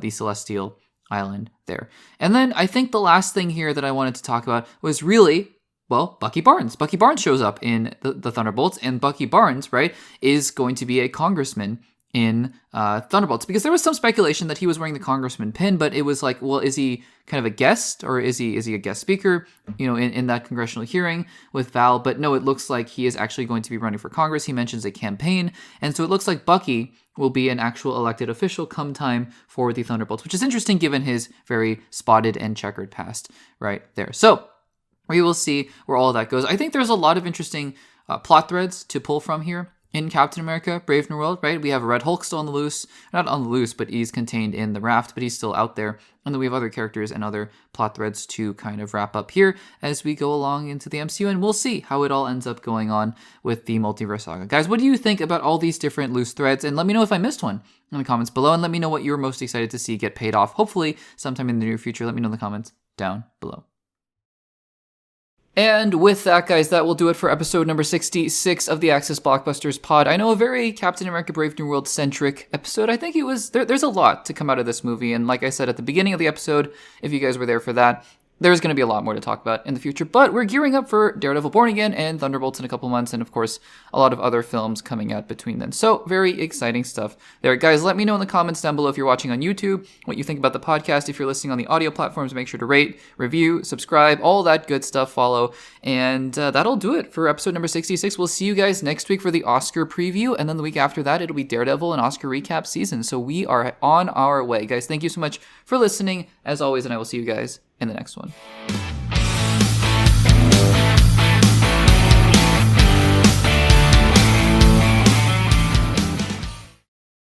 the Celestial Island there. And then I think the last thing here that I wanted to talk about was really, well, Bucky Barnes. Bucky Barnes shows up in the Thunderbolts, and Bucky Barnes, right, is going to be a congressman in Thunderbolts, because there was some speculation that he was wearing the congressman pin, but it was like, well, is he kind of a guest, or is he a guest speaker, in that congressional hearing with Val? But no, it looks like he is actually going to be running for Congress. He mentions a campaign, and so it looks like Bucky will be an actual elected official come time for the Thunderbolts, which is interesting given his very spotted and checkered past right there. So we will see where all of that goes. I think there's a lot of interesting plot threads to pull from here in Captain America, Brave New World, right? We have Red Hulk still on the loose. Not on the loose, but he's contained in the raft, but he's still out there. And then we have other characters and other plot threads to kind of wrap up here as we go along into the MCU, and we'll see how it all ends up going on with the multiverse saga. Guys, what do you think about all these different loose threads? And let me know if I missed one in the comments below, and let me know what you're most excited to see get paid off, hopefully sometime in the near future. Let me know in the comments down below. And with that, guys, that will do it for episode number 66 of the Access Blockbusters pod. I know, a very Captain America Brave New World centric episode. I think it was, there's a lot to come out of this movie. And like I said at the beginning of the episode, if you guys were there for that, there's going to be a lot more to talk about in the future, but we're gearing up for Daredevil Born Again and Thunderbolts in a couple months, and of course, a lot of other films coming out between then. So, very exciting stuff there. Guys, let me know in the comments down below if you're watching on YouTube, what you think about the podcast. If you're listening on the audio platforms, make sure to rate, review, subscribe, all that good stuff, follow, and that'll do it for episode number 66. We'll see you guys next week for the Oscar preview, and then the week after that, it'll be Daredevil and Oscar recap season. So, we are on our way. Guys, thank you so much for listening, as always, and I will see you guys in the next one.